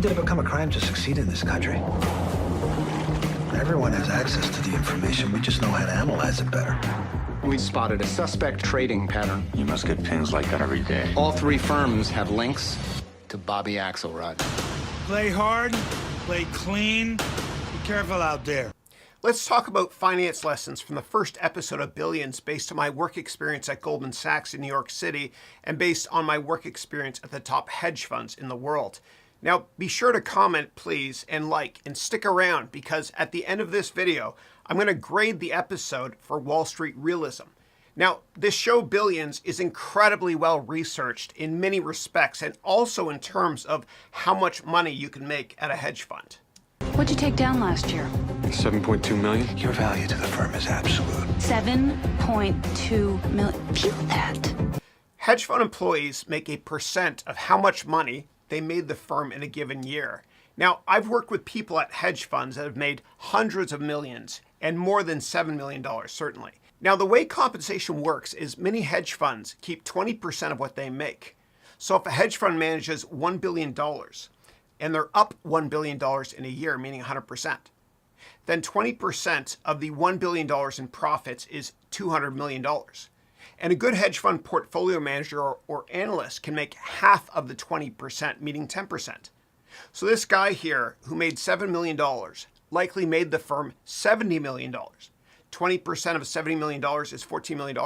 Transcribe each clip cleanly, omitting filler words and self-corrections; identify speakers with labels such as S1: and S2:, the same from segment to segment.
S1: did it become a crime to succeed in this country? Everyone has access to the information. We just know how to analyze it better.
S2: We spotted a suspect trading pattern.
S3: You must get pings like that every day.
S2: All three firms have links to Bobby Axelrod.
S4: Play hard, play clean. Be careful out there.
S5: Let's talk about finance lessons from the first episode of Billions based on my work experience at Goldman Sachs in New York City and based on my work experience at the top hedge funds in the world. Now, be sure to comment, please, and like, and stick around because at the end of this video, I'm going to grade the episode for Wall Street realism. Now, this show Billions is incredibly well researched in many respects and also in terms of how much money you can make at a hedge fund.
S6: What'd you take down last year?
S3: 7.2 million?
S1: Your value to the firm is absolute.
S6: 7.2 million. Feel that.
S5: Hedge fund employees make a percent of how much money they made the firm in a given year. Now, I've worked with people at hedge funds that have made hundreds of millions and more than $7 million, certainly. Now, the way compensation works is many hedge funds keep 20% of what they make. So if a hedge fund manages $1 billion and they're up $1 billion in a year, meaning 100%, then 20% of the $1 billion in profits is $200 million. And a good hedge fund portfolio manager or analyst can make half of the 20%, meaning 10%. So this guy here who made $7 million likely made the firm $70 million. 20% of $70 million is $14 million,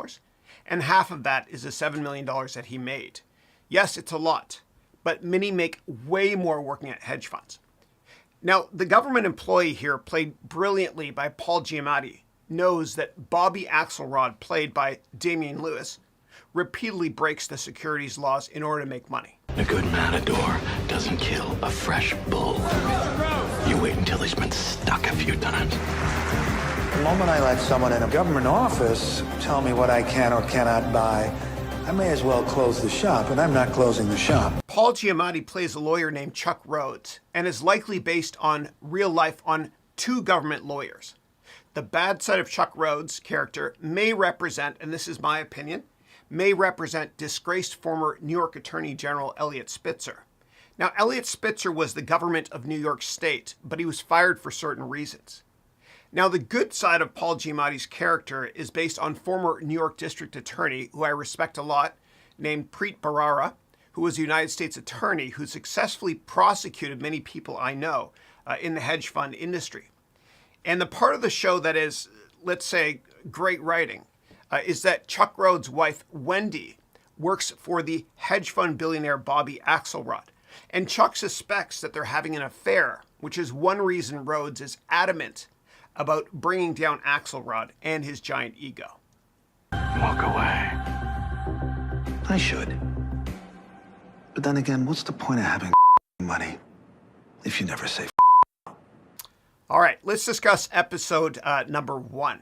S5: and half of that is the $7 million that he made. Yes, it's a lot, but many make way more working at hedge funds. Now, the government employee here, played brilliantly by Paul Giamatti, knows that Bobby Axelrod, played by Damian Lewis, repeatedly breaks the securities laws in order to make money.
S3: A good matador doesn't kill a fresh bull. You wait until he's been stuck a few times.
S1: The moment I let someone in a government office tell me what I can or cannot buy, I may as well close the shop, and I'm not closing the shop.
S5: Paul Giamatti plays a lawyer named Chuck Rhodes and is likely based on real life on two government lawyers. The bad side of Chuck Rhodes' character may represent, and this is my opinion, may represent disgraced former New York Attorney General Eliot Spitzer. Now, Eliot Spitzer was the government of New York State, but he was fired for certain reasons. Now, the good side of Paul Giamatti's character is based on former New York District Attorney, who I respect a lot, named Preet Bharara, who was a United States attorney who successfully prosecuted many people I know in the hedge fund industry. And the part of the show that is, let's say, great writing is that Chuck Rhodes' wife, Wendy, works for the hedge fund billionaire Bobby Axelrod. And Chuck suspects that they're having an affair, which is one reason Rhodes is adamant about bringing down Axelrod and his giant ego.
S3: Walk away.
S1: I should. But then again, what's the point of having money if you never say?
S5: All right, let's discuss episode number 1.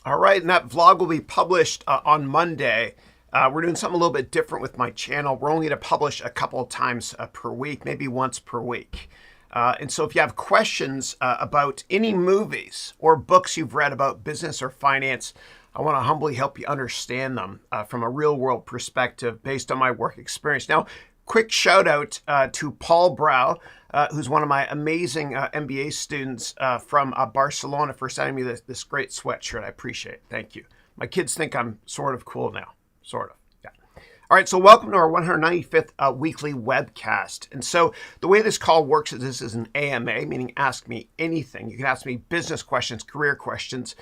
S5: All right, and that vlog will be published on Monday. We're doing something a little bit different with my channel. We're only going to publish a couple of times per week, maybe once per week. And so if you have questions about any movies or books you've read about business or finance, I want to humbly help you understand them from a real world perspective based on my work experience. Now, quick shout out to Paul Brau, who's one of my amazing MBA students from Barcelona for sending me this great sweatshirt. I appreciate it. Thank you. My kids think I'm sort of cool now. Sort of. Yeah. All right. So welcome to our 195th weekly webcast. And so the way this call works is this is an AMA, meaning ask me anything. You can ask me business questions, career questions,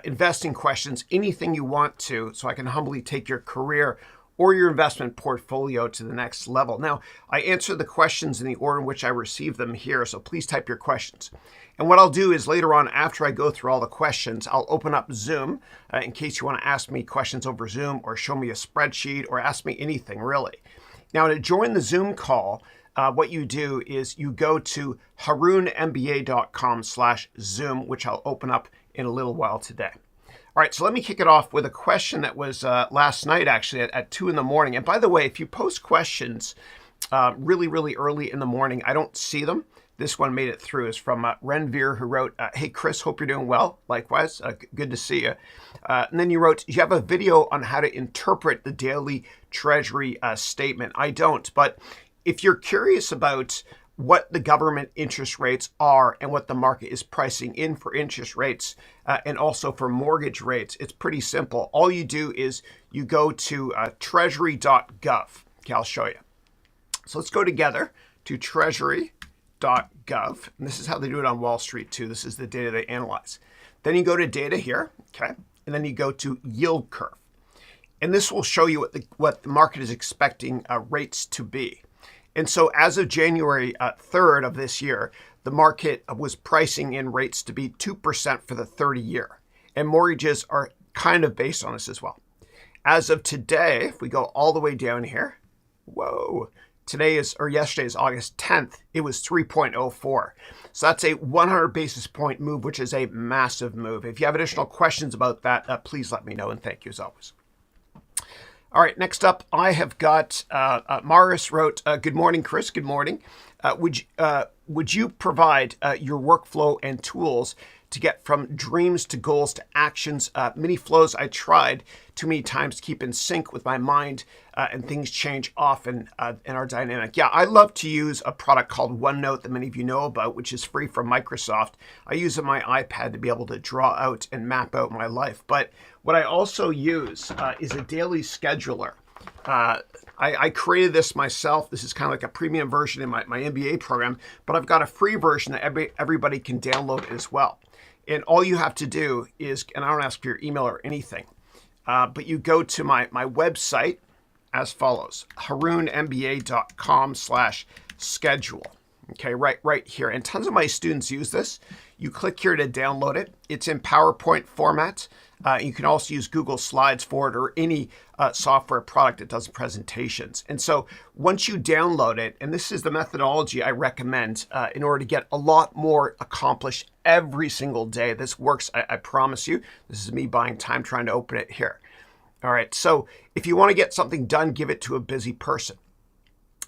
S5: investing questions, anything you want to, so I can humbly take your career or your investment portfolio to the next level. Now, I answer the questions in the order in which I receive them here, so please type your questions. And what I'll do is later on, after I go through all the questions, I'll open up Zoom in case you want to ask me questions over Zoom or show me a spreadsheet or ask me anything, really. Now, to join the Zoom call, what you do is you go to harounmba.com/Zoom, which I'll open up in a little while today. All right, so let me kick it off with a question that was last night, actually, at 2 in the morning. And by the way, if you post questions really, really early in the morning, I don't see them. This one made it through. Is from Renvir, who wrote, "Hey Chris, hope you're doing well. Likewise, good to see you." And then you wrote, "You have a video on how to interpret the daily Treasury statement." I don't, but if you're curious about what the government interest rates are and what the market is pricing in for interest rates and also for mortgage rates, it's pretty simple. All you do is you go to treasury.gov. Okay, I'll show you. So let's go together to treasury.gov. And this is how they do it on Wall Street too. This is the data they analyze. Then you go to data here, okay? And then you go to yield curve. And this will show you what the market is expecting rates to be. And so as of January 3rd of this year, the market was pricing in rates to be 2% for the 30-year. And mortgages are kind of based on this as well. As of today, if we go all the way down here, yesterday is August 10th, it was 3.04. So that's a 100 basis point move, which is a massive move. If you have additional questions about that, please let me know, and thank you as always. All right, next up, I have got Maris wrote, "Good morning, Chris. Good morning. Would you provide your workflow and tools to get from dreams to goals to actions? Many flows I tried too many times to keep in sync with my mind, and things change often and are dynamic." Yeah, I love to use a product called OneNote that many of you know about, which is free from Microsoft. I use it on my iPad to be able to draw out and map out my life. But what I also use is a daily scheduler. I created this myself. This is kind of like a premium version in my MBA program, but I've got a free version that everybody can download as well. And all you have to do is, and I don't ask for your email or anything, but you go to my website as follows, harounmba.com/schedule. Okay, right here. And tons of my students use this. You click here to download it. It's in PowerPoint format. You can also use Google Slides for it or any software product that does presentations. And so once you download it, and this is the methodology I recommend in order to get a lot more accomplished every single day. This works, I promise you. This is me buying time trying to open it here. All right, so if you want to get something done, give it to a busy person.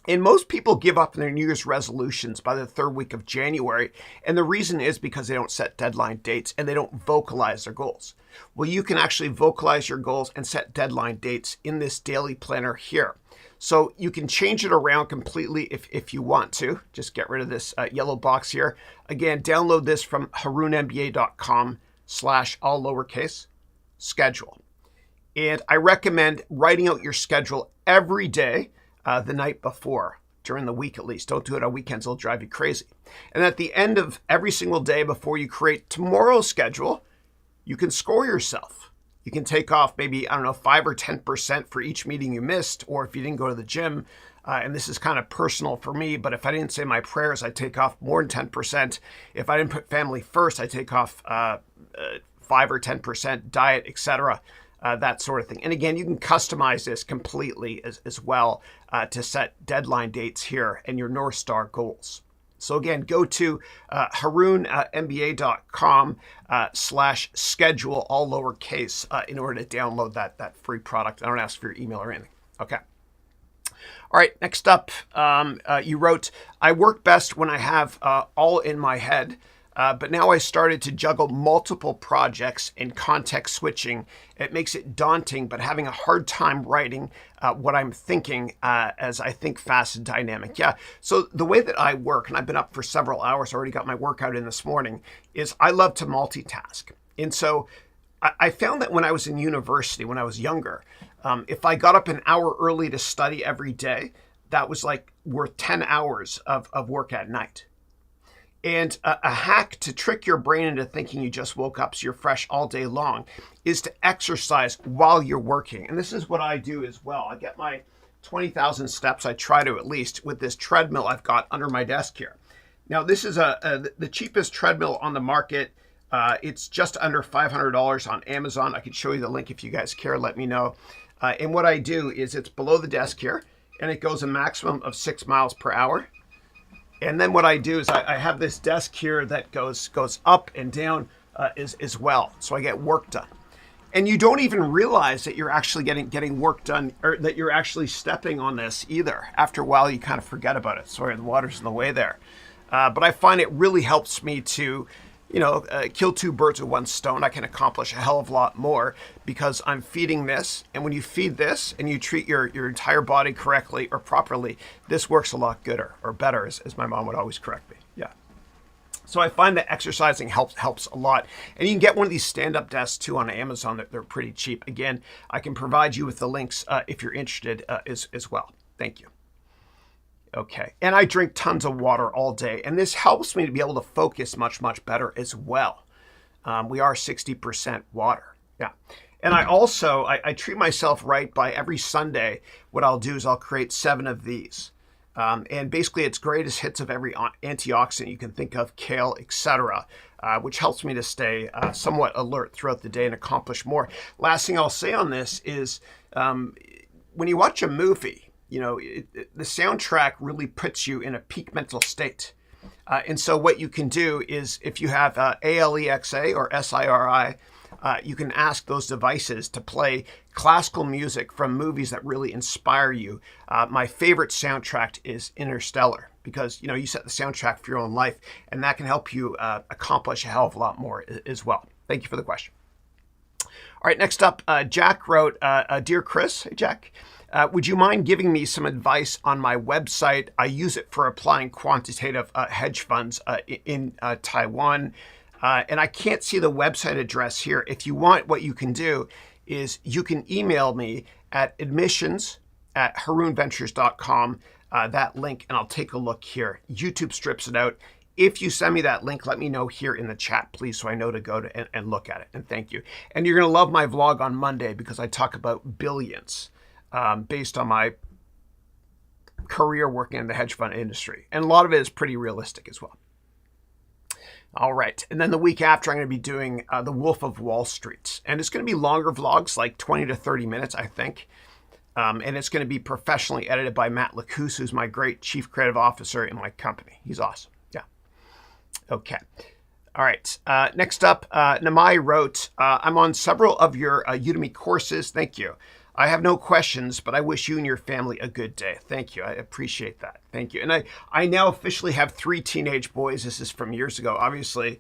S5: And most people give up on their New Year's resolutions by the third week of January. And the reason is because they don't set deadline dates and they don't vocalize their goals. Well, you can actually vocalize your goals and set deadline dates in this daily planner here. So you can change it around completely if you want to. Just get rid of this yellow box here. Again, download this from harounmba.com/all lowercase schedule. And I recommend writing out your schedule every day. The night before, during the week at least. Don't do it on weekends, it'll drive you crazy. And at the end of every single day before you create tomorrow's schedule, you can score yourself. You can take off maybe, 5 or 10% for each meeting you missed, or if you didn't go to the gym. And this is kind of personal for me, but if I didn't say my prayers, I'd take off more than 10%. If I didn't put family first, I'd take off 5 or 10%, diet, etc. That sort of thing. And again, you can customize this completely as well to set deadline dates here and your North Star goals. So again, go to harounmba.com/schedule, all lowercase, in order to download that free product. I don't ask for your email or anything. Okay. All right, next up, you wrote, "I work best when I have all in my head. But now I started to juggle multiple projects and context switching. It makes it daunting, but having a hard time writing what I'm thinking as I think fast and dynamic." Yeah, so the way that I work, and I've been up for several hours, already got my workout in this morning, is I love to multitask. And so I found that when I was in university, when I was younger, if I got up an hour early to study every day, that was like worth 10 hours of work at night. And a hack to trick your brain into thinking you just woke up so you're fresh all day long is to exercise while you're working. And this is what I do as well. I get my 20,000 steps, I try to at least, with this treadmill I've got under my desk here. Now, this is the cheapest treadmill on the market. It's just under $500 on Amazon. I can show you the link if you guys care, let me know. And what I do is it's below the desk here, and it goes a maximum of 6 miles per hour. And then what I do is I have this desk here that goes up and down as well. So I get work done. And you don't even realize that you're actually getting work done, or that you're actually stepping on this either. After a while, you kind of forget about it. Sorry, the water's in the way there. But I find it really helps me to, kill two birds with one stone. I can accomplish a hell of a lot more because I'm feeding this. And when you feed this and you treat your entire body correctly or properly, this works a lot gooder or better, as my mom would always correct me. Yeah. So I find that exercising helps a lot. And you can get one of these stand-up desks too on Amazon. They're pretty cheap. Again, I can provide you with the links if you're interested as well. Thank you. Okay. And I drink tons of water all day. And this helps me to be able to focus much, much better as well. We are 60% water. Yeah. And I also, I treat myself right by every Sunday. What I'll do is I'll create 7 of these. And basically it's greatest hits of every antioxidant you can think of, kale, etc., which helps me to stay somewhat alert throughout the day and accomplish more. Last thing I'll say on this is when you watch a movie, the soundtrack really puts you in a peak mental state. And so what you can do is if you have Alexa or SIRI, you can ask those devices to play classical music from movies that really inspire you. My favorite soundtrack is Interstellar because, you set the soundtrack for your own life and that can help you accomplish a hell of a lot more as well. Thank you for the question. All right, next up, Jack wrote, Dear Chris, hey Jack, would you mind giving me some advice on my website? I use it for applying quantitative hedge funds in Taiwan. And I can't see the website address here. If you want, what you can do is you can email me at admissions@harounventures.com, that link, and I'll take a look here. YouTube strips it out. If you send me that link, let me know here in the chat, please, so I know to go to and look at it. And thank you. And you're going to love my vlog on Monday because I talk about billions based on my career working in the hedge fund industry. And a lot of it is pretty realistic as well. All right. And then the week after, I'm going to be doing The Wolf of Wall Street. And it's going to be longer vlogs, like 20 to 30 minutes, I think. And it's going to be professionally edited by Matt Lacousse, who's my great chief creative officer in my company. He's awesome. Yeah. Okay. All right. Next up, Namai wrote, I'm on several of your Udemy courses. Thank you. I have no questions, but I wish you and your family a good day. Thank you. I appreciate that. Thank you. And I now officially have 3 teenage boys. This is from years ago. Obviously,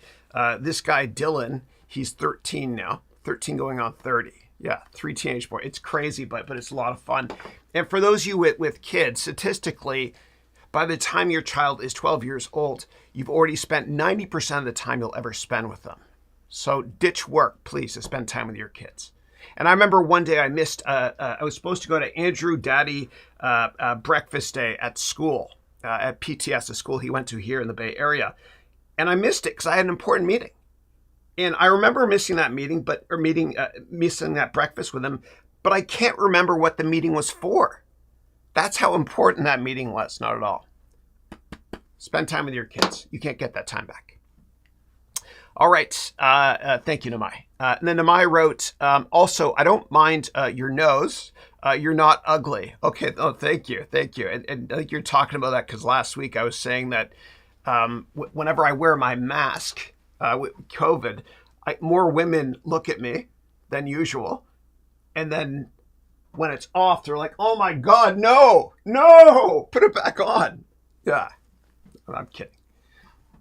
S5: this guy, Dylan, he's 13 now. 13 going on 30. Yeah, 3 teenage boys. It's crazy, but it's a lot of fun. And for those of you with kids, statistically, by the time your child is 12 years old, you've already spent 90% of the time you'll ever spend with them. So ditch work, please, to spend time with your kids. And I remember one day I missed, I was supposed to go to Andrew Daddy breakfast day at school, at PTS, the school he went to here in the Bay Area. And I missed it because I had an important meeting. And I remember missing that meeting, missing that breakfast with him, but I can't remember what the meeting was for. That's how important that meeting was, not at all. Spend time with your kids. You can't get that time back. All right. Thank you, Namai. And then Namai wrote, also, I don't mind your nose. You're not ugly. Okay. Oh, thank you. Thank you. And I think you're talking about that because last week I was saying that whenever I wear my mask with COVID, more women look at me than usual. And then when it's off, they're like, oh my God, no, put it back on. Yeah. I'm kidding.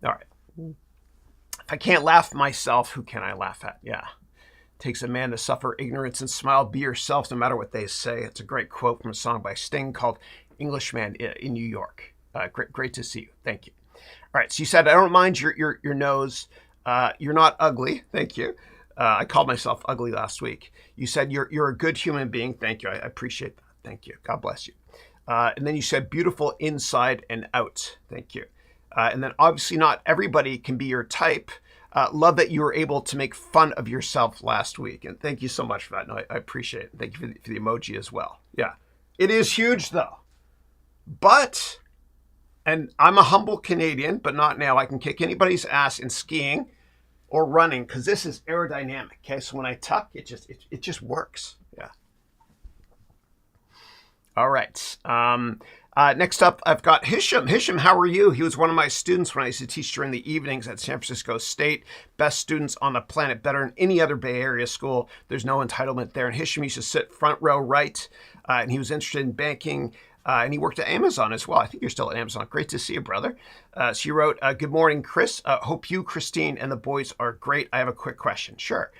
S5: All right. If I can't laugh myself, who can I laugh at? Yeah. It takes a man to suffer ignorance and smile. Be yourself no matter what they say. It's a great quote from a song by Sting called Englishman in New York. Great to see you. Thank you. All right. So you said, I don't mind your nose. You're not ugly. Thank you. I called myself ugly last week. You said you're a good human being. Thank you. I appreciate that. Thank you. God bless you. And then you said beautiful inside and out. Thank you. And then obviously not everybody can be your type. Love that you were able to make fun of yourself last week. And thank you so much for that. No, I appreciate it. Thank you for the emoji as well. Yeah. It is huge though. But, and I'm a humble Canadian, but not now. I can kick anybody's ass in skiing or running because this is aerodynamic. Okay. So when I tuck, it just works. Yeah. All right. Next up, I've got Hisham. Hisham, how are you? He was one of my students when I used to teach during the evenings at San Francisco State. Best students on the planet, better than any other Bay Area school. There's no entitlement there. And Hisham used to sit front row right, and he was interested in banking. And he worked at Amazon as well. I think you're still at Amazon. Great to see you, brother. She wrote, good morning, Chris. Hope you, Christine, and the boys are great. I have a quick question. Sure.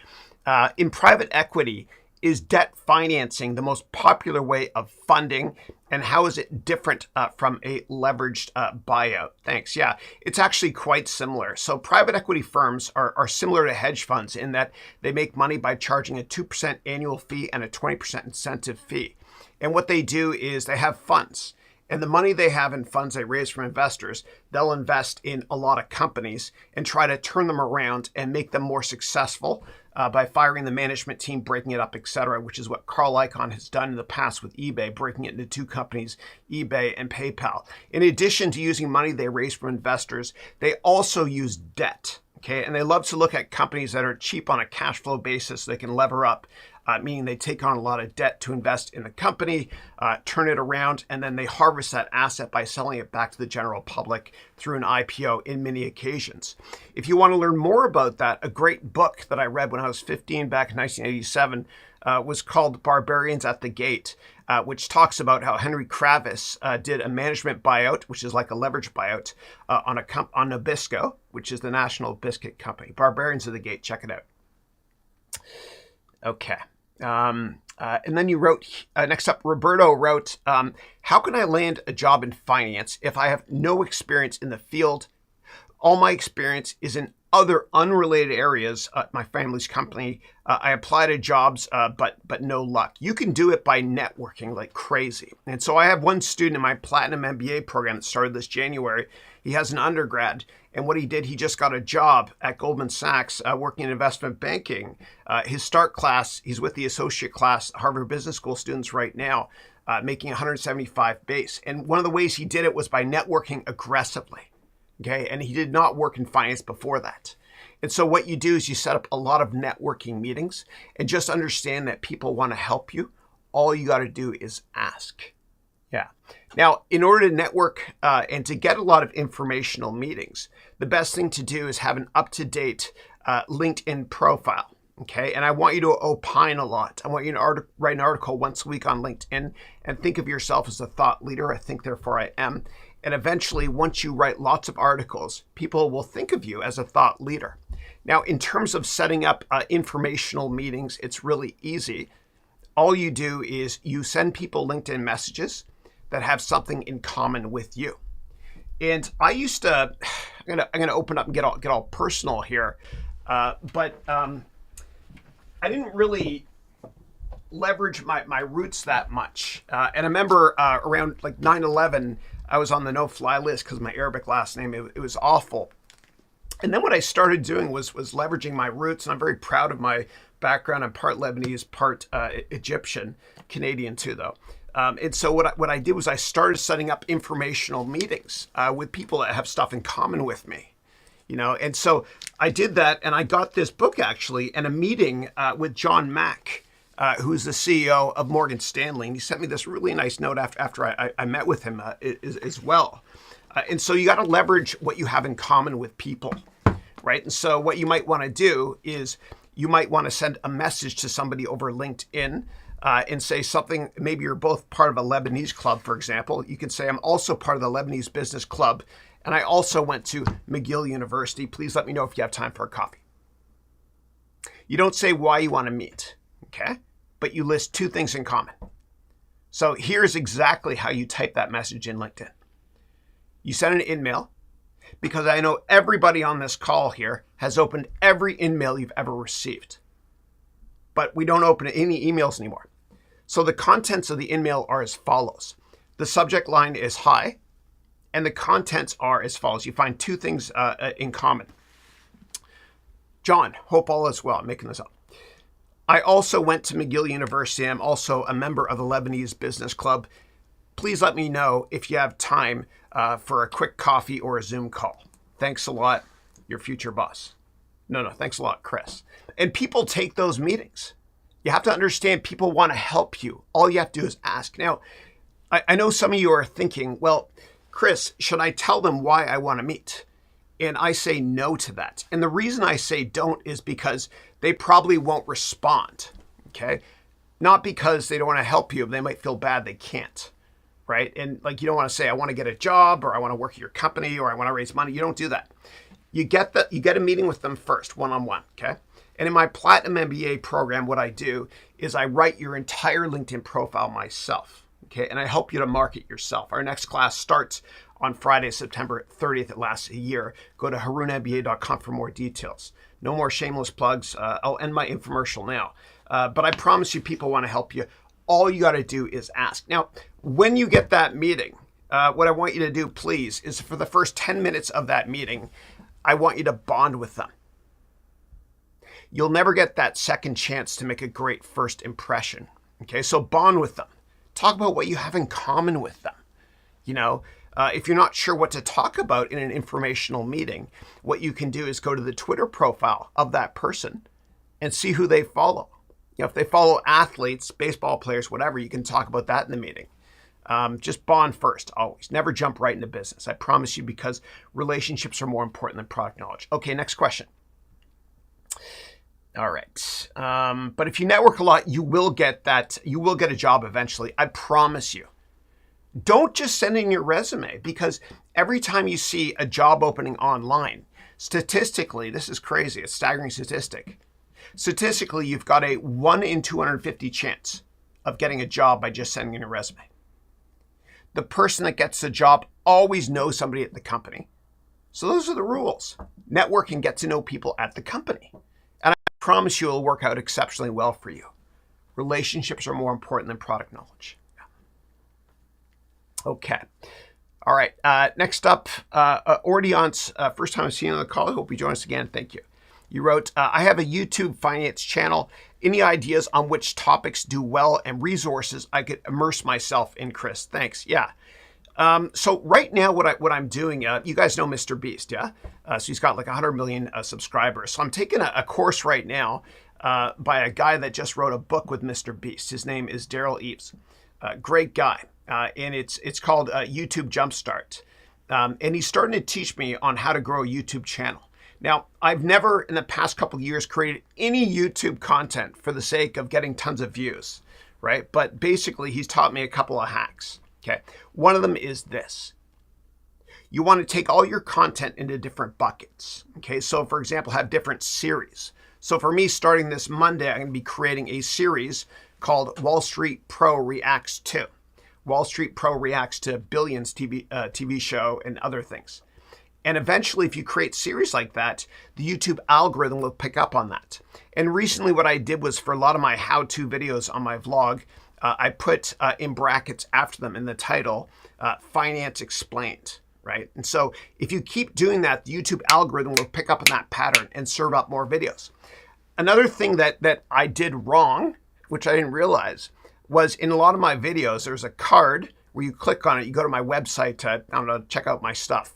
S5: In private equity, is debt financing the most popular way of funding? And how is it different from a leveraged buyout? Thanks. Yeah, it's actually quite similar. So private equity firms are similar to hedge funds in that they make money by charging a 2% annual fee and a 20% incentive fee. And what they do is they have funds. And the money they have in funds they raise from investors, they'll invest in a lot of companies and try to turn them around and make them more successful by firing the management team, breaking it up, etc., which is what Carl Icahn has done in the past with eBay, breaking it into two companies, eBay and PayPal. In addition to using money they raise from investors, they also use debt. Okay, and they love to look at companies that are cheap on a cash flow basis so they can lever up, meaning they take on a lot of debt to invest in the company, turn it around, and then they harvest that asset by selling it back to the general public through an IPO in many occasions. If you want to learn more about that, a great book that I read when I was 15 back in 1987 was called Barbarians at the Gate, which talks about how Henry Kravis did a management buyout, which is like a leverage buyout, on Nabisco, which is the National Biscuit Company. Barbarians at the Gate, check it out. Okay. And then you wrote, next up, Roberto wrote, how can I land a job in finance if I have no experience in the field? All my experience is in other unrelated areas at my family's company. I apply to jobs, but no luck. You can do it by networking like crazy. And so I have one student in my Platinum MBA program that started this January. He has an undergrad. And what he did, he just got a job at Goldman Sachs working in investment banking. His start class, he's with the associate class, Harvard Business School students right now, making 175 base. And one of the ways he did it was by networking aggressively. Okay, and he did not work in finance before that. And so what you do is you set up a lot of networking meetings and just understand that people want to help you. All you got to do is ask. Yeah. Now, in order to network and to get a lot of informational meetings, the best thing to do is have an up-to-date LinkedIn profile. Okay, and I want you to opine a lot. I want you to write an article once a week on LinkedIn and think of yourself as a thought leader. I think, therefore I am. And eventually, once you write lots of articles, people will think of you as a thought leader. Now, in terms of setting up informational meetings, it's really easy. All you do is you send people LinkedIn messages that have something in common with you. And I used to, I'm gonna open up and get all personal here, but I didn't really leverage my roots that much. And I remember around like 9/11, I was on the no-fly list because of my Arabic last name. It was awful. And then what I started doing was leveraging my roots, and I'm very proud of my background. I'm part Lebanese, part Egyptian, Canadian too, though. And so what I did was I started setting up informational meetings with people that have stuff in common with me, you know. And so I did that, and I got this book actually, and a meeting with John Mack, who's the CEO of Morgan Stanley, and he sent me this really nice note after I met with him as well. And so you got to leverage what you have in common with people, right? And so what you might want to do is you might want to send a message to somebody over LinkedIn and say something. Maybe you're both part of a Lebanese club, for example. You can say, I'm also part of the Lebanese Business Club, and I also went to McGill University. Please let me know if you have time for a coffee. You don't say why you want to meet, okay? But you list two things in common. So here's exactly how you type that message in LinkedIn. You send an email, because I know everybody on this call here has opened every email you've ever received. But we don't open any emails anymore. So the contents of the email are as follows. The subject line is hi, and the contents are as follows. You find two things in common. John, hope all is well. I'm making this up. I also went to McGill University. I'm also a member of the Lebanese Business Club. Please let me know if you have time for a quick coffee or a Zoom call. Thanks a lot, your future boss. No, thanks a lot, Chris. And people take those meetings. You have to understand people want to help you. All you have to do is ask. Now, I know some of you are thinking, well, Chris, should I tell them why I want to meet? And I say no to that. And the reason I say don't is because they probably won't respond, okay? Not because they don't want to help you. They might feel bad they can't, right? And like, you don't want to say, I want to get a job, or I want to work at your company, or I want to raise money. You don't do that. You get a meeting with them first, one-on-one, okay? And in my Platinum MBA program, what I do is I write your entire LinkedIn profile myself, okay? And I help you to market yourself. Our next class starts on Friday, September 30th. It lasts a year. Go to harounmba.com for more details. No more shameless plugs. I'll end my infomercial now. But I promise you, people want to help you. All you got to do is ask. Now, when you get that meeting, what I want you to do, please, is for the first 10 minutes of that meeting, I want you to bond with them. You'll never get that second chance to make a great first impression. Okay, so bond with them. Talk about what you have in common with them. You know, if you're not sure what to talk about in an informational meeting, what you can do is go to the Twitter profile of that person and see who they follow. You know, if they follow athletes, baseball players, whatever, you can talk about that in the meeting. Just bond first, always. Never jump right into business. I promise you, because relationships are more important than product knowledge. Okay, next question. All right. But if you network a lot, you will get that. You will get a job eventually. I promise you. Don't just send in your resume, because every time you see a job opening online, statistically, this is crazy. It's a staggering statistic. Statistically, you've got a 1 in 250 chance of getting a job by just sending in a resume. The person that gets the job always knows somebody at the company. So those are the rules. Network and get to know people at the company. And I promise you it'll work out exceptionally well for you. Relationships are more important than product knowledge. Okay. All right. Next up, Audience. First time I've seen you on the call. I hope you join us again. Thank you. You wrote, I have a YouTube finance channel. Any ideas on which topics do well and resources I could immerse myself in, Chris? Thanks. Yeah. So right now, what I'm doing, you guys know Mr. Beast, yeah? So he's got like 100 million subscribers. So I'm taking a course right now by a guy that just wrote a book with Mr. Beast. His name is Daryl Eves. Great guy. And it's called YouTube Jumpstart. And he's starting to teach me on how to grow a YouTube channel. Now, I've never in the past couple of years created any YouTube content for the sake of getting tons of views, right? But basically, he's taught me a couple of hacks, okay? One of them is this. You want to take all your content into different buckets, okay? So, for example, have different series. So for me, starting this Monday, I'm going to be creating a series called Wall Street Pro Reacts to. Wall Street Pro reacts to Billions TV show and other things. And eventually, if you create series like that, the YouTube algorithm will pick up on that. And recently what I did was, for a lot of my how-to videos on my vlog, I put in brackets after them in the title, Finance Explained, right? And so if you keep doing that, the YouTube algorithm will pick up on that pattern and serve up more videos. Another thing that I did wrong, which I didn't realize, was in a lot of my videos, there's a card where you click on it, you go to my website to, check out my stuff.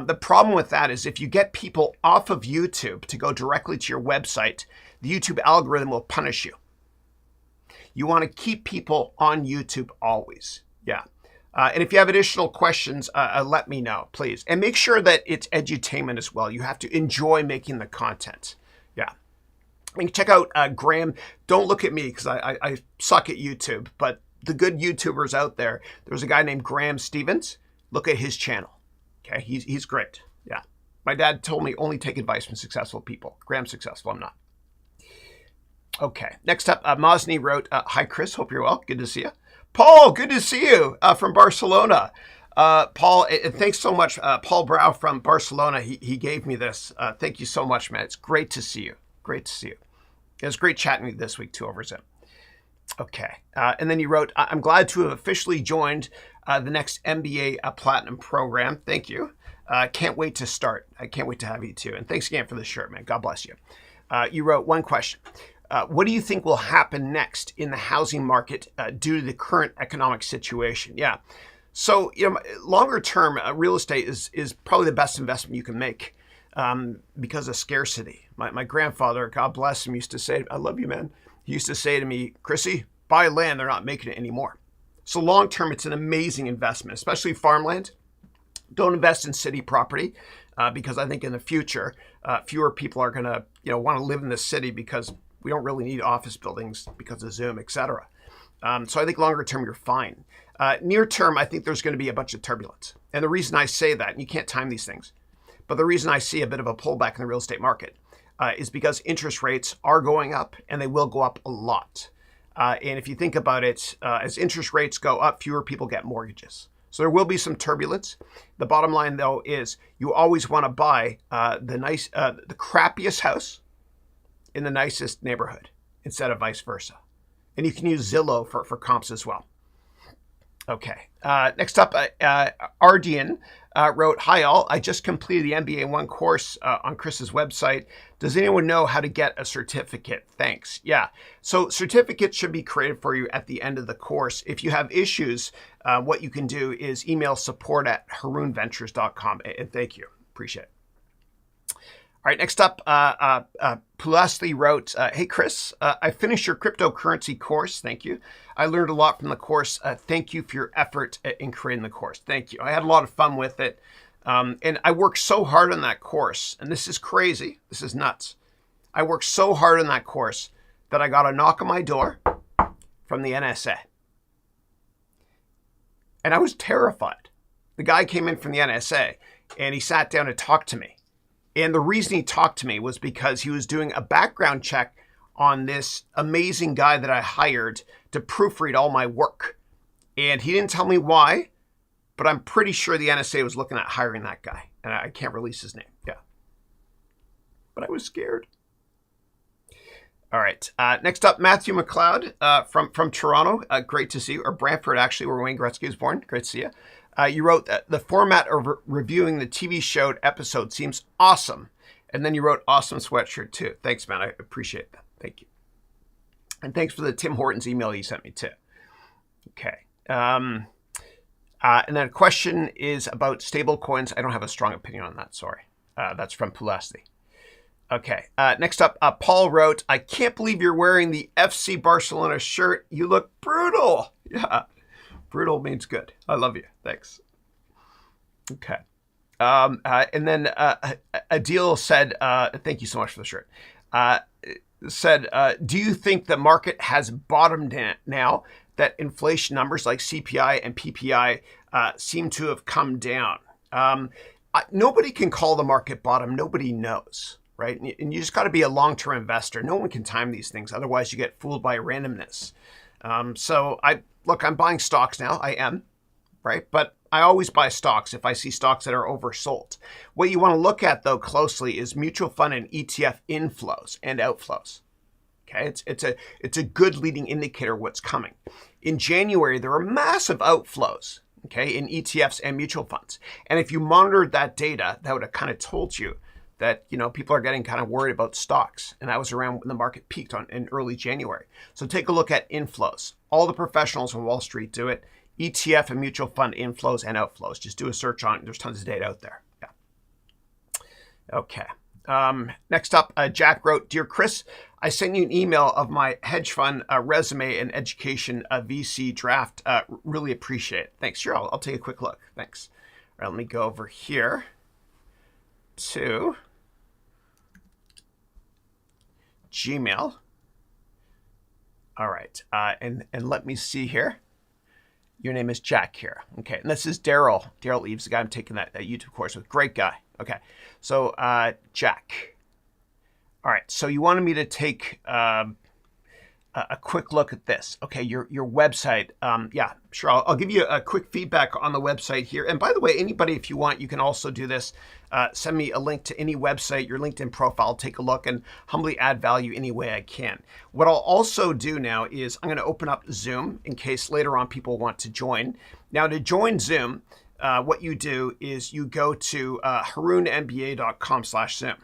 S5: The problem with that is if you get people off of YouTube to go directly to your website, the YouTube algorithm will punish you. You want to keep people on YouTube always. Yeah. And if you have additional questions, let me know, please. And make sure that it's edutainment as well. You have to enjoy making the content. Yeah. And check out Graham. Don't look at me because I suck at YouTube, but the good YouTubers out there, there's a guy named Graham Stevens. Look at his channel. Okay, he's great. Yeah. My dad told me only take advice from successful people. Graham's successful, I'm not. Okay, next up, Mosny wrote, hi, Chris, hope you're well. Good to see you. Paul, good to see you from Barcelona. Paul, thanks so much. Paul Brow from Barcelona, he gave me this. Thank you so much, man. It's great to see you. Great to see you. It was great chatting with you this week, too, over Zoom. Okay. And then you wrote, I'm glad to have officially joined the next MBA Platinum program. Thank you. Can't wait to start. I can't wait to have you too. And thanks again for the shirt, man. God bless you. You wrote one question. What do you think will happen next in the housing market due to the current economic situation? Yeah. So, longer term, real estate is probably the best investment you can make because of scarcity. My grandfather, God bless him, used to say, I love you, man. He used to say to me, Chrissy, buy land, they're not making it anymore. So long term, it's an amazing investment, especially farmland. Don't invest in city property because I think in the future, fewer people are going to want to live in the city because we don't really need office buildings because of Zoom, et cetera. So I think longer term, you're fine. Near term, I think there's going to be a bunch of turbulence. And the reason I say that, and you can't time these things, but the reason I see a bit of a pullback in the real estate market is because interest rates are going up, and they will go up a lot. And if you think about it, as interest rates go up, fewer people get mortgages. So there will be some turbulence. The bottom line, though, is you always want to buy the crappiest house in the nicest neighborhood instead of vice versa. And you can use Zillow for comps as well. Okay. Next up, Ardian wrote, "Hi all, I just completed the MBA 1 course on Chris's website. Does anyone know how to get a certificate? Thanks." Yeah. So certificates should be created for you at the end of the course. If you have issues, what you can do is email support@harounventures.com. And thank you. Appreciate it. All right, next up, Pulasli wrote, "Hey, Chris, I finished your cryptocurrency course. Thank you. I learned a lot from the course. Thank you for your effort in creating the course." Thank you. I had a lot of fun with it. And I worked so hard on that course, and this is crazy. This is nuts. I worked so hard on that course that I got a knock on my door from the NSA. And I was terrified. The guy came in from the NSA, and he sat down to talk to me. And the reason he talked to me was because he was doing a background check on this amazing guy that I hired to proofread all my work. And he didn't tell me why, but I'm pretty sure the NSA was looking at hiring that guy. And I can't release his name. Yeah. But I was scared. All right. Next up, Matthew McLeod from Toronto. Great to see you. Or Brantford, actually, where Wayne Gretzky was born. Great to see you. You wrote that the format of reviewing the TV show episode seems awesome. And then you wrote awesome sweatshirt too. Thanks, man. I appreciate that. Thank you. And thanks for the Tim Hortons email you sent me too. Okay. And then a question is about stable coins. I don't have a strong opinion on that. Sorry. That's from Pulasti. Okay. Next up, Paul wrote, "I can't believe you're wearing the FC Barcelona shirt. You look brutal." Yeah. Brutal means good. I love you. Thanks. Okay. And then Adil said, "Thank you so much for the shirt." Said, "Do you think the market has bottomed now that inflation numbers like CPI and PPI seem to have come down?" Nobody can call the market bottom. Nobody knows, right? And you just got to be a long-term investor. No one can time these things. Otherwise, you get fooled by randomness. So I'm buying stocks now. I am, right? But I always buy stocks if I see stocks that are oversold. What you want to look at, though, closely is mutual fund and ETF inflows and outflows. Okay, it's a good leading indicator of what's coming. In January, there were massive outflows, okay, in ETFs and mutual funds. And if you monitored that data, that would have kind of told you that, people are getting kind of worried about stocks. And that was around when the market peaked in early January. So take a look at inflows. All the professionals on Wall Street do it. ETF and mutual fund inflows and outflows. Just do a search on it. There's tons of data out there. Yeah. Okay. Next up, Jack wrote, "Dear Chris, I sent you an email of my hedge fund resume and education VC draft. Really appreciate it." Thanks. Sure, I'll take a quick look. Thanks. All right, let me go over here to Gmail. All right, and let me see here. Your name is Jack here. Okay, and this is Daryl. Daryl Eves, the guy I'm taking that YouTube course with. Great guy. Okay, so Jack. All right, so you wanted me to take a quick look at this. Okay, your website. Yeah, sure. I'll give you a quick feedback on the website here. And by the way, anybody, if you want, you can also do this. Send me a link to any website, your LinkedIn profile, take a look and humbly add value any way I can. What I'll also do now is I'm going to open up Zoom in case later on people want to join. Now to join Zoom, what you do is you go to harounmba.com/Zoom.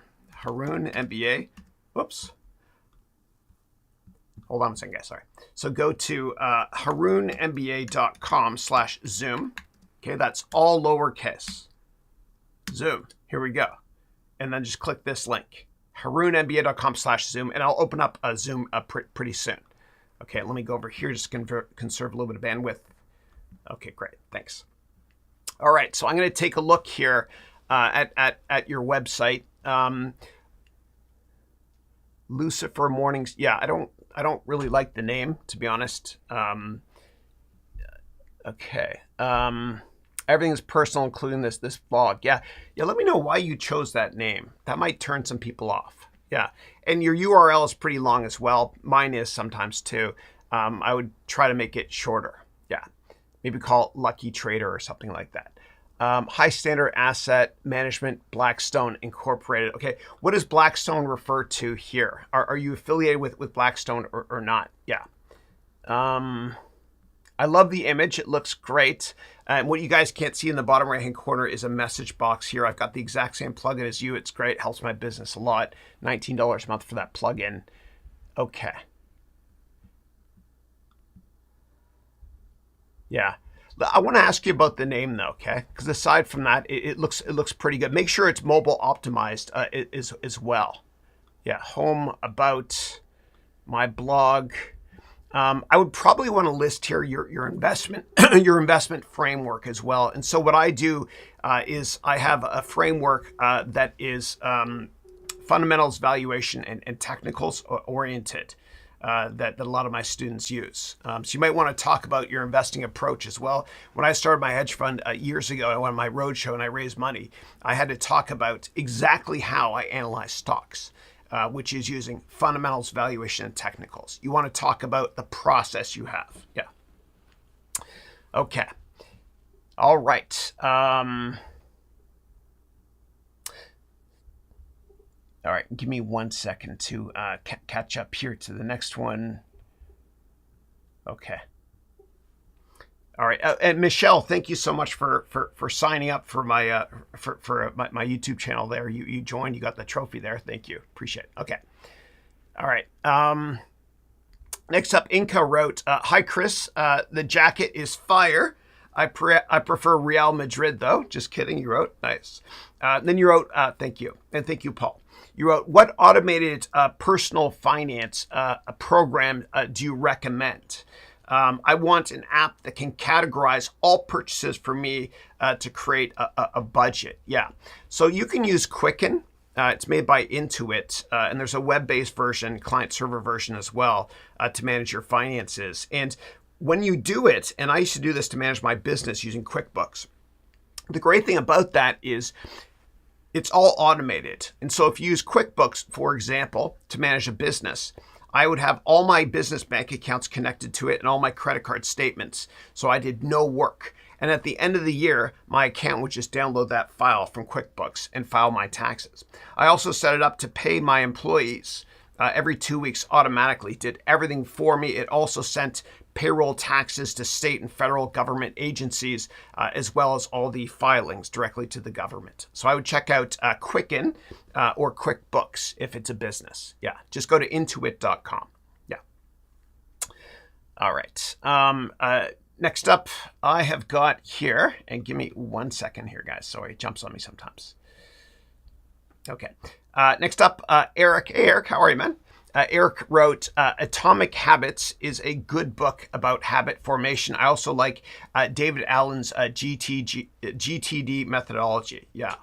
S5: HarounMBA. Whoops. Hold on a second, guys. Sorry. So go to harounmba.com/Zoom. Okay, that's all lowercase. Zoom. Here we go. And then just click this link, harounmba.com/Zoom, and I'll open up a Zoom pretty soon. Okay, let me go over here, just conserve a little bit of bandwidth. Okay, great. Thanks. All right, so I'm going to take a look here at your website. Lucifer Mornings. Yeah, I don't really like the name, to be honest. Okay. Everything's personal, including this blog. Yeah. Let me know why you chose that name. That might turn some people off. Yeah. And your URL is pretty long as well. Mine is sometimes too. I would try to make it shorter. Yeah. Maybe call it Lucky Trader or something like that. High Standard Asset Management, Blackstone Incorporated. Okay. What does Blackstone refer to here? Are you affiliated with Blackstone or not? Yeah. I love the image. It looks great. And what you guys can't see in the bottom right-hand corner is a message box here. I've got the exact same plugin as you. It's great. It helps my business a lot. $19 a month for that plugin. Okay. Yeah. I want to ask you about the name though, okay? Because aside from that, it looks pretty good. Make sure it's mobile optimized as well. Yeah. Home, about, my blog. I would probably want to list here your investment your investment framework as well. And so what I do is I have a framework that is fundamentals, valuation, and technicals oriented that a lot of my students use. So you might want to talk about your investing approach as well. When I started my hedge fund years ago, I went on my roadshow and I raised money. I had to talk about exactly how I analyze stocks. Which is using fundamentals, valuation, and technicals. You want to talk about the process you have. Yeah. Okay. All right. All right. Give me 1 second to catch up here to the next one. Okay. All right, and Michelle, thank you so much for signing up for my my YouTube channel. There, you joined, you got the trophy there. Thank you, appreciate it. Okay, all right. Next up, Inca wrote, "Hi Chris, the jacket is fire. I prefer Real Madrid though. Just kidding." You wrote, nice. Then you wrote, "Thank you," and thank you, Paul. You wrote, "What automated personal finance program do you recommend? I want an app that can categorize all purchases for me to create a budget." Yeah. So you can use Quicken. It's made by Intuit, and there's a web-based version, client-server version as well, to manage your finances. And when you do it, and I used to do this to manage my business using QuickBooks, the great thing about that is it's all automated. And so if you use QuickBooks, for example, to manage a business, I would have all my business bank accounts connected to it and all my credit card statements. So I did no work. And at the end of the year, my account would just download that file from QuickBooks and file my taxes. I also set it up to pay my employees every 2 weeks automatically, did everything for me. It also sent payroll taxes to state and federal government agencies, as well as all the filings directly to the government. So I would check out Quicken or QuickBooks if it's a business. Yeah, just go to intuit.com. Yeah. All right. Next up, I have got here, and give me 1 second here, guys. Sorry, it jumps on me sometimes. Okay. Next up, Eric. Hey, Eric, how are you, man? Eric wrote, Atomic Habits is a good book about habit formation. I also like David Allen's GTD methodology. Yeah,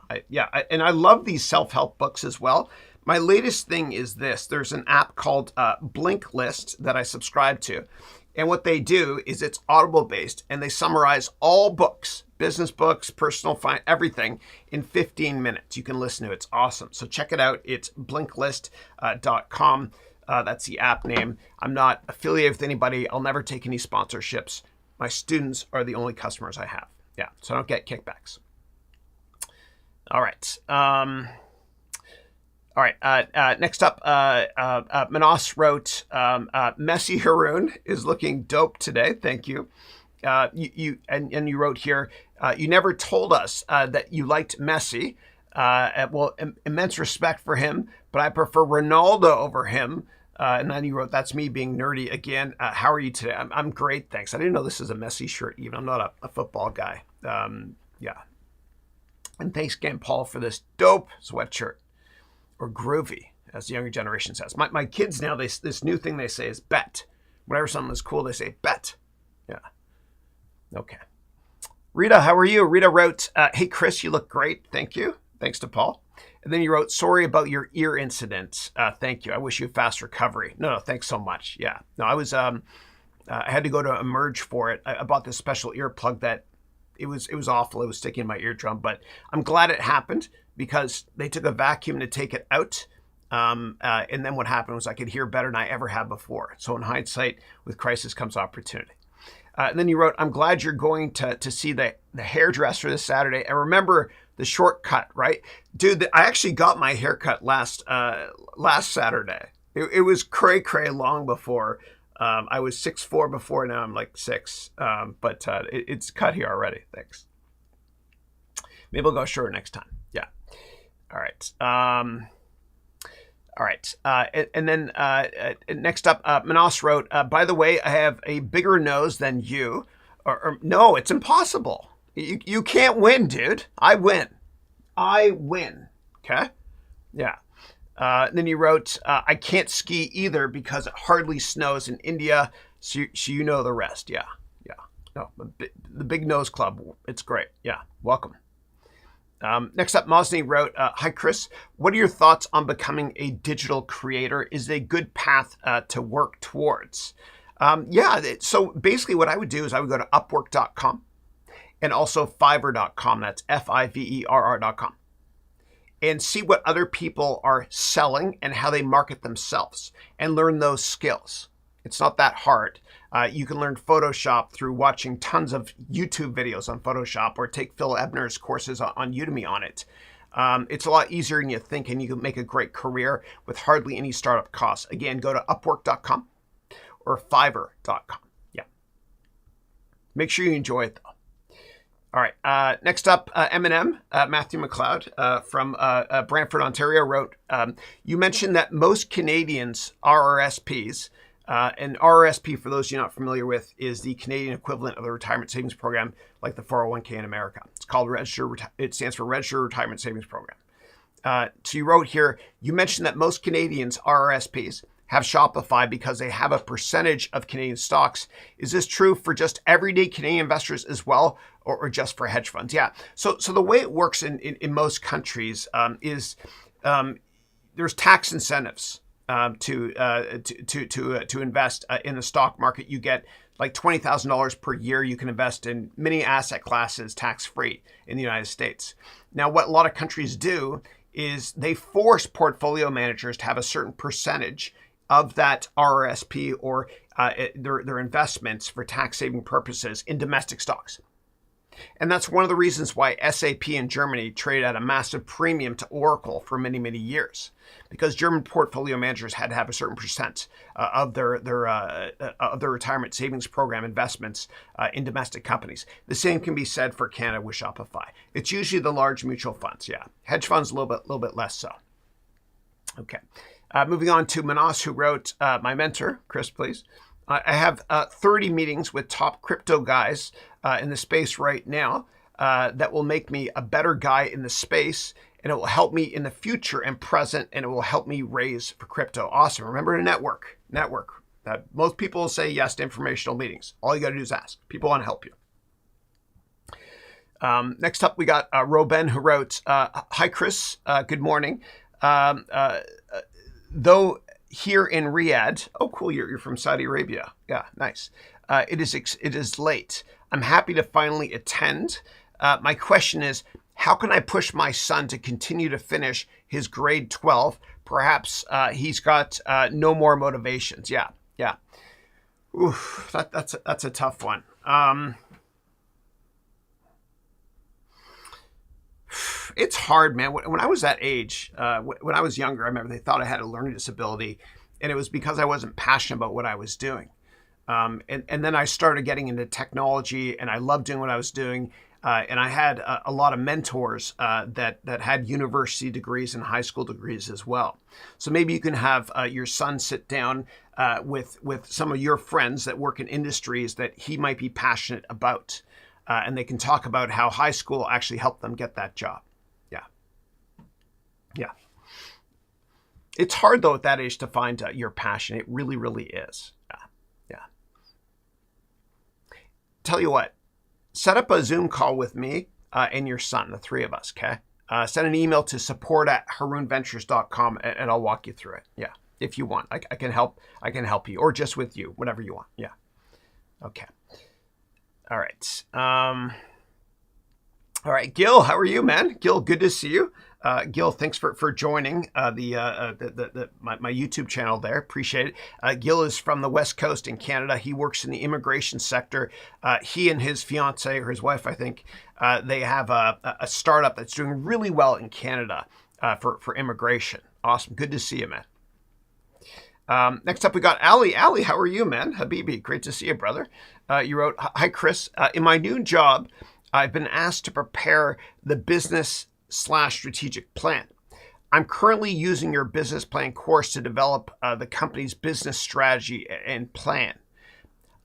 S5: and I love these self-help books as well. My latest thing is this. There's an app called Blink List that I subscribe to. And what they do is it's Audible based, and they summarize all books, business books, personal finance, everything in 15 minutes. You can listen to it. It's awesome. So check it out. It's blinklist.com. That's the app name. I'm not affiliated with anybody. I'll never take any sponsorships. My students are the only customers I have. Yeah, so I don't get kickbacks. All right. All right. Next up, Manos wrote, "Messy Haroun is looking dope today. Thank you." You wrote here, "You never told us that you liked Messi. Well, immense respect for him, but I prefer Ronaldo over him." And then you wrote, "That's me being nerdy again. How are you today?" I'm great, thanks. I didn't know this is a Messi shirt even. I'm not a football guy. Yeah. And thanks again, Paul, for this dope sweatshirt. Or groovy, as the younger generation says. My kids now, this new thing they say is bet. Whenever something is cool, they say bet. Yeah. Okay. Rita, how are you? Rita wrote, "Hey, Chris, you look great. Thank you." Thanks to Paul. And then you wrote, "Sorry about your ear incident. Thank you. I wish you a fast recovery." No, thanks so much. Yeah. No, I was I had to go to Emerge for it. I bought this special earplug that it was awful. It was sticking in my eardrum, but I'm glad it happened because they took a vacuum to take it out. And then what happened was I could hear better than I ever have before. So in hindsight, with crisis comes opportunity. And then you wrote, I'm glad you're going to see the hairdresser this Saturday. And remember the shortcut, right? Dude, I actually got my haircut last Saturday. It was cray long before. I was 6'4" before, now I'm like 6. But it's cut here already. Thanks. Maybe I'll go shorter next time. Yeah. All right. All right. And then next up, Manos wrote, by the way, I have a bigger nose than you. Or no, it's impossible. You can't win, dude. I win. Okay? Yeah. Then you wrote, I can't ski either because it hardly snows in India. So you know the rest. Yeah. No, the Big Nose Club. It's great. Yeah. Welcome. Next up, Mosny wrote, hi, Chris. What are your thoughts on becoming a digital creator? Is it a good path to work towards? So basically what I would do is I would go to upwork.com and also fiverr.com. That's Fiverr.com. And see what other people are selling and how they market themselves and learn those skills. It's not that hard. You can learn Photoshop through watching tons of YouTube videos on Photoshop or take Phil Ebner's courses on Udemy on it. It's a lot easier than you think, and you can make a great career with hardly any startup costs. Again, go to upwork.com or fiverr.com. Yeah. Make sure you enjoy it, though. All right. Next up, Eminem, Matthew McLeod from Brantford, Ontario wrote, you mentioned that most Canadians are RRSPs. And RRSP, for those of you not familiar with, is the Canadian equivalent of the retirement savings program, like the 401k in America. It's called it stands for Registered Retirement Savings Program. So you wrote here, you mentioned that most Canadians, RRSPs, have Shopify because they have a percentage of Canadian stocks. Is this true for just everyday Canadian investors as well, or just for hedge funds? Yeah. So the way it works in most countries is there's tax incentives to invest in the stock market. You get like $20,000 per year. You can invest in many asset classes tax-free in the United States. Now, what a lot of countries do is they force portfolio managers to have a certain percentage of that RRSP or their investments for tax-saving purposes in domestic stocks. And that's one of the reasons why SAP in Germany traded at a massive premium to Oracle for many, many years, because German portfolio managers had to have a certain percent of their retirement savings program investments in domestic companies. The same can be said for Canada with Shopify. It's usually the large mutual funds. Yeah, hedge funds a little bit less so. Okay, moving on to Manas, who wrote, my mentor, Chris, please. I have 30 meetings with top crypto guys in the space right now that will make me a better guy in the space, and it will help me in the future and present, and it will help me raise for crypto. Awesome. Remember to network. Most people will say yes to informational meetings. All you got to do is ask. People want to help you. Next up, we got Roben, who wrote, hi, Chris. Good morning. Though here in Riyadh, oh, cool, you're from Saudi Arabia. Yeah, nice. It is late. I'm happy to finally attend. My question is, how can I push my son to continue to finish his grade 12? Perhaps he's got no more motivations. Yeah. Oof, that's a tough one. It's hard, man. When I was that age, when I was younger, I remember they thought I had a learning disability, and it was because I wasn't passionate about what I was doing. And then I started getting into technology, and I loved doing what I was doing. And I had a lot of mentors that had university degrees and high school degrees as well. So maybe you can have your son sit down with some of your friends that work in industries that he might be passionate about. And they can talk about how high school actually helped them get that job. Yeah. It's hard, though, at that age to find your passion. It really, really is. Yeah. Tell you what, set up a Zoom call with me and your son, the three of us, okay? Send an email to support@harounventures.com and I'll walk you through it. Yeah, if you want. I can help you, or just with you, whatever you want. Yeah. Okay. All right. All right, Gil, how are you, man? Gil, good to see you. Gil, thanks for joining my YouTube channel there. Appreciate it. Gil is from the West Coast in Canada. He works in the immigration sector. He and his fiance, or his wife, I think, they have a startup that's doing really well in Canada for immigration. Awesome. Good to see you, man. Next up, we got Ali. Ali, how are you, man? Habibi, great to see you, brother. You wrote, hi, Chris. In my new job, I've been asked to prepare the business/strategic plan. I'm currently using your business plan course to develop the company's business strategy and plan.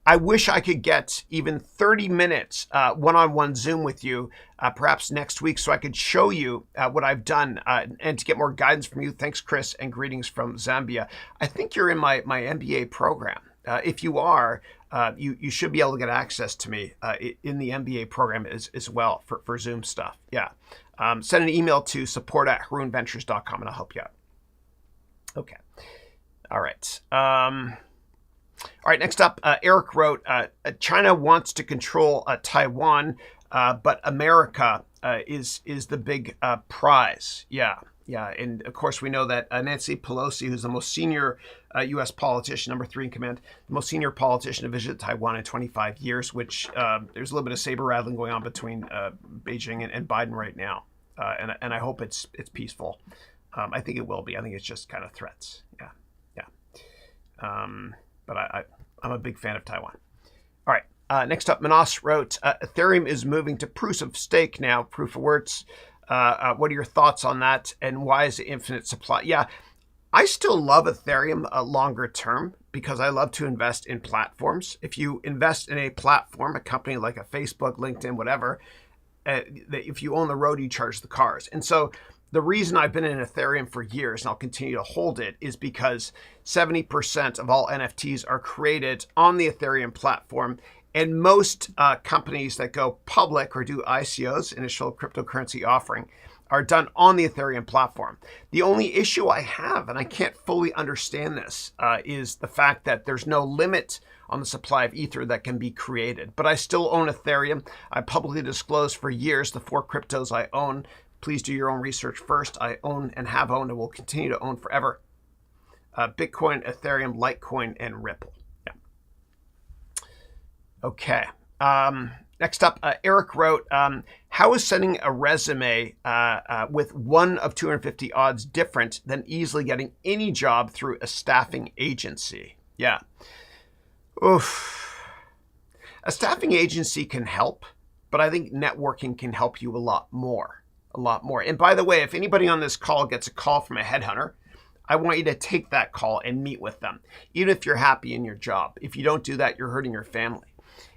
S5: I wish I could get even 30 minutes one-on-one Zoom with you, perhaps next week, so I could show you what I've done and to get more guidance from you. Thanks, Chris, and greetings from Zambia. I think you're in my MBA program. If you are, you should be able to get access to me in the MBA program as well for Zoom stuff. Yeah. Send an email to support@harounventures.com and I'll help you out. Okay. All right. All right, next up, Eric wrote, China wants to control Taiwan, but America is the big prize. Yeah. And of course, we know that Nancy Pelosi, who's the most senior U.S. politician, number 3 in command, the most senior politician to visit Taiwan in 25 years, which there's a little bit of saber rattling going on between Beijing and Biden right now. And I hope it's peaceful. I think it will be. I think it's just kind of threats. Yeah. But I'm a big fan of Taiwan. All right. Next up, Manas wrote, Ethereum is moving to proof of stake now, proof of works. What are your thoughts on that? And why is it infinite supply? Yeah, I still love Ethereum longer term because I love to invest in platforms. If you invest in a platform, a company like a Facebook, LinkedIn, whatever, if you own the road, you charge the cars. And so the reason I've been in Ethereum for years, and I'll continue to hold it, is because 70% of all NFTs are created on the Ethereum platform. And most companies that go public or do ICOs, initial cryptocurrency offering, are done on the Ethereum platform. The only issue I have, and I can't fully understand this, is the fact that there's no limit on the supply of Ether that can be created. But I still own Ethereum. I publicly disclosed for years the 4 cryptos I own. Please do your own research first. I own and have owned and will continue to own forever. Bitcoin, Ethereum, Litecoin, and Ripple. Yeah. Okay. Next up, Eric wrote, how is sending a resume with one of 250 odds different than easily getting any job through a staffing agency? Yeah. Oof. A staffing agency can help, but I think networking can help you a lot more. And by the way, if anybody on this call gets a call from a headhunter, I want you to take that call and meet with them, even if you're happy in your job. If you don't do that, you're hurting your family.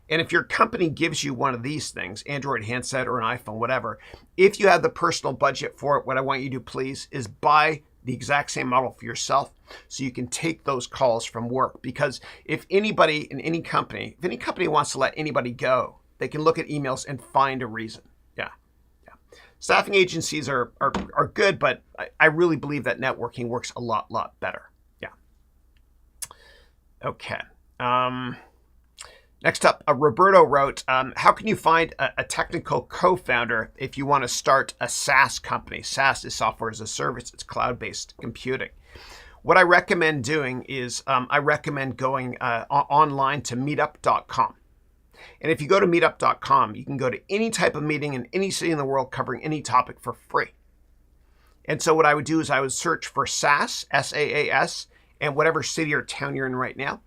S5: And if your company gives you one of these things, Android handset or an iPhone, whatever, if you have the personal budget for it, what I want you to do, please, is buy the exact same model for yourself so you can take those calls from work. Because if anybody in any company, if any company wants to let anybody go, they can look at emails and find a reason. Yeah. Staffing agencies are good, but I really believe that networking works a lot better. Yeah. Okay. Next up, Roberto wrote, how can you find a technical co-founder if you want to start a Saas company? Saas is software as a service. It's cloud-based computing. What I recommend doing is I recommend going online to meetup.com. And if you go to meetup.com, you can go to any type of meeting in any city in the world covering any topic for free. And so what I would do is I would search for Saas, S-A-A-S, and whatever city or town you're in right now.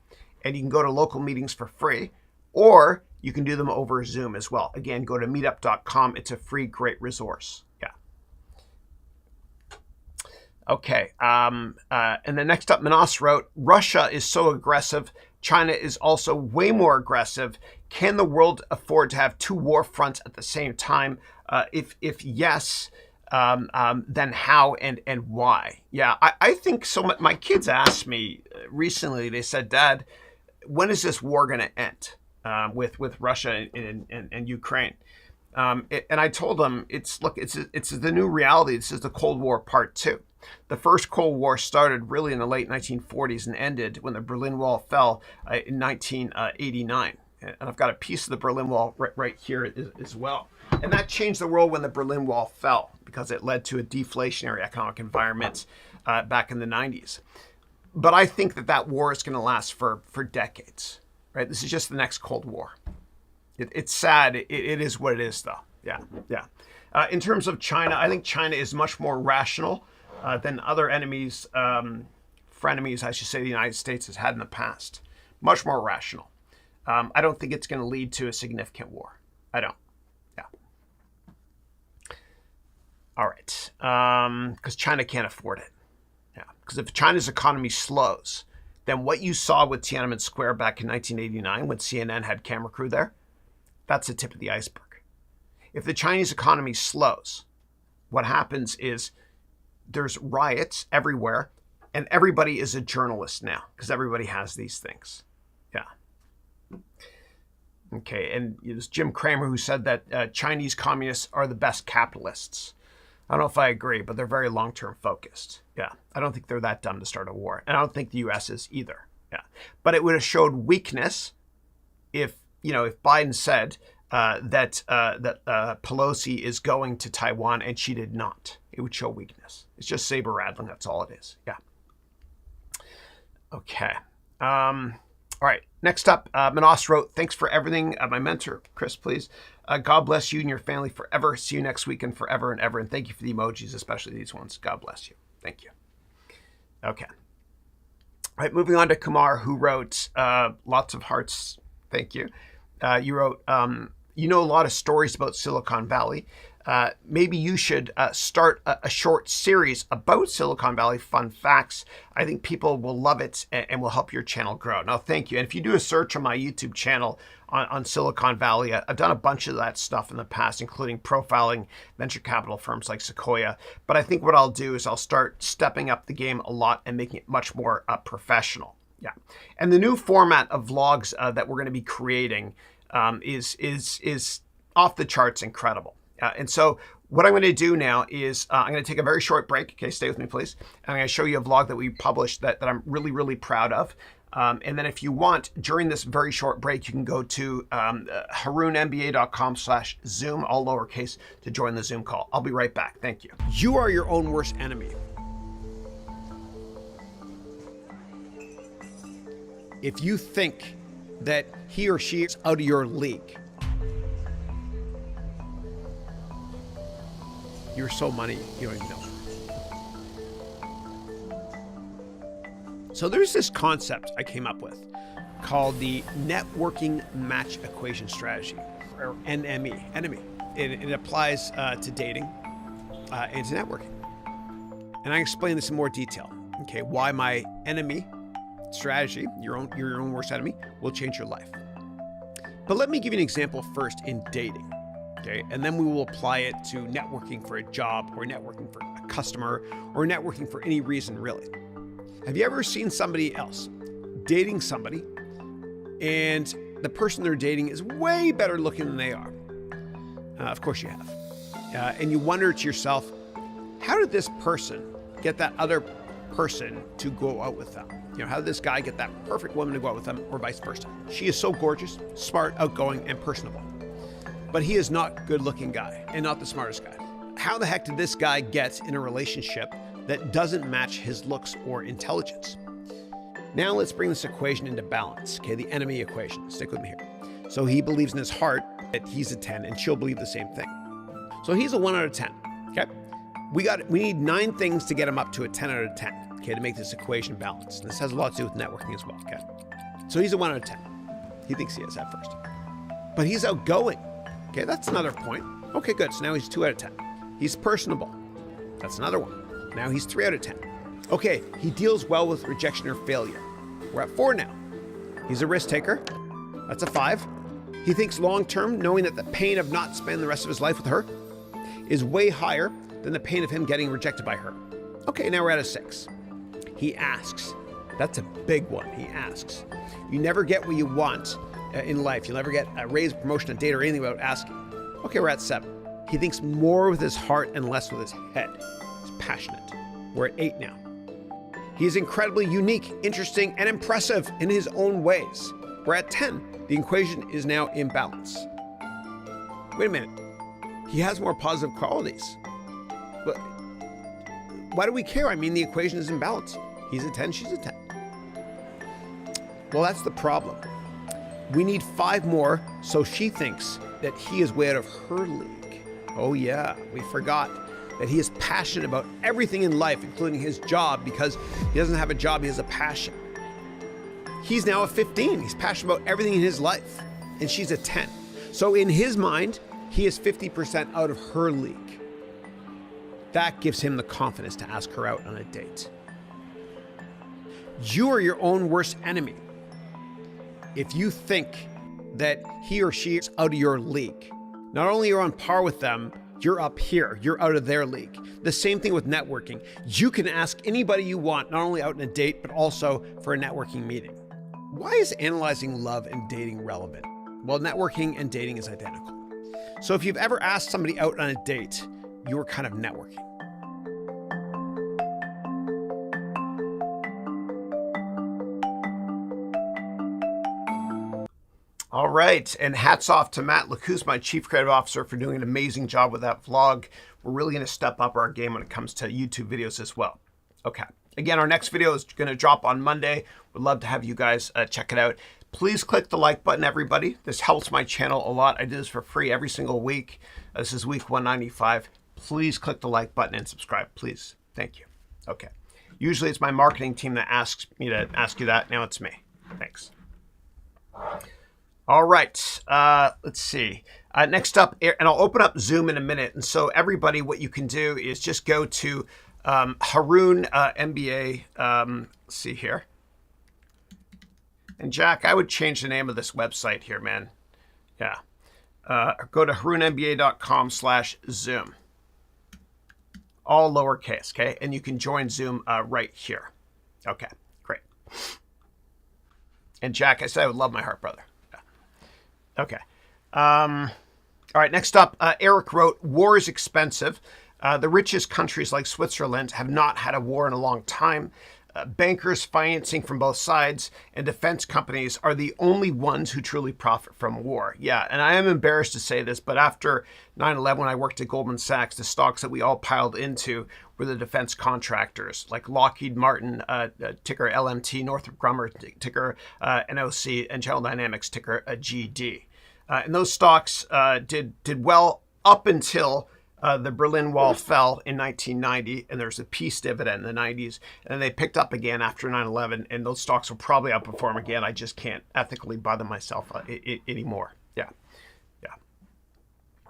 S5: And you can go to local meetings for free, or you can do them over Zoom as well. Again, go to meetup.com. It's a free, great resource. Yeah. Okay. And then next up, Manas wrote, Russia is so aggressive. China is also way more aggressive. Can the world afford to have 2 war fronts at the same time? If yes, then how and why? Yeah, I think so. My kids asked me recently, they said, Dad, when is this war going to end with Russia and Ukraine? And I told them, it's the new reality. This is the Cold War Part 2. The first Cold War started really in the late 1940s and ended when the Berlin Wall fell in 1989. And I've got a piece of the Berlin Wall right here as well. And that changed the world when the Berlin Wall fell, because it led to a deflationary economic environment back in the 90s. But I think that war is going to last for decades, right? This is just the next Cold War. It's sad. It is what it is, though. Yeah. In terms of China, I think China is much more rational than other enemies, frenemies, I should say, the United States has had in the past. Much more rational. I don't think it's going to lead to a significant war. I don't. Yeah. All right. Because China can't afford it. Yeah. Because if China's economy slows, then what you saw with Tiananmen Square back in 1989 when CNN had camera crew there, that's the tip of the iceberg. If the Chinese economy slows, what happens is there's riots everywhere, and everybody is a journalist now because everybody has these things. Yeah. Okay, and it was Jim Cramer who said that Chinese communists are the best capitalists. I don't know if I agree, but they're very long-term focused. Yeah, I don't think they're that dumb to start a war. And I don't think the U.S. is either. Yeah, but it would have showed weakness if Biden said that Pelosi is going to Taiwan and she did not. It would show weakness. It's just saber rattling. That's all it is. Yeah. Okay. All right, next up, Manos wrote, thanks for everything. My mentor, Chris, please. God bless you and your family forever. See you next week and forever and ever. And thank you for the emojis, especially these ones. God bless you. Thank you. Okay. All right, moving on to Kumar, who wrote lots of hearts. Thank you. You wrote, you know a lot of stories about Silicon Valley. Maybe you should start a short series about Silicon Valley fun facts. I think people will love it and will help your channel grow. Now, thank you. And if you do a search on my YouTube channel on Silicon Valley, I've done a bunch of that stuff in the past, including profiling venture capital firms like Sequoia. But I think what I'll do is I'll start stepping up the game a lot and making it much more professional. Yeah. And the new format of vlogs that we're going to be creating is off the charts incredible. And so what I'm going to do now is I'm going to take a very short break. Okay, stay with me, please. And I'm going to show you a vlog that we published that I'm really, really proud of. And then if you want, during this very short break, you can go to harounmba.com/Zoom, all lowercase, to join the Zoom call. I'll be right back. Thank you. You are your own worst enemy. If you think that he or she is out of your league, you're so money, you don't even know. So there's this concept I came up with called the networking match equation strategy, or NME, enemy. It applies to dating and to networking. And I explain this in more detail. Okay, why my enemy strategy, your own worst enemy, will change your life. But let me give you an example first in dating. Okay, and then we will apply it to networking for a job, or networking for a customer, or networking for any reason, really. Have you ever seen somebody else dating somebody and the person they're dating is way better looking than they are? Of course you have. And you wonder to yourself, how did this person get that other person to go out with them? How did this guy get that perfect woman to go out with them, or vice versa? She is so gorgeous, smart, outgoing, and personable. But he is not a good-looking guy and not the smartest guy. How the heck did this guy get in a relationship that doesn't match his looks or intelligence? Now let's bring this equation into balance, okay? The enemy equation. Stick with me here. So he believes in his heart that he's a 10 and she'll believe the same thing. So he's a 1 out of 10, okay? We need 9 things to get him up to a 10 out of 10, okay, to make this equation balanced. And this has a lot to do with networking as well, okay? So he's a 1 out of 10. He thinks he is at first. But he's outgoing. Okay, that's another point. Okay, good. So now he's 2 out of 10. He's personable. That's another one. Now he's 3 out of 10. Okay, he deals well with rejection or failure. We're at 4 now. He's a risk taker. That's a 5. He thinks long-term, knowing that the pain of not spending the rest of his life with her is way higher than the pain of him getting rejected by her. Okay, now we're at a 6. He asks. That's a big one. He asks. You never get what you want in life. You'll never get a raise, promotion, a date, or anything without asking. Okay, we're at 7. He thinks more with his heart and less with his head. He's passionate. We're at 8 now. He is incredibly unique, interesting, and impressive in his own ways. We're at 10. The equation is now in balance. Wait a minute. He has more positive qualities. But why do we care? I mean, the equation is in balance. He's a 10, she's a 10. Well, that's the problem. We need 5 more, so she thinks that he is way out of her league. Oh yeah, we forgot that he is passionate about everything in life, including his job, because he doesn't have a job, he has a passion. He's now a 15. He's passionate about everything in his life, and she's a 10. So in his mind, he is 50% out of her league. That gives him the confidence to ask her out on a date. You are your own worst enemy if you think that he or she is out of your league. Not only are you on par with them, you're up here, you're out of their league. The same thing with networking. You can ask anybody you want, not only out on a date, but also for a networking meeting. Why is analyzing love and dating relevant? Well, networking and dating is identical. So if you've ever asked somebody out on a date, you're kind of networking. All right, and hats off to Matt Lacousse, my Chief Creative Officer, for doing an amazing job with that vlog. We're really going to step up our game when it comes to YouTube videos as well. Okay, again, our next video is going to drop on Monday. Would love to have you guys check it out. Please click the like button, everybody. This helps my channel a lot. I do this for free every single week. This is week 195. Please click the like button and subscribe, please. Thank you. Okay, usually it's my marketing team that asks me to ask you that. Now it's me. Thanks. All right, let's see. Next up, and I'll open up Zoom in a minute. And so everybody, what you can do is just go to Haroun MBA. Let's see here. And Jack, I would change the name of this website here, man. Yeah. Go to harounmba.com/Zoom. All lowercase, okay? And you can join Zoom right here. Okay, great. And Jack, I said I would love my heart, brother. Okay. All right, next up, Eric wrote, war is expensive. The richest countries like Switzerland have not had a war in a long time. Bankers financing from both sides and defense companies are the only ones who truly profit from war. Yeah, and I am embarrassed to say this, but after 9/11, when I worked at Goldman Sachs, the stocks that we all piled into were the defense contractors, like Lockheed Martin, ticker LMT, Northrop Grumman, ticker NOC, and General Dynamics, ticker GD. And those stocks did well up until the Berlin Wall fell in 1990, and there's a peace dividend in the 90s, and then they picked up again after 9/11, and those stocks will probably outperform again. I just can't ethically buy them myself anymore. Yeah.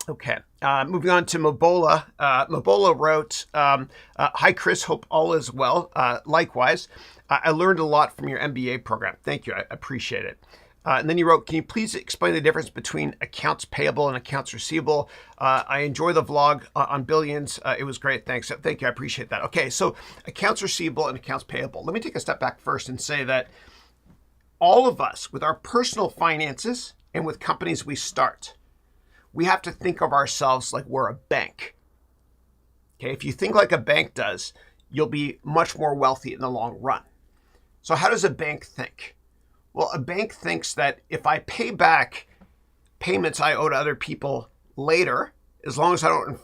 S5: Okay, moving on to Mobola. Mobola wrote, hi, Chris, hope all is well. Likewise, I learned a lot from your MBA program. Thank you, I appreciate it. And then you wrote, can you please explain the difference between accounts payable and accounts receivable? I enjoy the vlog on billions. It was great. Thanks. Thank you. I appreciate that. Okay, so accounts receivable and accounts payable. Let me take a step back first and say that all of us, with our personal finances and with companies we start, we have to think of ourselves like we're a bank. Okay, if you think like a bank does, you'll be much more wealthy in the long run. So how does a bank think? Well, a bank thinks that if I pay back payments I owe to other people later, as long as I don't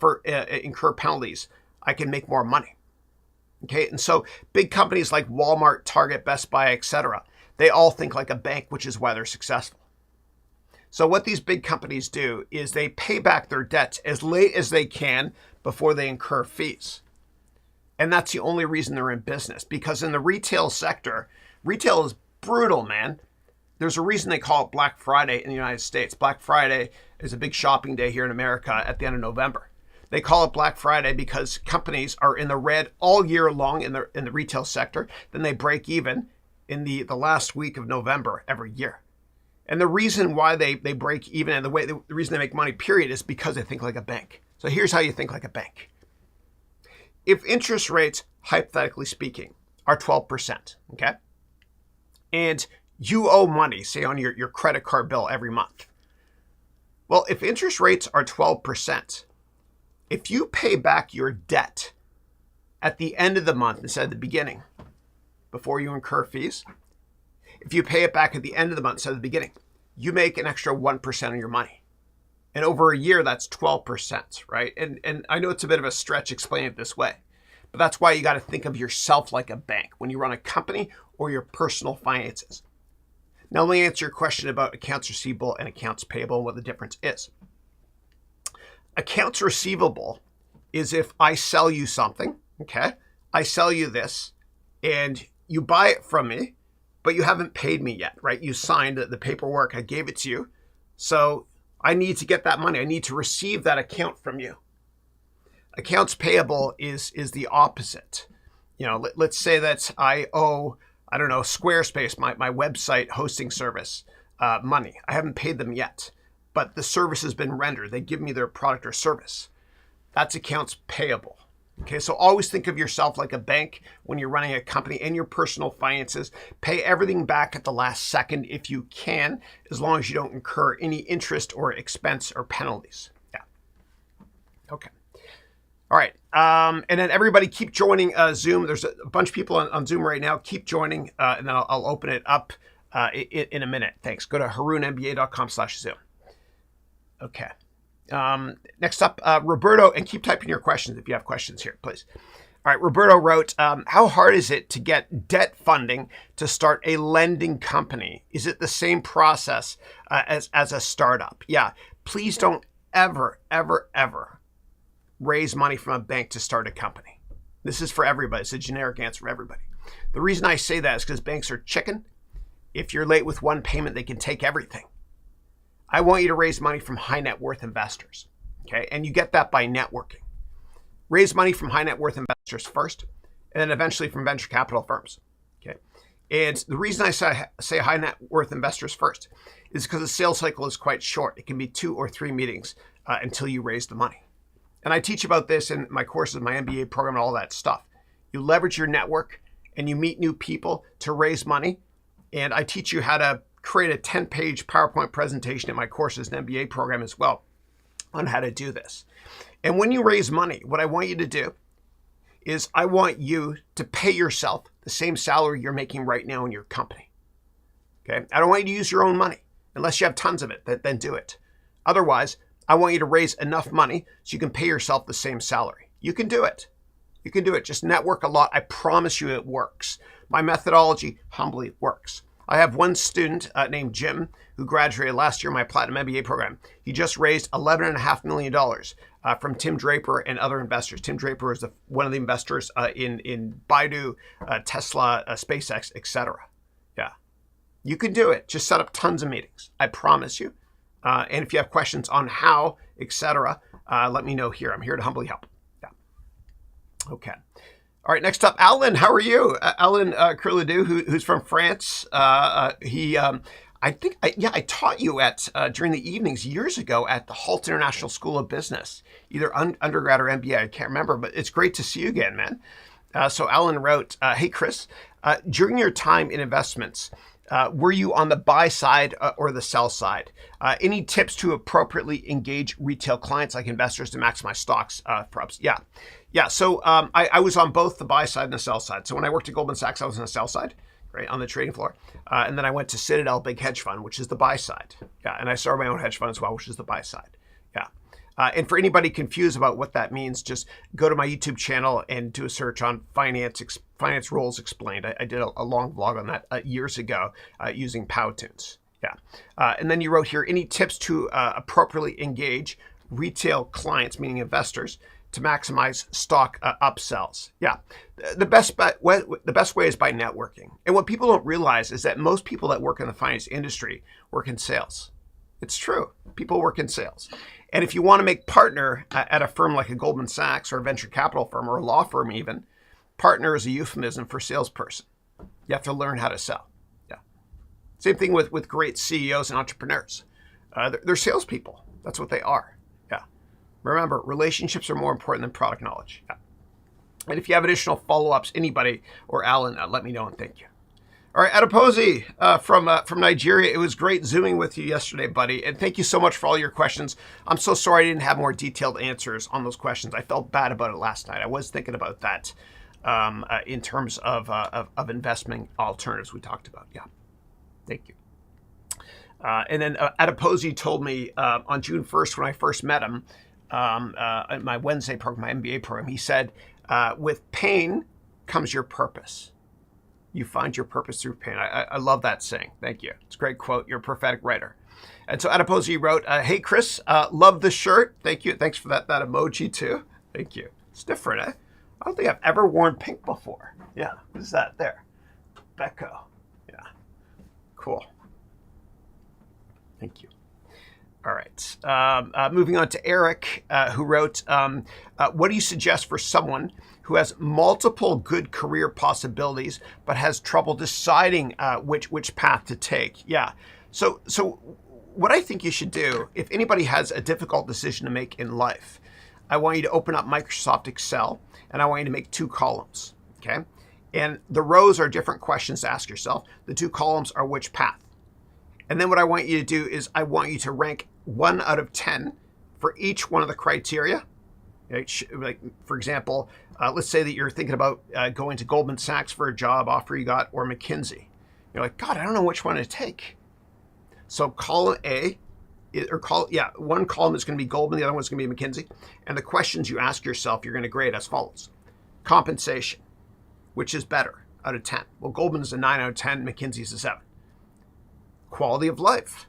S5: incur penalties, I can make more money. Okay, and so big companies like Walmart, Target, Best Buy, etc., they all think like a bank, which is why they're successful. So what these big companies do is they pay back their debts as late as they can before they incur fees. And that's the only reason they're in business, because in the retail sector, retail is brutal, man. There's a reason they call it Black Friday in the United States. Black Friday is a big shopping day here in America at the end of November. They call it Black Friday because companies are in the red all year long in the retail sector. Then they break even in the last week of November every year. And the reason why they break even and the reason they make money, period, is because they think like a bank. So here's how you think like a bank. If interest rates, hypothetically speaking, are 12%, okay? And you owe money, say on your credit card bill every month. Well, if interest rates are 12%, if you pay back your debt at the end of the month instead of the beginning, before you incur fees, If you pay it back at the end of the month instead of the beginning, you make an extra 1% of your money. And over a year, that's 12%, right? And I know it's a bit of a stretch explaining it this way, but that's why you got to think of yourself like a bank when you run a company or your personal finances. Now, let me answer your question about accounts receivable and accounts payable and what the difference is. Accounts receivable is if I sell you something, okay? I sell you this and you buy it from me, but you haven't paid me yet, right? You signed the paperwork, I gave it to you. So I need to get that money. I need to receive that account from you. Accounts payable is the opposite. You know, let's say that I owe, I don't know, Squarespace, my website hosting service, money. I haven't paid them yet, but the service has been rendered. They give me their product or service. That's accounts payable. Okay, so always think of yourself like a bank when you're running a company and your personal finances. Pay everything back at the last second if you can, as long as you don't incur any interest or expense or penalties. Yeah. Okay. All right. And then everybody keep joining Zoom. There's a bunch of people on Zoom right now. Keep joining, and then I'll open it up in a minute. Thanks. Go to harounmba.com/Zoom. Okay. Next up, Roberto, and keep typing your questions if you have questions here, please. All right, Roberto wrote, how hard is it to get debt funding to start a lending company? Is it the same process as a startup? Yeah, please don't ever, ever, ever raise money from a bank to start a company. This is for everybody. It's a generic answer for everybody. The reason I say that is because banks are chicken. If you're late with one payment, they can take everything. I want you to raise money from high net worth investors, okay? And you get that by networking. Raise money from high net worth investors first, and then eventually from venture capital firms, okay? And the reason I say high net worth investors first is because the sales cycle is quite short. It can be 2 or 3 meetings until you raise the money. And I teach about this in my courses, my MBA program, and all that stuff. You leverage your network and you meet new people to raise money. And I teach you how to create a 10-page PowerPoint presentation in my courses and MBA program as well on how to do this. And when you raise money, what I want you to do is I want you to pay yourself the same salary you're making right now in your company. Okay? I don't want you to use your own money unless you have tons of it, then do it. Otherwise, I want you to raise enough money so you can pay yourself the same salary. You can do it. You can do it. Just network a lot. I promise you it works. My methodology humbly works. I have one student named Jim who graduated last year in my Platinum MBA program. He just raised $11.5 million from Tim Draper and other investors. Tim Draper is one of the investors in Baidu, Tesla, SpaceX, etc. Yeah, you can do it. Just set up tons of meetings. I promise you. And if you have questions on how, etc., let me know here. I'm here to humbly help. Yeah. Okay. All right, next up, Alan. How are you? Alan Curledoux, who's from France. I taught you at during the evenings years ago at the Halt International School of Business, either undergrad or MBA. I can't remember, but it's great to see you again, man. So Alan wrote, hey, Chris, during your time in investments, were you on the buy side or the sell side? Any tips to appropriately engage retail clients like investors to maximize stocks for ups? Yeah. So I was on both the buy side and the sell side. So when I worked at Goldman Sachs, I was on the sell side, right, on the trading floor. And then I went to Citadel Big Hedge Fund, which is the buy side. Yeah. And I started my own hedge fund as well, which is the buy side. Yeah. And for anybody confused about what that means, just go to my YouTube channel and do a search on finance rules explained. I did a long vlog on that years ago using Powtoons. Yeah. And then you wrote here, any tips to appropriately engage retail clients, meaning investors, to maximize stock upsells? Yeah. The best way is by networking. And what people don't realize is that most people that work in the finance industry work in sales. It's true. People work in sales. And if you want to make partner at a firm like a Goldman Sachs or a venture capital firm or a law firm even, partner is a euphemism for salesperson. You have to learn how to sell. Yeah. Same thing with great CEOs and entrepreneurs. They're salespeople. That's what they are. Yeah. Remember, relationships are more important than product knowledge. Yeah. And if you have additional follow-ups, anybody or Alan, let me know and thank you. All right, Adeposi from Nigeria. It was great Zooming with you yesterday, buddy. And thank you so much for all your questions. I'm so sorry I didn't have more detailed answers on those questions. I felt bad about it last night. I was thinking about that in terms of investment alternatives we talked about. Yeah. Thank you. And then Adiposi told me on June 1st when I first met him, in my Wednesday program, my MBA program, he said, with pain comes your purpose. You find your purpose through pain. I love that saying. Thank you. It's a great quote. You're a prophetic writer. And so Adiposi wrote, hey, Chris, love the shirt. Thank you. Thanks for that emoji too. Thank you. It's different, eh? I don't think I've ever worn pink before. Yeah. What is that there? Becco. Yeah. Cool. Thank you. All right. Moving on to Eric, who wrote, what do you suggest for someone who has multiple good career possibilities but has trouble deciding which path to take? Yeah. So what I think you should do, if anybody has a difficult decision to make in life, I want you to open up Microsoft Excel, and I want you to make 2 columns, okay? And the rows are different questions to ask yourself. The 2 columns are which path. And then what I want you to do is I want you to rank 1 out of 10 for each one of the criteria. Like, for example, let's say that you're thinking about going to Goldman Sachs for a job offer you got, or McKinsey. You're like, God, I don't know which one to take. So column A, one column is going to be Goldman, the other one's going to be McKinsey. And the questions you ask yourself, you're going to grade as follows. Compensation, which is better out of 10? Well, Goldman is a 9 out of 10, McKinsey is a 7. Quality of life.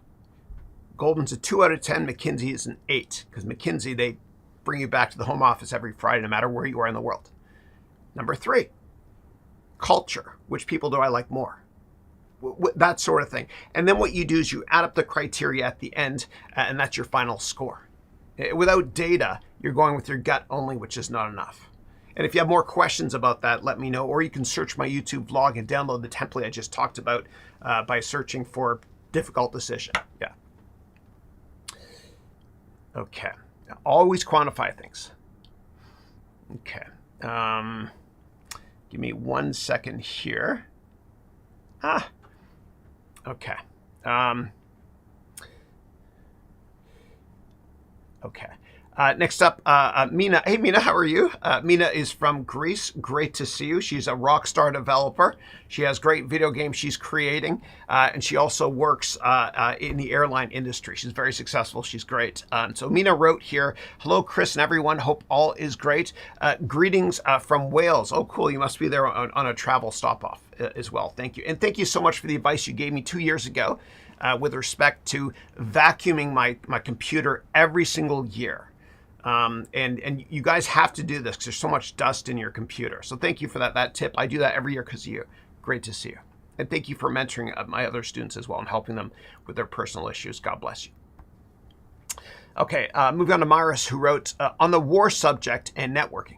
S5: Goldman's a 2 out of 10, McKinsey is an 8, because McKinsey, they bring you back to the home office every Friday, no matter where you are in the world. Number 3, culture. Which people do I like more? That sort of thing. And then what you do is you add up the criteria at the end, and that's your final score. Without data, you're going with your gut only, which is not enough. And if you have more questions about that, let me know. Or you can search my YouTube vlog and download the template I just talked about by searching for difficult decision. Yeah. Okay. Now, always quantify things. Okay. Give me 1 second here. Okay. Okay. Next up, Mina. Hey, Mina, how are you? Mina is from Greece. Great to see you. She's a rock star developer. She has great video games she's creating, and she also works in the airline industry. She's very successful. She's great. So Mina wrote here, hello, Chris and everyone. Hope all is great. Greetings from Wales. Oh, cool. You must be there on a travel stop-off as well. Thank you. And thank you so much for the advice you gave me 2 years ago with respect to vacuuming my computer every single year. And you guys have to do this because there's so much dust in your computer. So thank you for that tip. I do that every year because of you. Great to see you. And thank you for mentoring my other students as well and helping them with their personal issues. God bless you. Okay, moving on to Myris, who wrote, on the war subject and networking,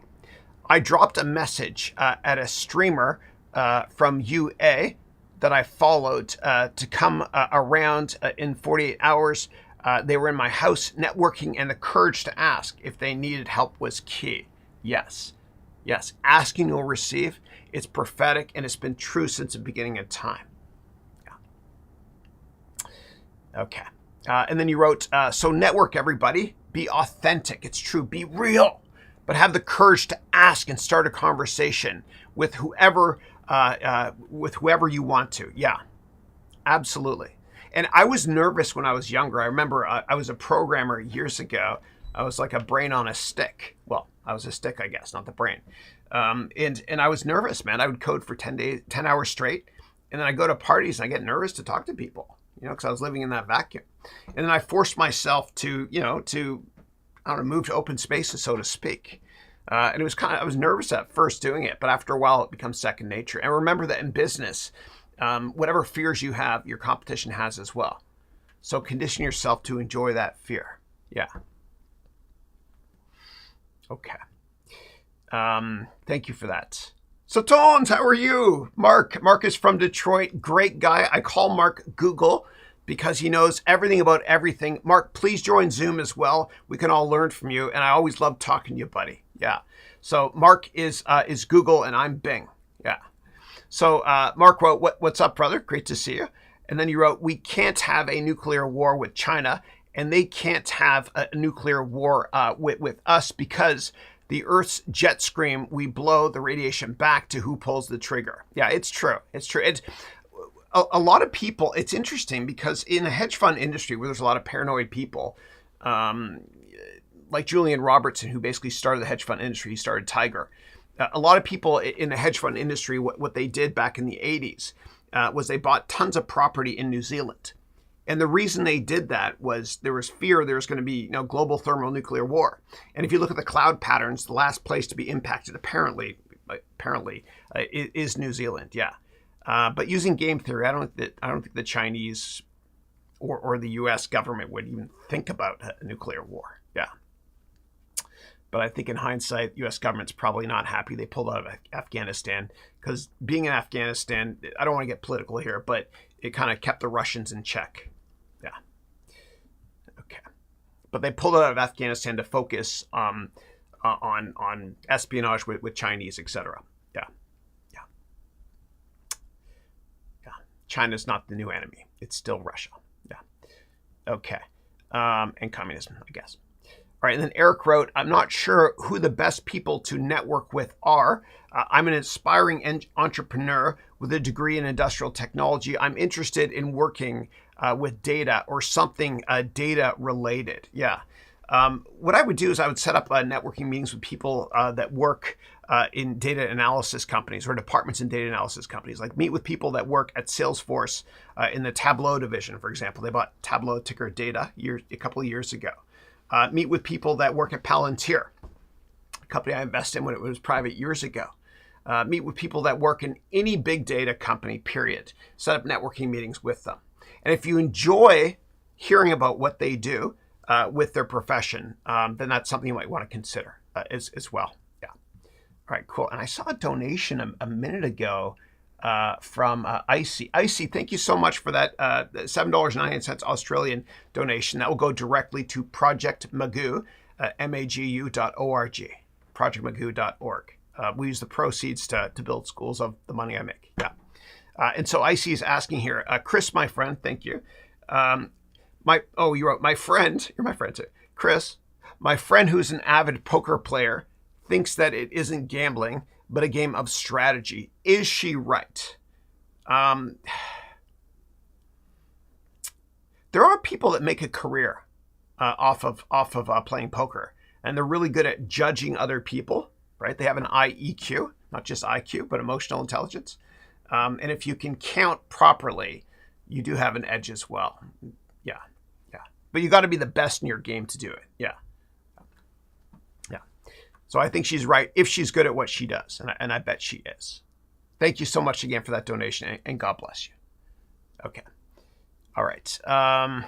S5: I dropped a message at a streamer from UA that I followed to come around in 48 hours. They were in my house networking, and the courage to ask if they needed help was key. Yes. Yes. Asking you'll receive. It's prophetic, and it's been true since the beginning of time. Yeah. Okay. And then you wrote, so network, everybody. Be authentic. It's true. Be real. But have the courage to ask and start a conversation with whoever you want to. Yeah. Absolutely. And I was nervous when I was younger. I remember I was a programmer years ago. I was like a brain on a stick. Well, I was a stick, I guess, not the brain. And I was nervous, man. I would code for 10 hours straight. And then I go to parties and I get nervous to talk to people, because I was living in that vacuum. And then I forced myself to move to open spaces, so to speak. And it was I was nervous at first doing it, but after a while it becomes second nature. And remember that in business, whatever fears you have, your competition has as well. So condition yourself to enjoy that fear. Yeah. Okay. Thank you for that. So Tones, how are you? Mark is from Detroit. Great guy. I call Mark Google because he knows everything about everything. Mark, please join Zoom as well. We can all learn from you. And I always love talking to you, buddy. Yeah. So Mark is Google and I'm Bing. Yeah. So Mark wrote, what's up, brother? Great to see you. And then you wrote, we can't have a nuclear war with China, and they can't have a nuclear war with us because the Earth's jet stream, we blow the radiation back to who pulls the trigger. Yeah, it's true. It's true. a lot of people, it's interesting because in a hedge fund industry where there's a lot of paranoid people, like Julian Robertson, who basically started the hedge fund industry, he started Tiger. A lot of people in the hedge fund industry, what they did back in the 80s was they bought tons of property in New Zealand. And the reason they did that was there was fear there was going to be global thermonuclear war. And if you look at the cloud patterns, the last place to be impacted apparently is New Zealand. Yeah. But using game theory, I don't think the Chinese or the U.S. government would even think about a nuclear war. Yeah. But I think in hindsight, U.S. government's probably not happy they pulled out of Afghanistan, because being in Afghanistan, I don't want to get political here, but it kind of kept the Russians in check. Yeah. Okay. But they pulled out of Afghanistan to focus on espionage with Chinese, etc. Yeah. Yeah. Yeah. China's not the new enemy. It's still Russia. Yeah. Okay. And communism, I guess. All right, and then Eric wrote, I'm not sure who the best people to network with are. I'm an aspiring entrepreneur with a degree in industrial technology. I'm interested in working with data or something data related. Yeah. What I would do is I would set up networking meetings with people that work in data analysis companies or departments in data analysis companies. Like meet with people that work at Salesforce in the Tableau division, for example. They bought Tableau ticker data a couple of years ago. Meet with people that work at Palantir, a company I invested in when it was private years ago. Meet with people that work in any big data company, period. Set up networking meetings with them. And if you enjoy hearing about what they do with their profession, then that's something you might want to consider as well. Yeah. All right, cool. And I saw a donation a minute ago from Icy. Icy, thank you so much for that $7.98 Australian donation. That will go directly to Project Magoo, magu.org, projectmagoo.org. We use the proceeds to build schools of the money I make. Yeah. And so Icy is asking here, Chris, my friend, thank you. You wrote, my friend, you're my friend too. Chris, my friend who's an avid poker player thinks that it isn't gambling, but a game of strategy. Is she right? There are people that make a career off of playing poker, and they're really good at judging other people, right? They have an IEQ, not just IQ, but emotional intelligence. And if you can count properly, you do have an edge as well. Yeah, yeah. But you got to be the best in your game to do it. Yeah. So I think she's right if she's good at what she does, and I bet she is. Thank you so much again for that donation, and God bless you. Okay. All right. All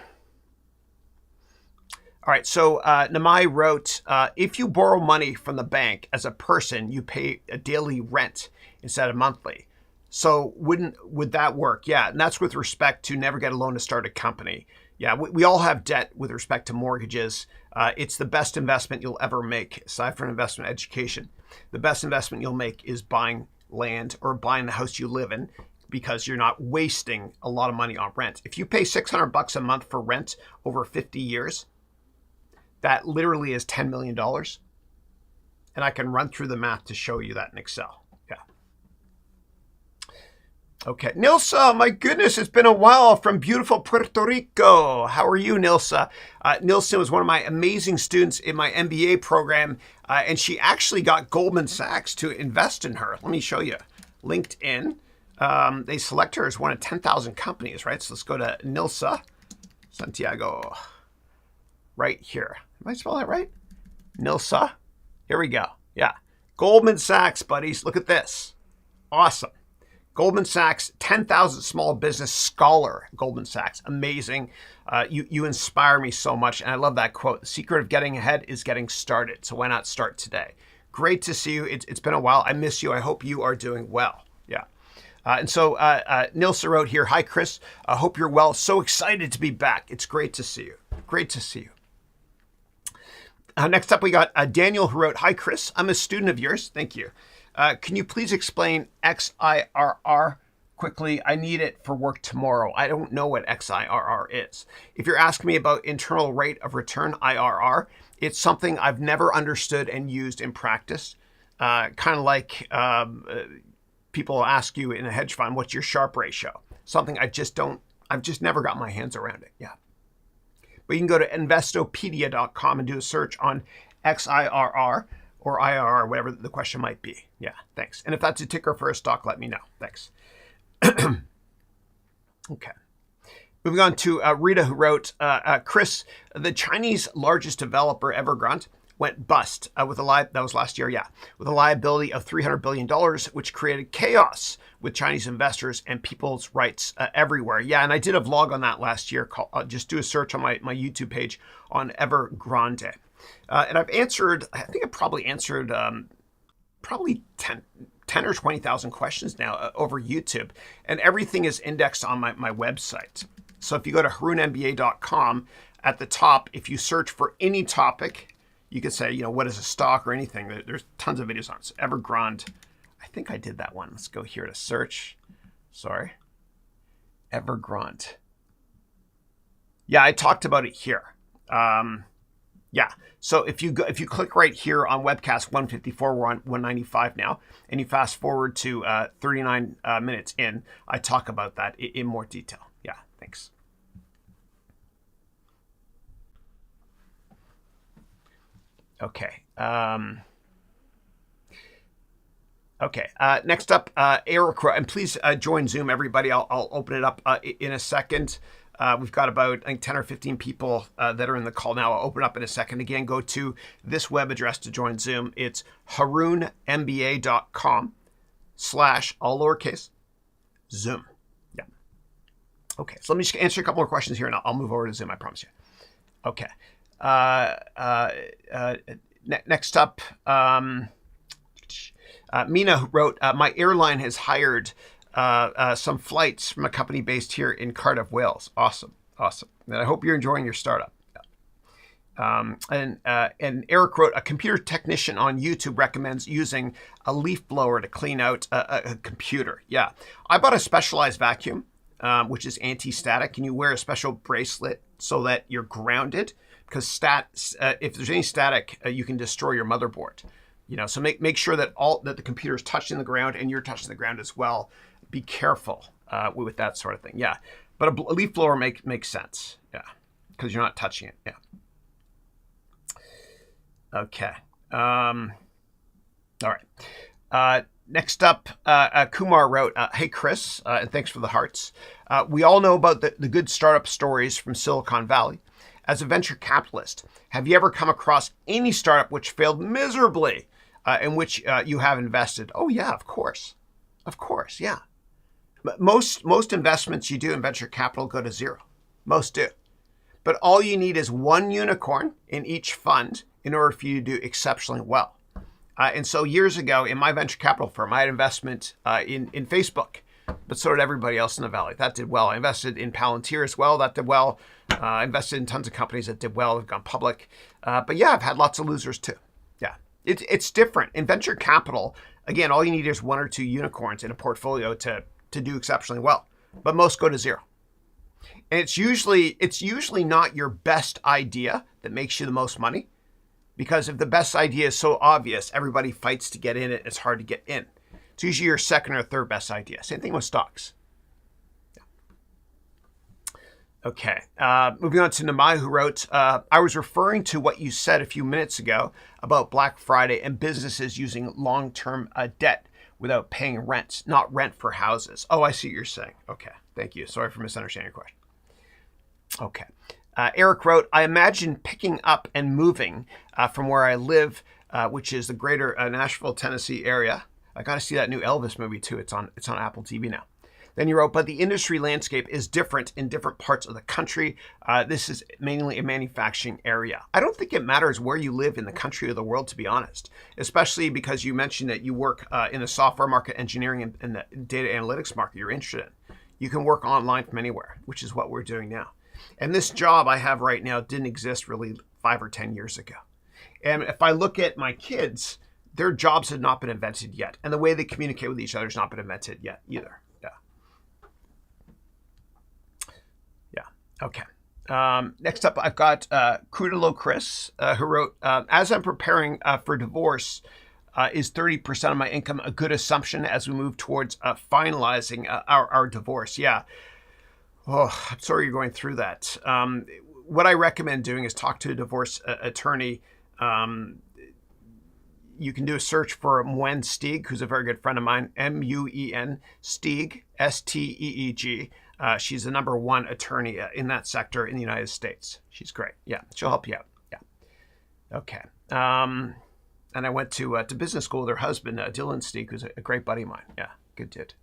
S5: right. So Namai wrote, if you borrow money from the bank as a person, you pay a daily rent instead of monthly. So would that work? Yeah. And that's with respect to never get a loan to start a company. Yeah, we all have debt with respect to mortgages. It's the best investment you'll ever make, aside from investment education. The best investment you'll make is buying land or buying the house you live in, because you're not wasting a lot of money on rent. If you pay $600 a month for rent over 50 years, that literally is $10 million. And I can run through the math to show you that in Excel. Okay, Nilsa, my goodness, it's been a while from beautiful Puerto Rico. How are you, Nilsa? Nilsa was one of my amazing students in my MBA program, and she actually got Goldman Sachs to invest in her. Let me show you. LinkedIn, they select her as one of 10,000 companies, right? So let's go to Nilsa Santiago right here. Am I spelling that right? Nilsa. Here we go. Yeah. Goldman Sachs, buddies. Look at this. Awesome. Goldman Sachs, 10,000 small business scholar, Goldman Sachs. Amazing. You inspire me so much. And I love that quote. The secret of getting ahead is getting started. So why not start today? Great to see you. It's been a while. I miss you. I hope you are doing well. Yeah. And so Nilsa wrote here, hi, Chris. I hope you're well. So excited to be back. It's great to see you. Great to see you. Next up, we got Daniel, who wrote, hi, Chris. I'm a student of yours. Thank you. Can you please explain XIRR quickly? I need it for work tomorrow. I don't know what XIRR is. If you're asking me about internal rate of return, IRR, it's something I've never understood and used in practice. Kind of like people ask you in a hedge fund, what's your Sharpe ratio? something I've just never got my hands around it. Yeah. But you can go to investopedia.com and do a search on XIRR or IRR, whatever the question might be. Yeah, thanks. And if that's a ticker for a stock, let me know. Thanks. Okay. Moving on to Rita, who wrote, Chris, the Chinese largest developer, Evergrande, went bust that was last year, with a liability of $300 billion, which created chaos with Chinese investors and people's rights everywhere. Yeah, and I did a vlog on that last year. Just do a search on my YouTube page on Evergrande. And I've answered, I think I probably answered probably 10 or 20,000 questions now over YouTube. And everything is indexed on my website. So if you go to harounmba.com, at the top, if you search for any topic, you could say, what is a stock or anything. There's tons of videos on it. So Evergrande, I think I did that one. Let's go here to search. Sorry. Evergrande. Yeah, I talked about it here. Yeah. So if you click right here on Webcast 154, we're on 195 now, and you fast forward to 39 minutes in, I talk about that in more detail. Yeah, thanks. Okay. Next up, Eric, and please join Zoom, everybody. I'll open it up in a second. We've got about, I think, 10 or 15 people that are in the call now. I'll open up in a second. Again, go to this web address to join Zoom. It's harounmba.com/ all lowercase Zoom. Yeah. Okay, so let me just answer a couple more questions here, and I'll move over to Zoom, I promise you. Okay. Next up, Mina, who wrote, my airline has hired some flights from a company based here in Cardiff, Wales. Awesome. And I hope you're enjoying your startup. And Eric wrote, a computer technician on YouTube recommends using a leaf blower to clean out a computer. Yeah, I bought a specialized vacuum, which is anti-static, and you wear a special bracelet so that you're grounded, because if there's any static, you can destroy your motherboard. So make sure that the computer is touching the ground and you're touching the ground as well. Be careful with that sort of thing. Yeah, but a leaf blower makes sense. Yeah, because you're not touching it. Yeah. Okay. All right. Next up, Kumar wrote, hey, Chris, and thanks for the hearts. We all know about the good startup stories from Silicon Valley. As a venture capitalist, have you ever come across any startup which failed miserably in which you have invested? Oh, yeah, of course. Of course, yeah. But most investments you do in venture capital go to zero. Most do. But all you need is one unicorn in each fund in order for you to do exceptionally well. And so years ago in my venture capital firm, I had investment in Facebook, but so did everybody else in the Valley. That did well. I invested in Palantir as well. That did well. I invested in tons of companies that did well, have gone public. But yeah, I've had lots of losers too. Yeah, it's different. In venture capital, again, all you need is one or two unicorns in a portfolio to do exceptionally well. But most go to zero. And it's usually not your best idea that makes you the most money. Because if the best idea is so obvious, everybody fights to get in it. It's hard to get in. It's usually your second or third best idea. Same thing with stocks. Yeah. Okay. Moving on to Namai, who wrote, I was referring to what you said a few minutes ago about Black Friday and businesses using long-term debt without paying rent, not rent for houses. Oh, I see what you're saying. Okay. Thank you. Sorry for misunderstanding your question. Okay. Eric wrote, I imagine picking up and moving from where I live, which is the greater Nashville, Tennessee area. I got to see that new Elvis movie too. It's on Apple TV now. Then you wrote, but the industry landscape is different in different parts of the country. This is mainly a manufacturing area. I don't think it matters where you live in the country or the world, to be honest, especially because you mentioned that you work in the software market, engineering, and the data analytics market you're interested in. You can work online from anywhere, which is what we're doing now. And this job I have right now didn't exist really 5 or 10 years ago. And if I look at my kids, their jobs have not been invented yet. And the way they communicate with each other has not been invented yet either. Yeah. Yeah. Okay. Next up, I've got Crudelo Chris, who wrote, as I'm preparing for divorce, Is 30% of my income a good assumption as we move towards finalizing our divorce? Yeah. Oh, I'm sorry you're going through that. What I recommend doing is talk to a divorce attorney. You can do a search for Muen Steeg, who's a very good friend of mine, M-U-E-N, Steeg, S-T-E-E-G. She's the #1 attorney in that sector in the United States. She's great. Yeah, she'll help you out. Yeah. Okay. And I went to business school with her husband, Dylan Steeg, who's a great buddy of mine. Yeah, good dude.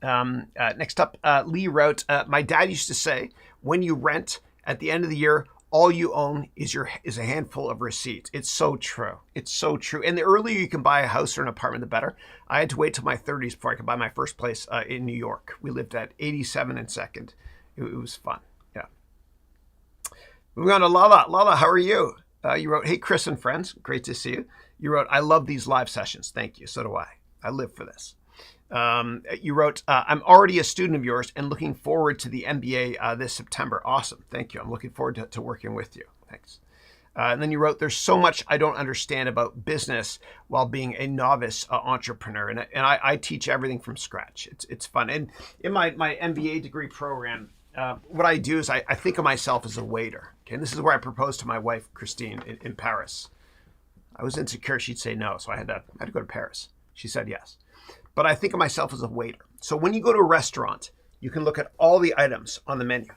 S5: Next up, Lee wrote, my dad used to say, when you rent at the end of the year, all you own is a handful of receipts. It's so true. It's so true. And the earlier you can buy a house or an apartment, the better. I had to wait till my 30s before I could buy my first place in New York. We lived at 87 and 2nd. It was fun. Yeah. Moving on to Lala. Lala, how are you? You wrote, hey, Chris and friends. Great to see you. You wrote, I love these live sessions. Thank you. So do I. I live for this. You wrote, I'm already a student of yours and looking forward to the MBA this September. Awesome. Thank you. I'm looking forward to working with you. Thanks. And then you wrote, there's so much I don't understand about business while being a novice entrepreneur. And I teach everything from scratch. It's fun. And in my MBA degree program, what I do is I think of myself as a waiter. Okay. And this is where I proposed to my wife, Christine, in Paris. I was insecure she'd say no. So I had to go to Paris. She said yes. But I think of myself as a waiter. So when you go to a restaurant, you can look at all the items on the menu,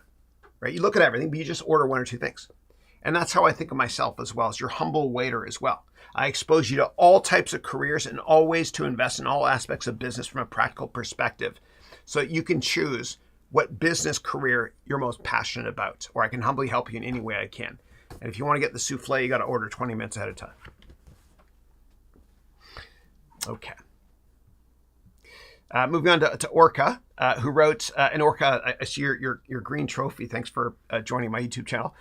S5: right? You look at everything, but you just order 1 or 2 things. And that's how I think of myself as well, as your humble waiter as well. I expose you to all types of careers and all ways to invest in all aspects of business from a practical perspective. So you can choose what business career you're most passionate about, or I can humbly help you in any way I can. And if you want to get the souffle, you got to order 20 minutes ahead of time. Okay. Moving on to Orca, who wrote, and Orca, I see your green trophy. Thanks for joining my YouTube channel.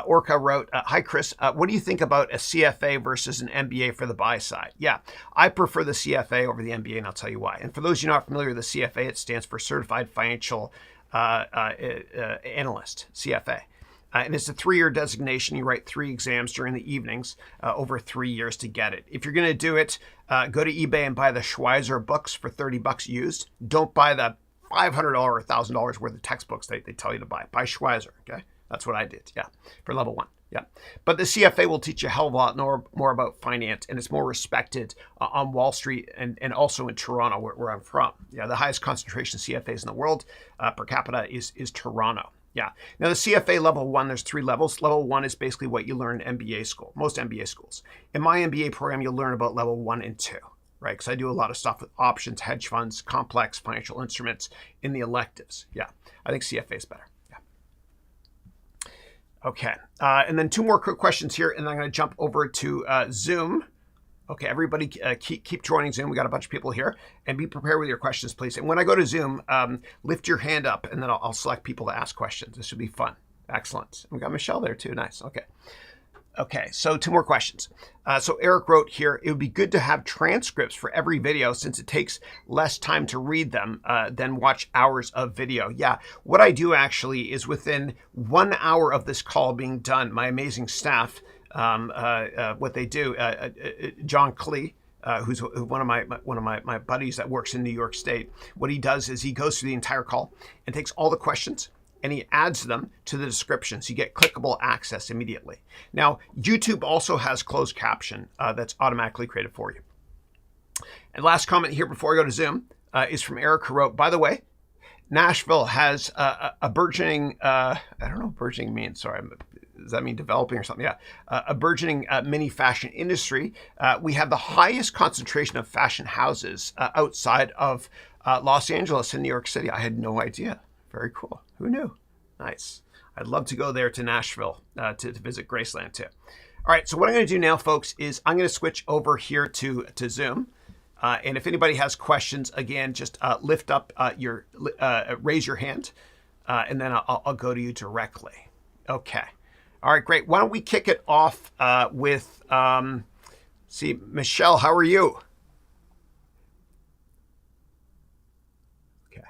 S5: Orca wrote, hi, Chris. What do you think about a CFA versus an MBA for the buy side? Yeah, I prefer the CFA over the MBA, and I'll tell you why. And for those of you not familiar with the CFA, it stands for Certified Financial Analyst, CFA. And it's a 3-year designation. You write 3 exams during the evenings over 3 years to get it. If you're going to do it, go to eBay and buy the Schweizer books for $30 used. Don't buy the $500 or $1,000 worth of textbooks they tell you to buy. Buy Schweizer, okay? That's what I did, yeah, for level 1, yeah. But the CFA will teach you a hell of a lot more about finance, and it's more respected on Wall Street and also in Toronto, where I'm from. Yeah, the highest concentration of CFAs in the world per capita is Toronto. Yeah. Now the CFA level 1, there's 3 levels. Level 1 is basically what you learn in MBA school, most MBA schools. In my MBA program, you'll learn about level 1 and 2, right? Because I do a lot of stuff with options, hedge funds, complex financial instruments in the electives. Yeah. I think CFA is better. Yeah. Okay. And then 2 more quick questions here, and then I'm going to jump over to Zoom. Okay, everybody keep joining Zoom. We got a bunch of people here. And be prepared with your questions, please. And when I go to Zoom, lift your hand up, and then I'll select people to ask questions. This should be fun. Excellent. We got Michelle there, too. Nice. Okay. Okay, so 2 more questions. So Eric wrote here, it would be good to have transcripts for every video since it takes less time to read them than watch hours of video. Yeah, what I do actually is within 1 hour of this call being done, my amazing staff, what they do, John Klee, who's one of my buddies that works in New York State. What he does is he goes through the entire call and takes all the questions and he adds them to the descriptions. You get clickable access immediately. Now, YouTube also has closed caption that's automatically created for you. And last comment here before I go to Zoom is from Eric, who wrote, by the way, Nashville has a burgeoning, I don't know what burgeoning means, sorry, does that mean developing or something? Yeah. A burgeoning mini fashion industry. We have the highest concentration of fashion houses outside of Los Angeles and New York City. I had no idea. Very cool. Who knew? Nice. I'd love to go there to Nashville to visit Graceland too. All right. So what I'm going to do now, folks, is I'm going to switch over here to Zoom. And if anybody has questions, again, just lift up raise your hand, and then I'll go to you directly. Okay. All right, great. Why don't we kick it off with, Michelle, how are you? Okay.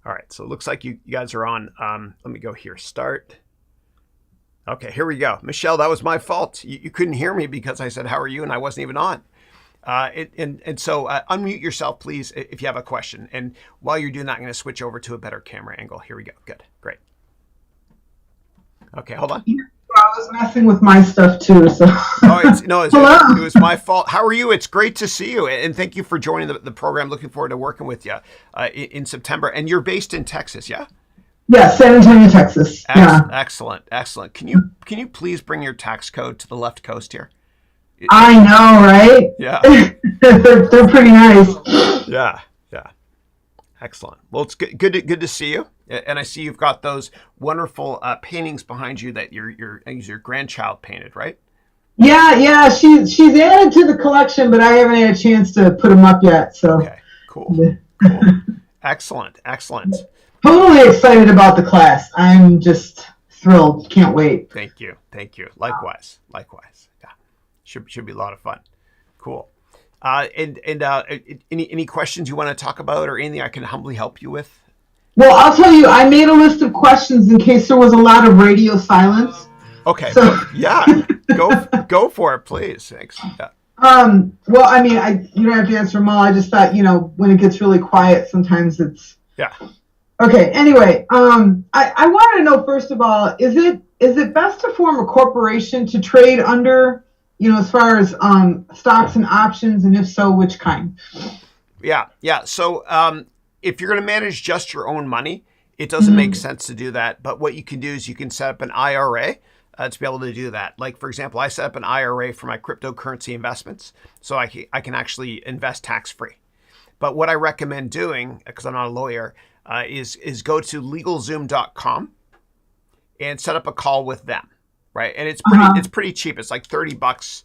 S5: All right, so it looks like you guys are on. Let me go here, start. Okay, here we go. Michelle, that was my fault. You couldn't hear me because I said, how are you? And I wasn't even on. So unmute yourself, please, if you have a question. And while you're doing that, I'm going to switch over to a better camera angle. Here we go. Good. Great. Okay, hold on.
S7: I was messing with my stuff too. So.
S5: It was my fault. How are you? It's great to see you. And thank you for joining the program. Looking forward to working with you in September. And you're based in Texas, yeah?
S7: Yeah, San Antonio, Texas.
S5: Excellent. Can you please bring your tax code to the left coast here?
S7: I know, right?
S5: Yeah.
S7: they're pretty nice.
S5: Yeah. Excellent. Well, it's good to see you. And I see you've got those wonderful paintings behind you that your grandchild painted, right?
S7: Yeah. She's added to the collection, but I haven't had a chance to put them up yet. So.
S5: Okay. Cool. Excellent.
S7: Totally excited about the class. I'm just thrilled. Can't wait.
S5: Thank you. Likewise. Yeah. Should be a lot of fun. Cool. Any questions you want to talk about or anything I can humbly help you with?
S7: Well, I'll tell you, I made a list of questions in case there was a lot of radio silence.
S5: Okay.
S7: So,
S5: yeah. Go for it, please. Thanks. Yeah.
S7: Well, I mean, you don't have to answer them all. I just thought, when it gets really quiet, sometimes it's.
S5: Yeah.
S7: Okay. Anyway, I wanted to know, first of all, is it best to form a corporation to trade under, as far as stocks and options, and if so, which kind?
S5: Yeah. So if you're going to manage just your own money, it doesn't make sense to do that. But what you can do is you can set up an IRA to be able to do that. Like, for example, I set up an IRA for my cryptocurrency investments, so I can actually invest tax-free. But what I recommend doing, because I'm not a lawyer, is go to LegalZoom.com and set up a call with them, right? And it's pretty cheap. It's like $30.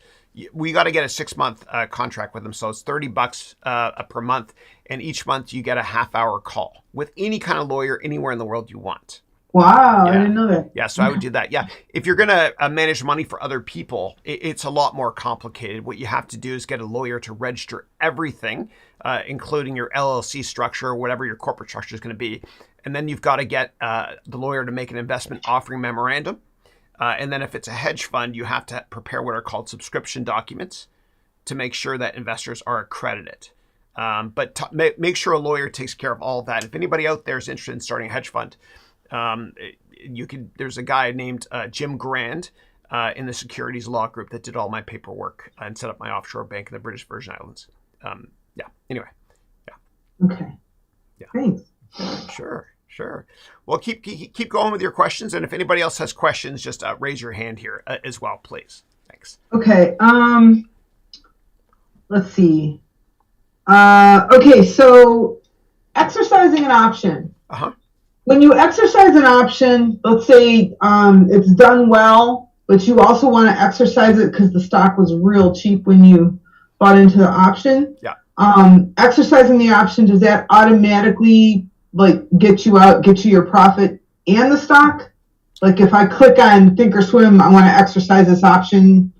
S5: We got to get a 6-month contract with them, so it's $30 per month, and each month you get a half-hour call with any kind of lawyer anywhere in the world you want.
S7: Wow, I didn't know that.
S5: Yeah, so I would do that. Yeah, if you're going to manage money for other people, it's a lot more complicated. What you have to do is get a lawyer to register everything, including your LLC structure or whatever your corporate structure is going to be. And then you've got to get the lawyer to make an investment offering memorandum. And then if it's a hedge fund, you have to prepare what are called subscription documents to make sure that investors are accredited. But make sure a lawyer takes care of all of that. If anybody out there is interested in starting a hedge fund, there's a guy named Jim Grand in the securities law group that did all my paperwork and set up my offshore bank in the British Virgin Islands. Anyway. Yeah.
S7: Okay.
S5: Yeah.
S7: Thanks.
S5: Sure. Well, keep going with your questions. And if anybody else has questions, just raise your hand here as well, please. Thanks.
S7: Okay. Let's see. Okay. So exercising an option. When you exercise an option, let's say it's done well, but you also want to exercise it because the stock was real cheap when you bought into the option.
S5: Yeah.
S7: Exercising the option, does that automatically get you your profit and the stock? Like if I click on Thinkorswim, I want to exercise this option.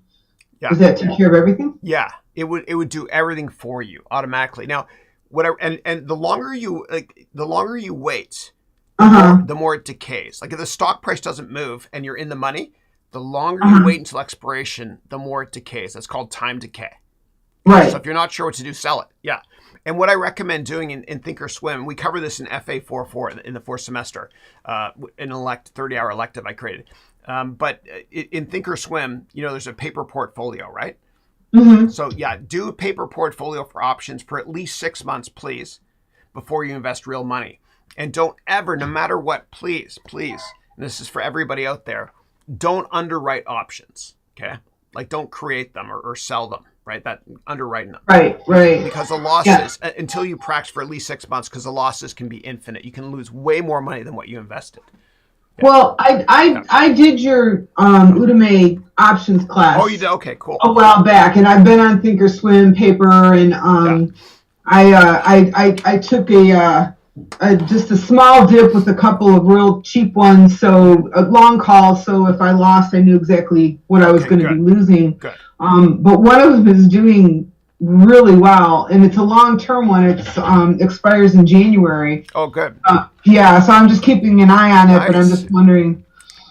S7: Yeah. Does that take care of everything?
S5: Yeah, it would do everything for you automatically. Now, whatever, and the longer you wait, the more it decays. Like if the stock price doesn't move and you're in the money, the longer you wait until expiration, the more it decays. That's called time decay.
S7: Right.
S5: So if you're not sure what to do, sell it. Yeah. And what I recommend doing in Thinkorswim, we cover this in FA 4.4 in the fourth semester, an 30-hour elective I created. But in Thinkorswim, there's a paper portfolio, right?
S7: Mm-hmm.
S5: So yeah, do a paper portfolio for options for at least 6 months, please, before you invest real money. And don't ever, no matter what, please, and this is for everybody out there, don't underwrite options, okay? Like don't create them or sell them, right? That underwriting them.
S7: Right.
S5: Because the losses, until you practice for at least 6 months, because the losses can be infinite. You can lose way more money than what you invested. Yeah.
S7: Well, I did your Udemy options class.
S5: Oh, you did? Okay, cool.
S7: A while back, and I've been on Thinkorswim paper, and I took just a small dip with a couple of real cheap ones, so a long call. So if I lost, I knew exactly what I was going to be losing.
S5: Good.
S7: But one of them is doing really well, and it's a long-term one. It expires in January.
S5: Oh, good.
S7: Yeah, so I'm just keeping an eye on it, but I'm just wondering.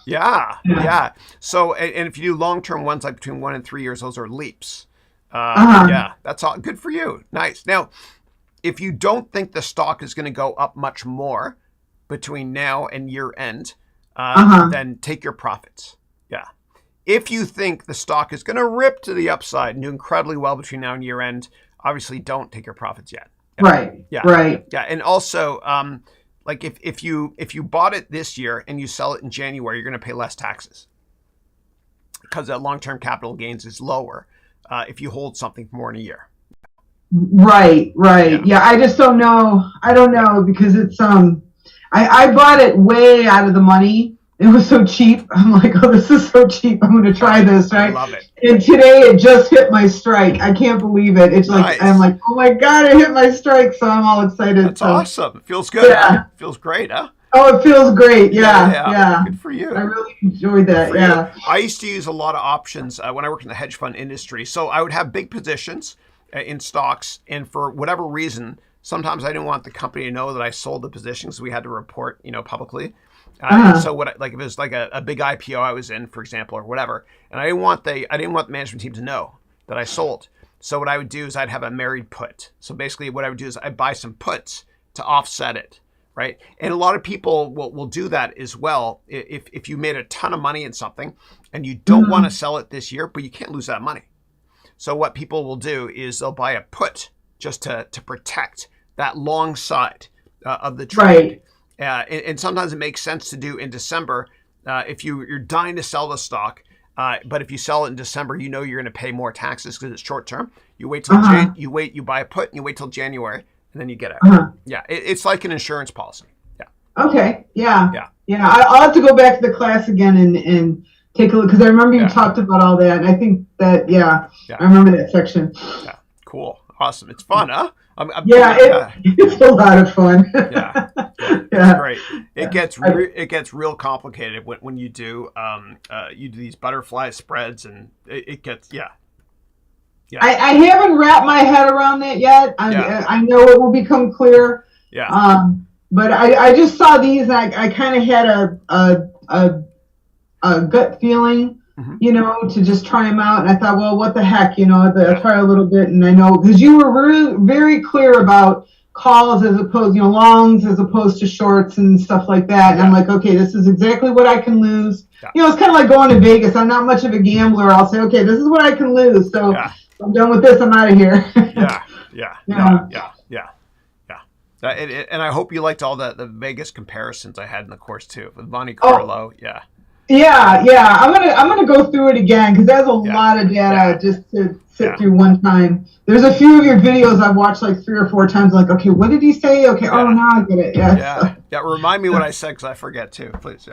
S5: Yeah. So, and if you do long-term ones, like between 1 and 3 years, those are leaps. Yeah, that's all good for you. Nice. Now, if you don't think the stock is going to go up much more between now and year end, then take your profits. Yeah. If you think the stock is going to rip to the upside and do incredibly well between now and year end, obviously don't take your profits yet. Yeah.
S7: Right.
S5: Yeah.
S7: Right.
S5: Yeah. And also, like if you bought it this year and you sell it in January, you're going to pay less taxes because that long-term capital gains is lower if you hold something for more than a year.
S7: Right. Yeah. I just don't know. I don't know because it's I bought it way out of the money. It was so cheap. I'm like, oh, this is so cheap. I'm going to try this, right?
S5: I love it.
S7: And today it just hit my strike. I can't believe it. It's like,
S5: Nice.
S7: I'm like, oh my God, it hit my strike. So I'm all excited.
S5: That's awesome. It feels good.
S7: Yeah.
S5: Huh? Feels great, huh?
S7: Oh, it feels great. Yeah.
S5: Good for you.
S7: I really enjoyed that. Yeah.
S5: I used to use a lot of options when I worked in the hedge fund industry. So I would have big positions in stocks. And for whatever reason, sometimes I didn't want the company to know that I sold the positions. So we had to report, publicly. So what, like if it was like a big IPO I was in, for example, or whatever, and I didn't want the management team to know that I sold. So what I would do is I'd have a married put. So basically what I would do is I'd buy some puts to offset it, right? And a lot of people will do that as well. If you made a ton of money in something and you don't want to sell it this year, but you can't lose that money. So what people will do is they'll buy a put just to protect that long side of the trade.
S7: Right.
S5: And sometimes it makes sense to do in December if you're dying to sell the stock. But if you sell it in December, you're going to pay more taxes because it's short term. You wait till you buy a put and you wait till January and then you get out. Yeah, it's like an insurance policy. Yeah.
S7: Okay. Yeah. I'll have to go back to the class again and take a look because I remember you talked about all that, and I think that I remember that section.
S5: Yeah. Cool. Awesome. It's fun, huh?
S7: It's a lot of fun.
S5: It's great. It gets real complicated when you do these butterfly spreads, and it gets
S7: I haven't wrapped my head around that yet. I know it will become clear. But I just saw these, and I kind of had a gut feeling. To just try them out. And I thought, well, what the heck, I'll try a little bit. And I know, because you were very clear about calls as opposed, longs as opposed to shorts and stuff like that. And I'm like, okay, this is exactly what I can lose. It's kind of like going to Vegas. I'm not much of a gambler. I'll say, okay, this is what I can lose. So I'm done with this. I'm out of here.
S5: And I hope you liked all the Vegas comparisons I had in the course too, with Monte Carlo.
S7: Yeah. I'm gonna go through it again because there's a lot of data just to sit through one time. There's a few of your videos I've watched like 3 or 4 times. Like, okay, what did he say? Okay, oh, now I get it. Yeah.
S5: Remind me what I said because I forget too, please.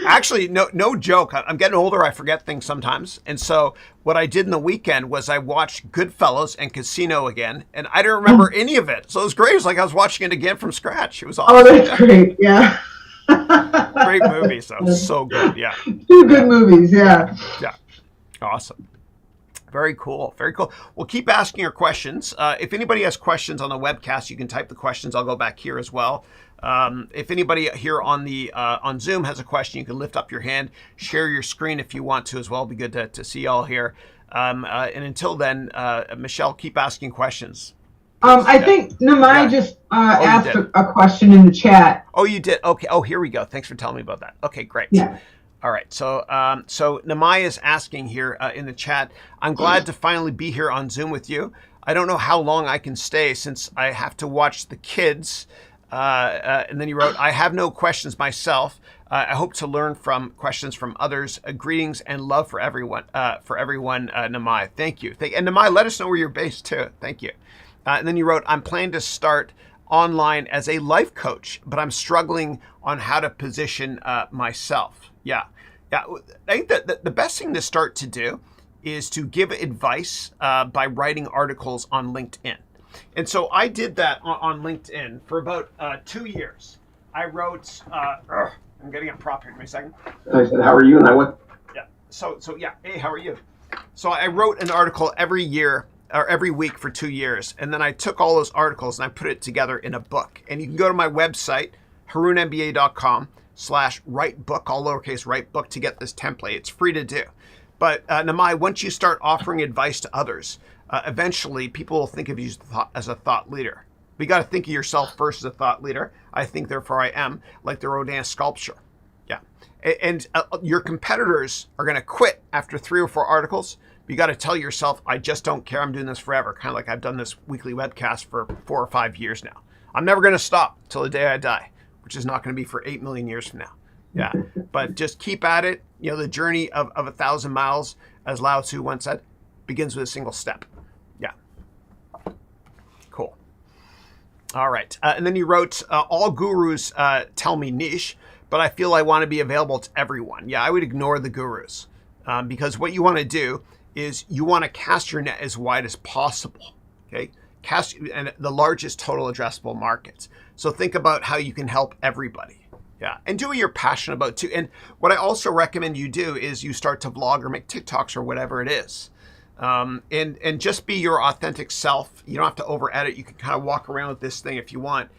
S5: Actually, no joke. I'm getting older. I forget things sometimes, and so what I did in the weekend was I watched Goodfellas and Casino again, and I didn't remember any of it. So it was great. It was like I was watching it again from scratch. It was awesome.
S7: Oh, that's great. Yeah.
S5: Great movie, so good. Yeah.
S7: 2 good movies. Yeah.
S5: Awesome. Very cool. Well, keep asking your questions. If anybody has questions on the webcast, you can type the questions. I'll go back here as well. If anybody here on Zoom has a question, you can lift up your hand, share your screen if you want to as well. It'd be good to see y'all here. And until then, Michelle, keep asking questions.
S7: I think Namai just asked a question in the chat.
S5: Oh, you did? Okay. Oh, here we go. Thanks for telling me about that. Okay, great.
S7: Yeah.
S5: All right. So Namai is asking here in the chat, I'm glad to finally be here on Zoom with you. I don't know how long I can stay since I have to watch the kids. And then you wrote, I have no questions myself. I hope to learn from questions from others. Greetings and love for everyone, Namai. Thank you. And Namai, let us know where you're based too. Thank you. And then you wrote, I'm planning to start online as a life coach, but I'm struggling on how to position myself. Yeah. I think that the best thing to start to do is to give advice by writing articles on LinkedIn. And so I did that on LinkedIn for about 2 years. I wrote, I'm getting a prop here. Give me a second.
S8: I said, how are you? And I went.
S5: Yeah. So yeah. Hey, how are you? So I wrote an article every year or every week for 2 years. And then I took all those articles and I put it together in a book. And you can go to my website, harounmba.com, write book, all lowercase write book, to get this template. It's free to do. But Namai, once you start offering advice to others, eventually people will think of you as a thought leader. But you got to think of yourself first as a thought leader. I think, therefore I am, like the Rodin sculpture. Yeah. And your competitors are going to quit after 3 or 4 articles. But you got to tell yourself, I just don't care. I'm doing this forever. Kind of like I've done this weekly webcast for 4 or 5 years now. I'm never going to stop till the day I die, which is not going to be for 8 million years from now. Yeah. But just keep at it. You know, the journey of 1,000 miles, as Lao Tzu once said, begins with a single step. Yeah. Cool. All right. And then you wrote, all gurus tell me niche, but I feel I want to be available to everyone. Yeah, I would ignore the gurus because what you want to do is you want to cast your net as wide as possible. Okay. Cast and the largest total addressable markets. So think about how you can help everybody. Yeah. And do what you're passionate about too. And what I also recommend you do is you start to vlog or make TikToks or whatever it is. And just be your authentic self. You don't have to over edit. You can kind of walk around with this thing if you want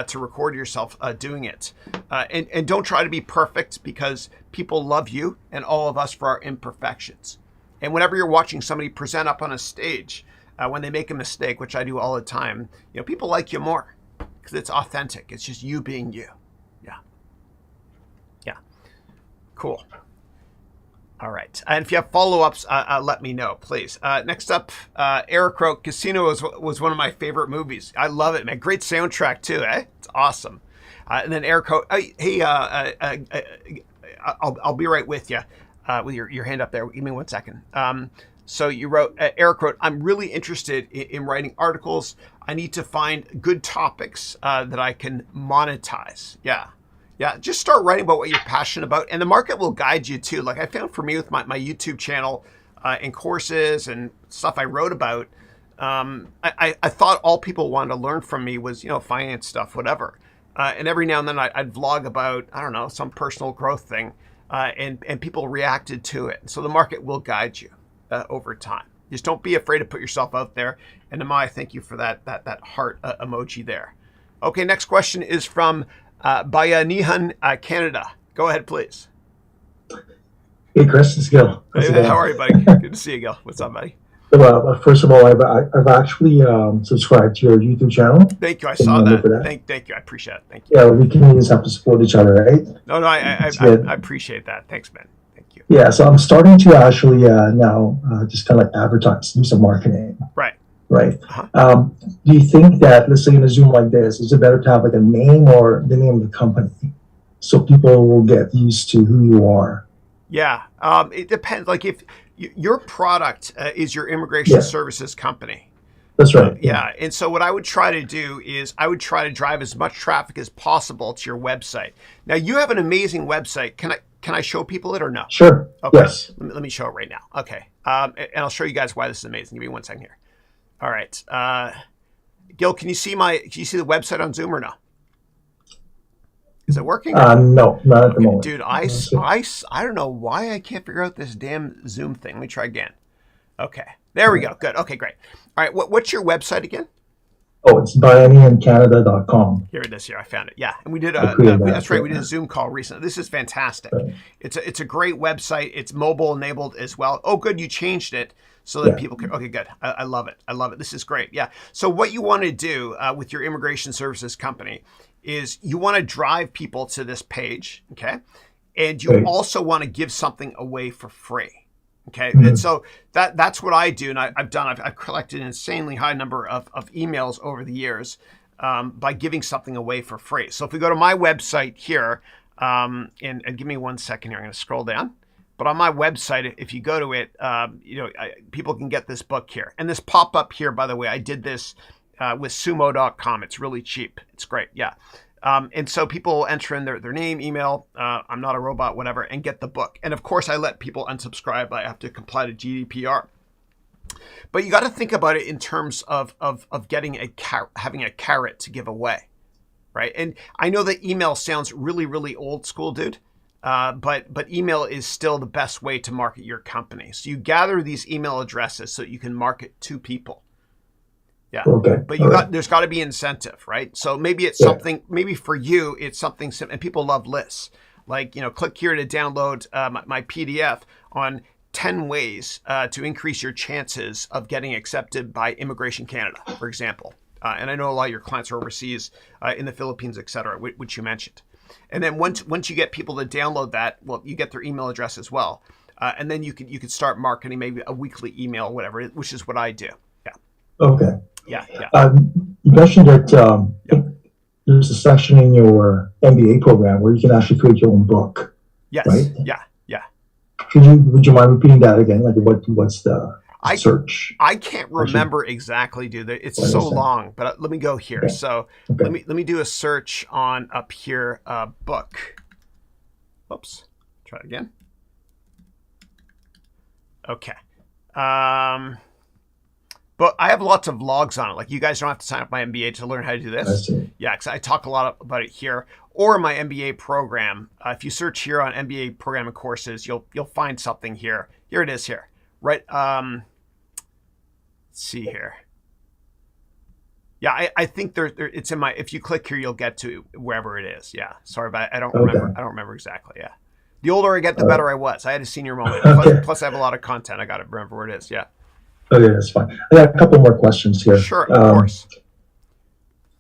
S5: to record yourself doing it. And don't try to be perfect, because people love you and all of us for our imperfections. And whenever you're watching somebody present up on a stage, when they make a mistake, which I do all the time, you know, people like you more because it's authentic. It's just you being you. Yeah. Yeah. Cool. All right. And if you have follow-ups, let me know, please. Next up, Eric wrote, Casino was one of my favorite movies. I love it, man. Great soundtrack, too, eh? It's awesome. And then Eric wrote, hey, I'll be right with you with your hand up there. Give me 1 second. So you wrote, Eric wrote, I'm really interested in writing articles. I need to find good topics that I can monetize. Yeah. Yeah, just start writing about what you're passionate about, and the market will guide you too. Like I found for me with my YouTube channel and courses and stuff I wrote about, I thought all people wanted to learn from me was, you know, finance stuff, whatever. And every now and then I'd vlog about, I don't know, some personal growth thing, and people reacted to it. So the market will guide you over time. Just don't be afraid to put yourself out there. And Amai, thank you for that heart emoji there. Okay, next question is from Bayanihan, Canada. Go ahead, please.
S9: Hey, Chris, it's Gil.
S5: Hey, how are you, buddy? Good to see you, Gil. What's up, buddy?
S9: Well, first of all, I've actually subscribed to your YouTube channel.
S5: Thank you. I saw that. Thank you. I appreciate it. Thank you.
S9: Yeah, we Canadians have to support each other, right?
S5: No, I appreciate that. Thanks, man. Thank you.
S9: Yeah, so I'm starting to actually now just kind of like advertise, do some marketing.
S5: Right.
S9: Right. Uh-huh. Do you think that, let's say in a Zoom like this, is it better to have like a name or the name of the company so people will get used to who you are?
S5: Yeah. It depends. Like if your product is your immigration services company.
S9: That's right.
S5: Yeah. And so what I would try to do is I would try to drive as much traffic as possible to your website. Now you have an amazing website. Can I show people it or no?
S9: Sure.
S5: Okay.
S9: Yes.
S5: Let me show it right now. Okay. And I'll show you guys why this is amazing. Give me 1 second here. All right. Gil, can you see the website on Zoom or no? Is it working?
S9: No, not at the moment.
S5: Dude, I don't know why I can't figure out this damn Zoom thing. Let me try again. Okay. There we go. Good. Okay, great. All right. What's your website again?
S9: Oh, it's bayanihancanada.com.
S5: Here it is. Here, I found it. Yeah, and we did that's right. We did a Zoom call recently. This is fantastic. Right. It's a great website. It's mobile enabled as well. Oh, good. You changed it so that people can. Okay, good. I love it. I love it. This is great. Yeah. So what you want to do with your immigration services company is you want to drive people to this page. Okay, and you also want to give something away for free. Okay, and so that's what I do, and I've collected an insanely high number of emails over the years by giving something away for free. So if we go to my website here, and give me 1 second here, I'm going to scroll down. But on my website, if you go to it, people can get this book here. And this pop-up here, by the way, I did this with sumo.com. It's really cheap. It's great. Yeah. And so people enter in their name, email, I'm not a robot, whatever, and get the book. And of course, I let people unsubscribe. I have to comply to GDPR. But you got to think about it in terms of getting having a carrot to give away, right? And I know that email sounds really, really old school, dude. But email is still the best way to market your company. So you gather these email addresses so you can market to people. Yeah.
S9: Okay.
S5: But there's got to be incentive, right? So maybe it's something, maybe for you, it's something, and people love lists. Like, click here to download my PDF on 10 ways to increase your chances of getting accepted by Immigration Canada, for example. And I know a lot of your clients are overseas, in the Philippines, et cetera, which you mentioned. And then once you get people to download that, well, you get their email address as well. And then you could start marketing maybe a weekly email, or whatever, which is what I do. Yeah.
S9: Okay.
S5: Yeah.
S9: You mentioned that there's a section in your MBA program where you can actually create your own book.
S5: Yes.
S9: Right?
S5: Yeah.
S9: Would you mind repeating that again? Like what's the search?
S5: I can't remember exactly, dude. It's so long, but let me go here. Okay. So let me do a search on up here, book. Oops. Try it again. Okay. But I have lots of logs on it. Like, you guys don't have to sign up my MBA to learn how to do this. Yeah, because I talk a lot about it here. Or my MBA program. If you search here on MBA program and courses, you'll find something here. Here it is here. Right. Let's see here. Yeah, I think it's in my. If you click here, you'll get to wherever it is. Yeah. Sorry, but I don't remember. I don't remember exactly. Yeah. The older I get, the better I was. I had a senior moment. Plus, I have a lot of content. I got to remember where it is. Yeah.
S9: Okay, that's fine. I got a couple more questions here.
S5: Sure, of course.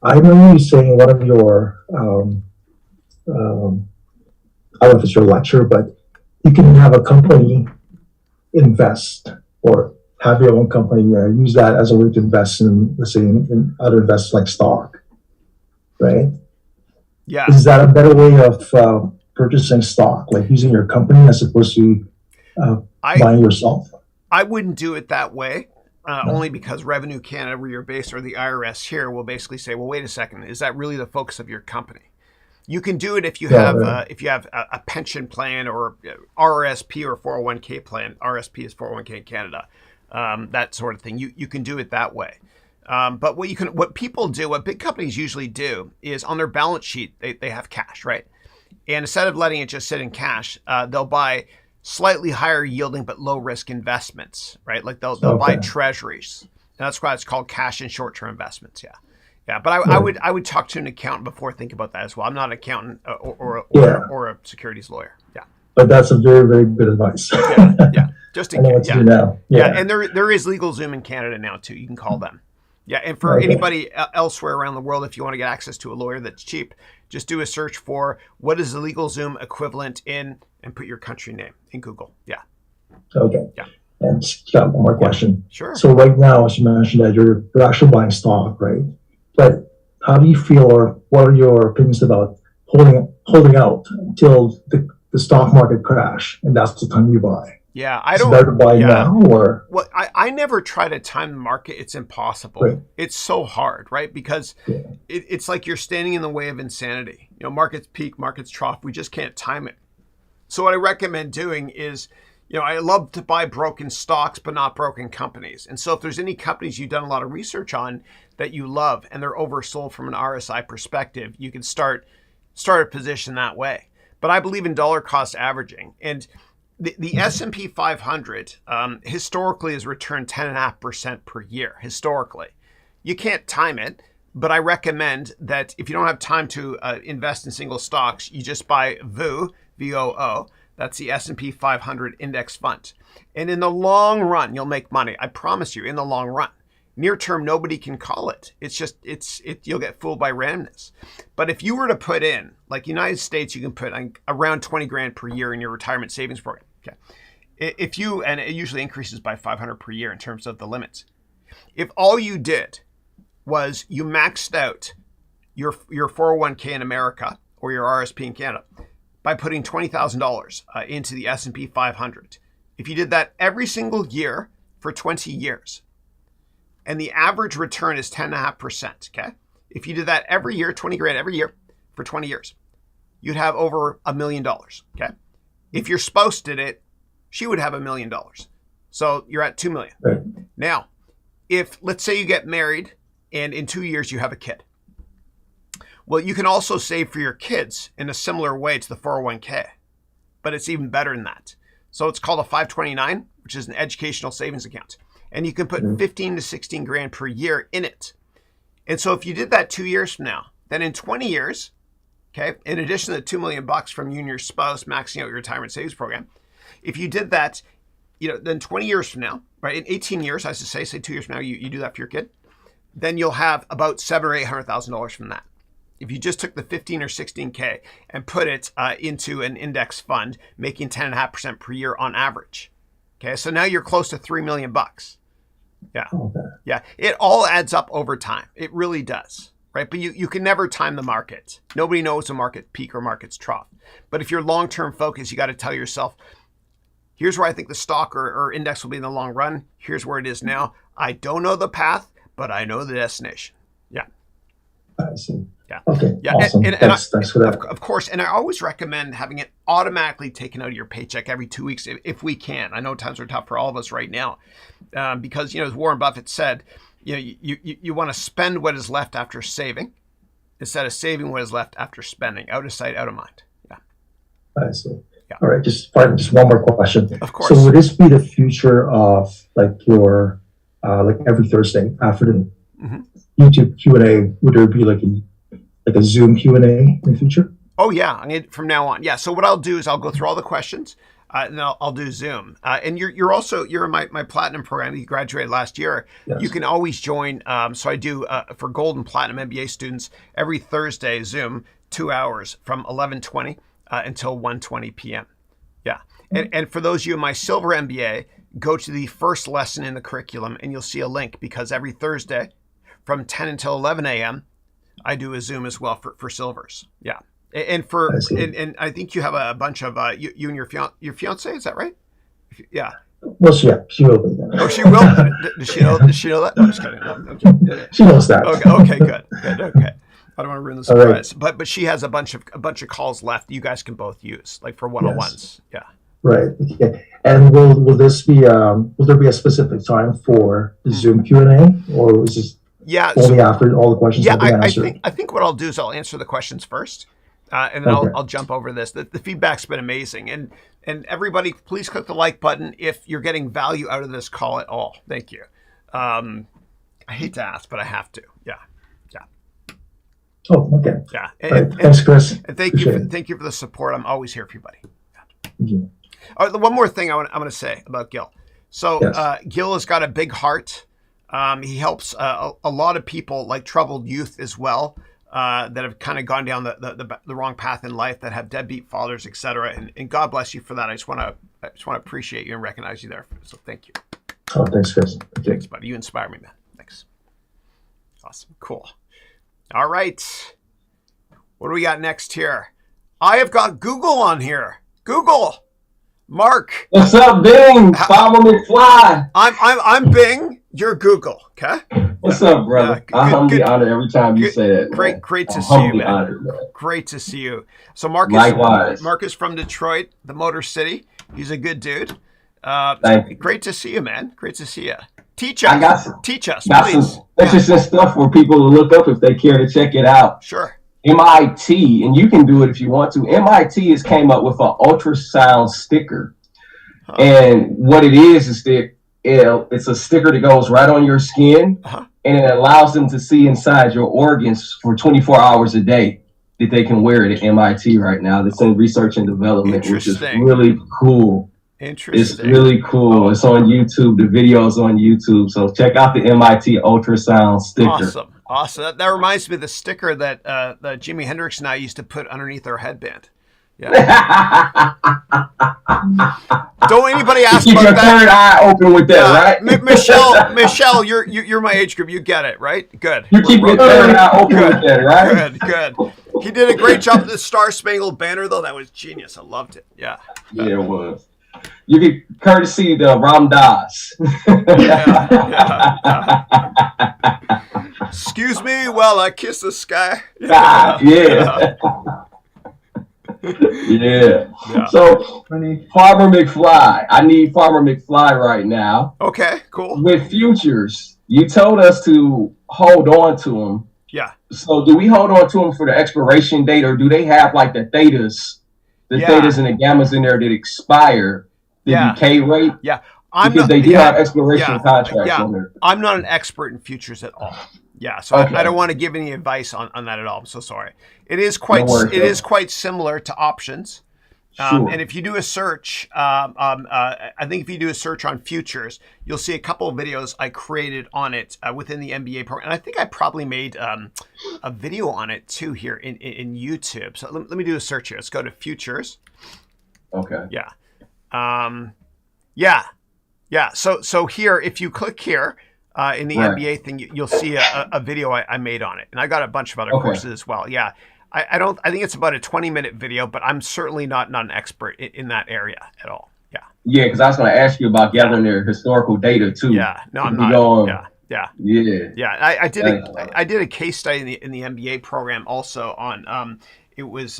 S9: I remember you saying one of your, I don't know if it's your lecture, but you can have a company invest or have your own company use that as a way to invest in, let's say, in other investments like stock, right?
S5: Yeah.
S9: Is that a better way of purchasing stock, like using your company as opposed to buying yourself?
S5: I wouldn't do it that way, only because Revenue Canada, where you're based, or the IRS here, will basically say, well, wait a second, is that really the focus of your company? You can do it if you have a pension plan or RRSP or 401k plan. RSP is 401k in Canada, that sort of thing. You can do it that way. But what people do, what big companies usually do, is on their balance sheet they have cash, right? And instead of letting it just sit in cash, they'll buy slightly higher yielding but low risk investments, right? Like they'll buy treasuries. And that's why it's called cash and short term investments. Yeah. But I would talk to an accountant before thinking about that as well. I'm not an accountant or a securities lawyer. Yeah.
S9: But that's a very, very good advice.
S5: Yeah. Just in case.
S9: Do now.
S5: Yeah. And there is LegalZoom in Canada now too. You can call them. Yeah. And for anybody elsewhere around the world, if you want to get access to a lawyer that's cheap, just do a search for what is the LegalZoom equivalent in, and put your country name in Google. Yeah.
S9: Okay.
S5: Yeah.
S9: And just got one more question.
S5: Sure.
S9: So right now, as you mentioned, that you're actually buying stock, right? But how do you feel, or what are your opinions about holding out until the stock market crash, and that's the time you buy?
S5: Yeah,
S9: Is it better to buy now, or?
S5: Well, I never try to time the market. It's impossible.
S9: Right.
S5: It's so hard, right? Because it's like you're standing in the way of insanity. Markets peak, markets trough. We just can't time it. So what I recommend doing is, I love to buy broken stocks, but not broken companies. And so if there's any companies you've done a lot of research on that you love and they're oversold from an RSI perspective, you can start a position that way. But I believe in dollar cost averaging. And the S&P 500 historically has returned 10.5% per year, historically. You can't time it, but I recommend that if you don't have time to invest in single stocks, you just buy VOO, VOO. That's the S&P 500 index fund. And in the long run, you'll make money. I promise you, in the long run. Near term, nobody can call it. It's just, you'll get fooled by randomness. But if you were to put in, like United States, you can put around 20 grand per year in your retirement savings program. Okay. And it usually increases by 500 per year in terms of the limits. If all you did was you maxed out your 401k in America or your RSP in Canada by putting $20,000 into the S&P 500, if you did that every single year for 20 years, and the average return is 10.5%, okay? If you did that every year, 20 grand every year for 20 years, you'd have over $1 million, okay? If your spouse did it, she would have $1 million. So you're at 2 million.
S9: Right.
S5: Now, if let's say you get married and in 2 years you have a kid. Well, you can also save for your kids in a similar way to the 401k, but it's even better than that. So it's called a 529, which is an educational savings account. And you can put 15 to 16 grand per year in it. And so if you did that 2 years from now, then in 20 years, Okay. In addition to the $2 million from you and your spouse maxing out your retirement savings program, if you did that, then 20 years from now, right? In 18 years, I should say 2 years from now, you do that for your kid, then you'll have about $700,000 or $800,000 from that. If you just took the 15 or 16K and put it into an index fund, making 10.5% per year on average. Okay, so now you're close to $3 million. Yeah, yeah. It all adds up over time. It really does, right? But you can never time the market. Nobody knows a market peak or market's trough. But if you're long-term focused, you got to tell yourself, here's where I think the stock or index will be in the long run. Here's where it is now. I don't know the path, but I know the destination. Yeah.
S9: I see.
S5: Yeah.
S9: Okay.
S5: Yeah.
S9: Awesome. Thanks for that.
S5: Of course. And I always recommend having it automatically taken out of your paycheck every 2 weeks if we can. I know times are tough for all of us right now because, as Warren Buffett said, you want to spend what is left after saving instead of saving what is left after spending. Out of sight, out of mind. Yeah.
S9: I see. Yeah. All right. Just one more question.
S5: Of course.
S9: So would this be the future of your every Thursday afternoon YouTube Q&A? Would there be like a Zoom Q&A in the future?
S5: Oh yeah, from now on. Yeah. So what I'll do is I'll go through all the questions, and then I'll do Zoom. And you're in my platinum program. You graduated last year. Yes. You can always join. So I do for gold and platinum MBA students every Thursday Zoom 2 hours from 11:20 until 1:20 p.m. Yeah. And for those of you in my silver MBA, go to the first lesson in the curriculum, and you'll see a link because every Thursday from 10 until 11 a.m. I do a Zoom as well for silvers. Yeah. And and I think you have a bunch of you and your fiance, is that right? Yeah.
S9: Well, she will be there.
S5: Oh, she will. Does she know that? No, I'm just kidding. Okay.
S9: She knows that.
S5: Okay, good. Okay. I don't want to ruin the surprise. Right. But she has a bunch of calls left you guys can both use, like for one-on-ones. Yes. Yeah.
S9: Right. Okay. And will there be a specific time for the Zoom Q&A, or is this only after all the questions have been answered?
S5: I think what I'll do is I'll answer the questions first, and then I'll jump over this. The feedback's been amazing, and everybody, please click the like button if you're getting value out of this call at all. Thank you. I hate to ask, but I have to. Yeah.
S9: Oh, okay.
S5: Yeah.
S9: Thanks, Chris.
S5: And thank you for the support. I'm always here for you, buddy.
S9: Yeah.
S5: All right, one more thing I'm going to say about Gil. So Gil has got a big heart. He helps a lot of people, like troubled youth as well, that have kind of gone down the wrong path in life, that have deadbeat fathers, etc. And God bless you for that. I just want to appreciate you and recognize you there. So thank you.
S9: Oh, thanks, Chris.
S5: Thanks, buddy. You inspire me, man. Thanks. Awesome. Cool. All right. What do we got next here? I have got Google on here. Google. Mark.
S8: What's up, Bing? Farmer McFly.
S5: I'm Bing. You're Google. Okay.
S8: What's up, brother? I'm humbly honored every time you say that.
S5: Great to see you, man. Honored, man. Great to see you. So Mark is from Detroit, the Motor City. He's a good dude. Great to see you, man. Great to see you. Teach us. Teach us, please.
S8: Some interesting stuff for people to look up if they care to check it out.
S5: Sure.
S8: MIT, and you can do it if you want to. MIT has came up with an ultrasound sticker. And what it is that it's a sticker that goes right on your skin, and it allows them to see inside your organs for 24 hours a day, that they can wear it at MIT right now. That's in research and development, which is really cool.
S5: Interesting.
S8: It's really cool. It's on YouTube. The video's on YouTube. So check out the MIT ultrasound sticker.
S5: Awesome. That reminds me of the sticker that Jimi Hendrix and I used to put underneath our headband. Yeah. Don't anybody ask
S8: Keep
S5: about
S8: your
S5: that.
S8: third eye open with that, right?
S5: Michelle, you're my age group. You get it, right? Good.
S8: You keep your third eye open with that, right?
S5: Good. He did a great job with the Star Spangled Banner, though. That was genius. I loved it. Yeah.
S8: Yeah, it was. You get courtesy the Ram Dass.
S5: Excuse me while I kiss the sky.
S8: Yeah. So, Farmer McFly. I need Farmer McFly right now.
S5: Okay, cool.
S8: With futures, you told us to hold on to them.
S5: Yeah.
S8: So, do we hold on to them for the expiration date, or do they have like the thetas and the gammas in there that expire the decay rate?
S5: Yeah.
S8: They do have expiration contracts on there.
S5: I'm not an expert in futures at all. Yeah, so
S8: Okay.
S5: I don't want to give any advice on that at all. I'm so sorry. It is quite
S8: No worries,
S5: it is quite similar to options.
S8: Sure.
S5: And if you do a search, I think if you do a search on futures, you'll see a couple of videos I created on it within the MBA program. And I think I probably made a video on it too here in YouTube. So let me do a search here. Let's go to futures.
S8: Okay.
S5: Yeah. Yeah. So here, if you click here in the MBA thing, you'll see a video I made on it. And I got a bunch of other courses as well. Yeah. I think it's about a 20-minute video, but I'm certainly not an expert in that area at all. Yeah.
S8: Yeah, because I was going to ask you about gathering their historical data too.
S5: Yeah. No, I'm not.
S8: Yeah.
S5: I did a case study in the MBA program also on it was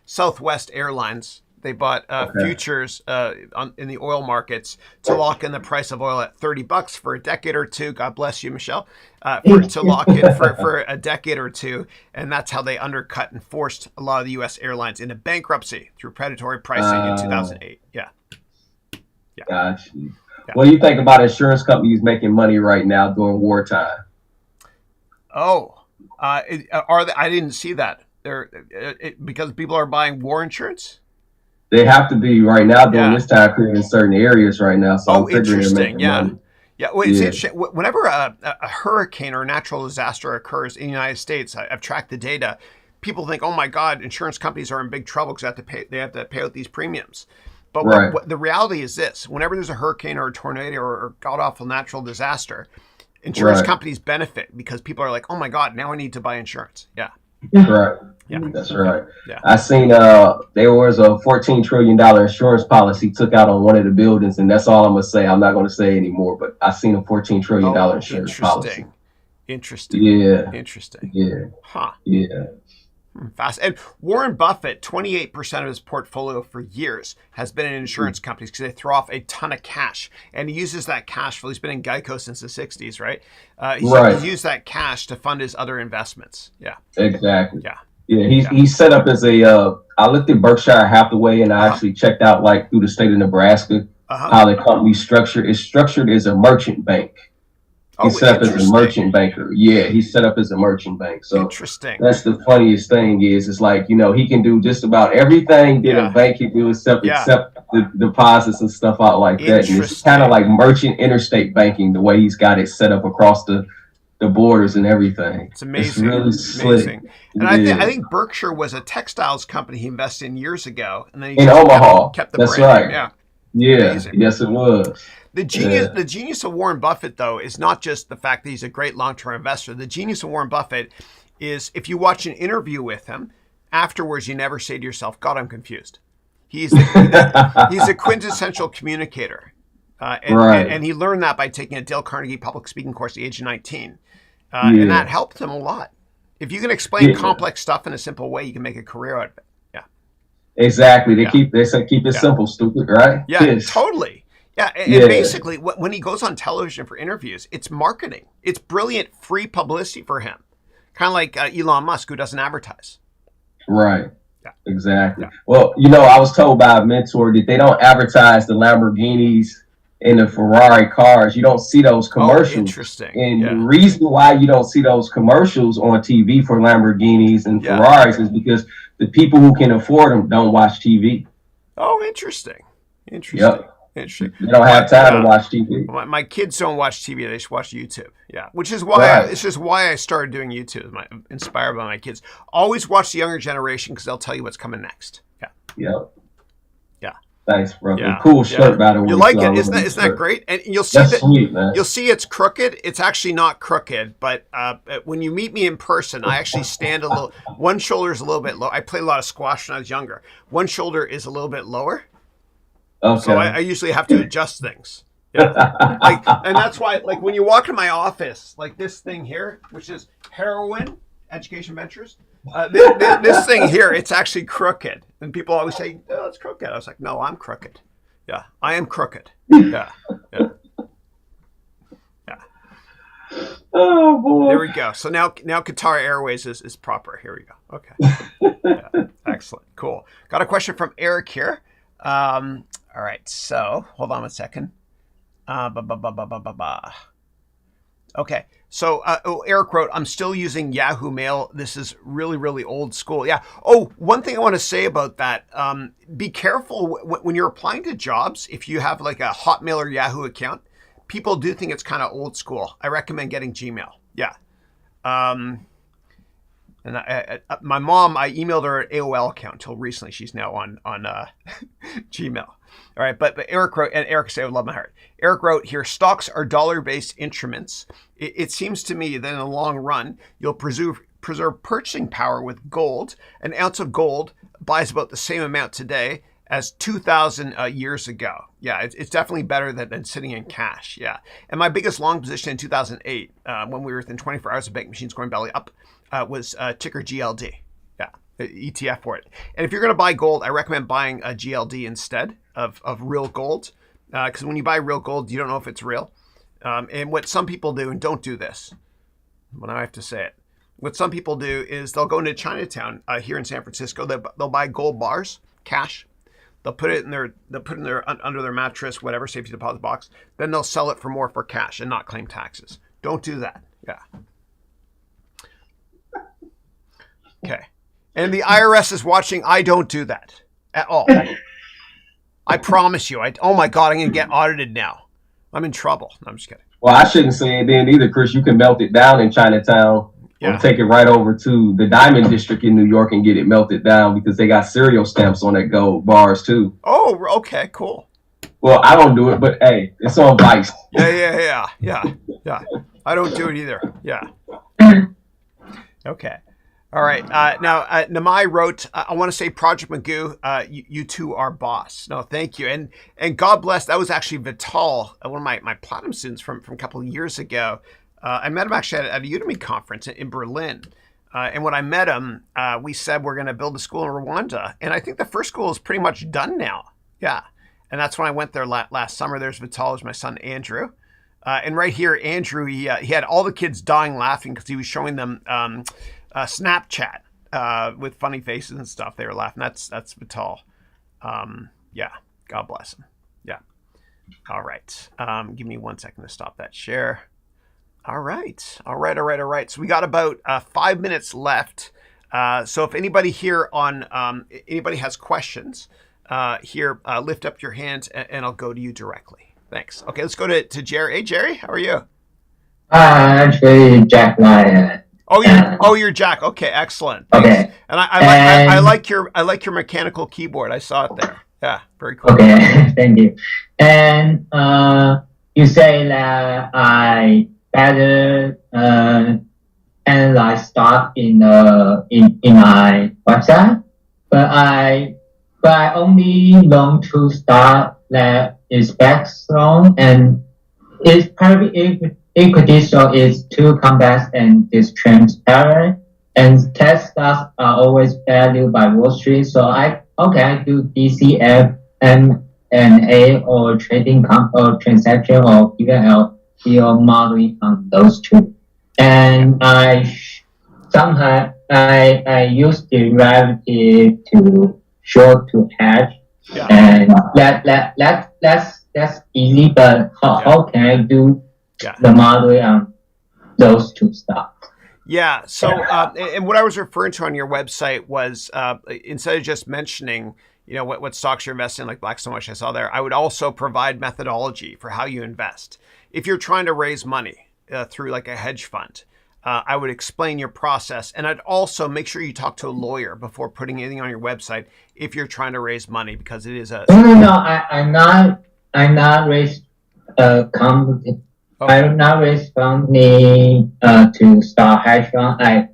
S5: Southwest Airlines. They bought futures in the oil markets to lock in the price of oil at $30 for a decade or two. God bless you, Michelle, to lock in for a decade or two. And that's how they undercut and forced a lot of the U.S. airlines into bankruptcy through predatory pricing in 2008. Yeah.
S8: Gotcha. Yeah. What do you think about insurance companies making money right now during wartime?
S5: Oh, are they? I didn't see that. Because people are buying war insurance?
S8: They have to be right now during this time period in certain areas right now. So I'm figuring they're making money.
S5: Yeah. Well, it's interesting. Whenever a hurricane or a natural disaster occurs in the United States, I've tracked the data. People think, oh my God, insurance companies are in big trouble because they have to pay out these premiums. But what the reality is this: whenever there's a hurricane or a tornado or god awful natural disaster, insurance companies benefit because people are like, oh my God, now I need to buy insurance. Yeah.
S8: Right.
S5: Yeah.
S8: That's right.
S5: Yeah.
S8: I seen there was a $14 trillion insurance policy took out on one of the buildings, and that's all I'm gonna say. I'm not gonna say anymore, but I seen a $14 trillion insurance policy.
S5: Interesting.
S8: Yeah.
S5: Interesting.
S8: Yeah.
S5: Huh.
S8: Yeah.
S5: Fast. And Warren Buffett, 28% of his portfolio for years has been in insurance companies because they throw off a ton of cash. And he uses that cash flow. He's been in Geico since the 60s, right? He's used that cash to fund his other investments. Yeah.
S8: Exactly.
S5: Yeah.
S8: Yeah. He's set up as I looked at Berkshire Hathaway and I actually checked out like through the state of Nebraska how the company's structured. It's structured as a merchant bank. He's set up as a merchant banker. Yeah, he's set up as a merchant bank. So that's the funniest thing is it's like, he can do just about everything that a bank can do except the deposits and stuff out like that. And it's kind of like merchant interstate banking, the way he's got it set up across the borders and everything.
S5: It's amazing.
S8: It's really slick.
S5: And I think Berkshire was a textiles company he invested in years ago. And then he
S8: in Omaha.
S5: Kept the
S8: That's
S5: brand.
S8: right.
S5: Yeah.
S8: Yeah.
S5: Amazing.
S8: Yes, it was.
S5: The genius of Warren Buffett, though, is not just the fact that he's a great long-term investor. The genius of Warren Buffett is if you watch an interview with him, afterwards you never say to yourself, God, I'm confused. He's a quintessential communicator. And he learned that by taking a Dale Carnegie public speaking course at the age of 19. And that helped him a lot. If you can explain complex stuff in a simple way, you can make a career out of it. Yeah.
S8: Exactly. They say keep it simple, stupid, right?
S5: Yeah, totally. Yeah, and basically, when he goes on television for interviews, it's marketing. It's brilliant free publicity for him. Kind of like Elon Musk, who doesn't advertise.
S8: Right. Yeah. Exactly. Yeah. Well, I was told by a mentor that they don't advertise the Lamborghinis and the Ferrari cars. You don't see those commercials.
S5: Interesting.
S8: And the reason why you don't see those commercials on TV for Lamborghinis and Ferraris is because the people who can afford them don't watch TV.
S5: Oh, interesting.
S8: Yep.
S5: Interesting.
S8: They don't have time to watch TV.
S5: My kids don't watch TV; they just watch YouTube. Yeah, which is why it's just why I started doing YouTube. Inspired by my kids. Always watch the younger generation because they'll tell you what's coming next. Yeah.
S8: Yep.
S5: Yeah.
S8: Thanks, bro. Yeah. Cool shirt, by the way.
S5: You like it? Isn't that great? And you'll see
S8: sweet, man.
S5: You'll see it's crooked. It's actually not crooked, but when you meet me in person, I actually stand a little. One shoulder is a little bit low. I played a lot of squash when I was younger. One shoulder is a little bit lower.
S8: Okay.
S5: So I usually have to adjust things. Yeah. And that's why, when you walk in my office, like this thing here, which is Haroun Education Ventures, this thing here, it's actually crooked. And people always say, oh, it's crooked. I was like, no, I'm crooked. Yeah, I am crooked. Yeah.
S8: Oh, boy.
S5: There we go. So now Qatar Airways is proper. Here we go. Okay. Yeah. Excellent. Cool. Got a question from Eric here. All right, so hold on one second. Okay. So Eric wrote, I'm still using Yahoo Mail. This is really, really old school. Yeah. Oh, one thing I want to say about that. Be careful when you're applying to jobs. If you have like a Hotmail or Yahoo account, people do think it's kind of old school. I recommend getting Gmail. Yeah. And my mom, I emailed her an AOL account until recently. She's now on Gmail. All right, but Eric wrote, and Eric said, I would love my heart. Eric wrote here, stocks are dollar-based instruments. It seems to me that in the long run, you'll preserve purchasing power with gold. An ounce of gold buys about the same amount today as 2,000 years ago. Yeah, it's definitely better than sitting in cash. Yeah, and my biggest long position in 2008, when we were within 24 hours of bank machines going belly up, was ticker GLD. Yeah, ETF for it. And if you're going to buy gold, I recommend buying a GLD instead of real gold, because when you buy real gold, you don't know if it's real. And what some people do, and don't do this, when I have to say it, what some people do is they'll go into Chinatown here in San Francisco. They'll buy gold bars, cash. They'll put it in their under their mattress, whatever safety deposit box. Then they'll sell it for more for cash and not claim taxes. Don't do that. Yeah. Okay. And the IRS is watching. I don't do that at all. I promise you. Oh my God, I'm going to get audited now. I'm in trouble. No, I'm just kidding.
S8: Well, I shouldn't say it then either, Chris. You can melt it down in Chinatown or take it right over to the Diamond District in New York and get it melted down because they got serial stamps on that gold bars too.
S5: Oh, okay, cool.
S8: Well, I don't do it, but hey, it's on Vice.
S5: Yeah. I don't do it either. Yeah. Okay. All right. Now, Namai wrote, I want to say, Project Magoo, you two are boss. No, thank you. And God bless, that was actually Vital, one of my platinum students from a couple of years ago. I met him actually at a Udemy conference in Berlin. And when I met him, we said we're going to build a school in Rwanda. And I think the first school is pretty much done now. Yeah. And that's when I went there last summer. There's Vital, there's my son, Andrew. And right here, Andrew, he had all the kids dying laughing because he was showing them Snapchat with funny faces and stuff. They were laughing. That's Vital. Yeah. God bless him. Yeah. All right. Give me 1 second to stop that share. All right. So we got about 5 minutes left. So if anybody here anybody has questions here, lift up your hand and I'll go to you directly. Thanks. Okay, let's go to Jerry. Hey, Jerry, how are you?
S10: Actually, Jack Ryan.
S5: You're Jack. Okay, excellent.
S10: Thanks.
S5: Okay. And I like your mechanical keyboard. I saw it there. Yeah, very cool.
S10: Okay, thank you. And you say that I better analyze stock in my website, but I only loan to stock that is back strong and it's private equity, so it's too complex and it's transparent. And tech stocks are always valued by Wall Street, so I do DCF, M&A, or trading or transaction, or even LBO modeling on those two. And sometimes I use derivative to short to hedge, and that's easy. But how can I do the modeling on those two stocks?
S5: Yeah. So, and what I was referring to on your website was instead of just mentioning, what stocks you're investing in, like Blackstone, which I saw there, I would also provide methodology for how you invest. If you're trying to raise money through like a hedge fund, I would explain your process, and I'd also make sure you talk to a lawyer before putting anything on your website if you're trying to raise money, because it is a.
S10: No, I'm not raised company. Okay. I'm not raised company to start hedge fund. I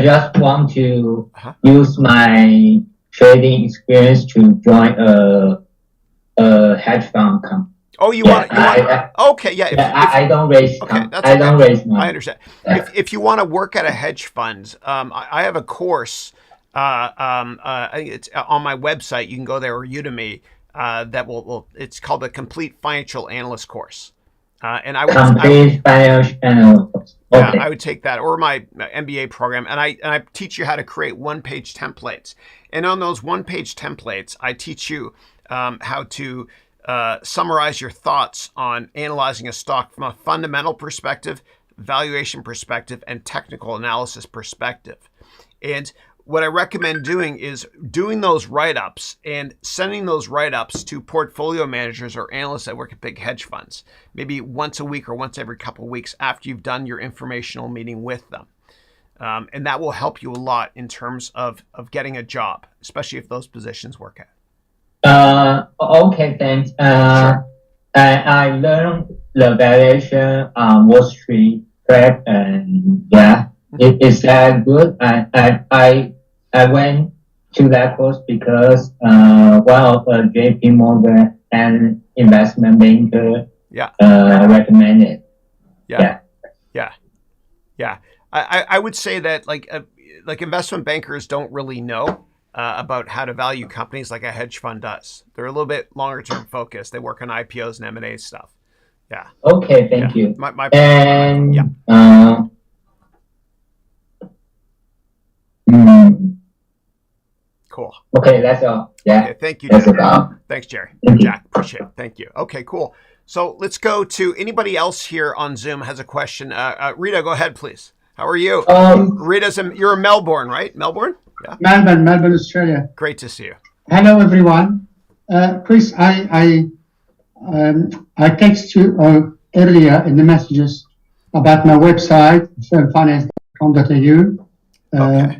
S10: just want to use my trading experience to join a hedge fund company.
S5: Oh, you want? Okay, yeah.
S10: I don't raise.
S5: Okay, that's
S10: I don't raise money.
S5: I understand. If you want to work at a hedge fund, I have a course. I think it's on my website. You can go there or Udemy. That will. It's called the Complete Financial Analyst course. And I would
S10: Complete Financial Analyst. Okay.
S5: Yeah, I would take that or my MBA program, and I teach you how to create one-page templates. And on those one-page templates, I teach you how to summarize your thoughts on analyzing a stock from a fundamental perspective, valuation perspective, and technical analysis perspective. And what I recommend doing is doing those write-ups and sending those write-ups to portfolio managers or analysts that work at big hedge funds, maybe once a week or once every couple of weeks after you've done your informational meeting with them. And that will help you a lot in terms of getting a job, especially if those positions work out.
S10: Okay, thanks. I learned the valuation on Wall Street prep, and is that good? I went to that course because one of JP Morgan and investment banker recommended.
S5: Yeah. I would say that like investment bankers don't really know about how to value companies like a hedge fund does. They're a little bit longer term focused. They work on IPOs and M&A stuff. Yeah.
S10: Okay, thank you.
S5: Cool.
S10: Okay, that's all. Yeah.
S5: Okay, thank you,
S10: That's
S5: Jack.
S10: all.
S5: Thanks, Jerry.
S10: Thank you.
S5: Jack, appreciate it. Thank you. Okay, cool. So let's go to anybody else here on Zoom has a question. Rita, go ahead, please. How are you? Rita, you're in Melbourne, right? Melbourne? Yeah.
S11: Melbourne, Australia.
S5: Great to see you.
S11: Hello, everyone. Chris, I texted you earlier in the messages about my website, firmfinance.com.au,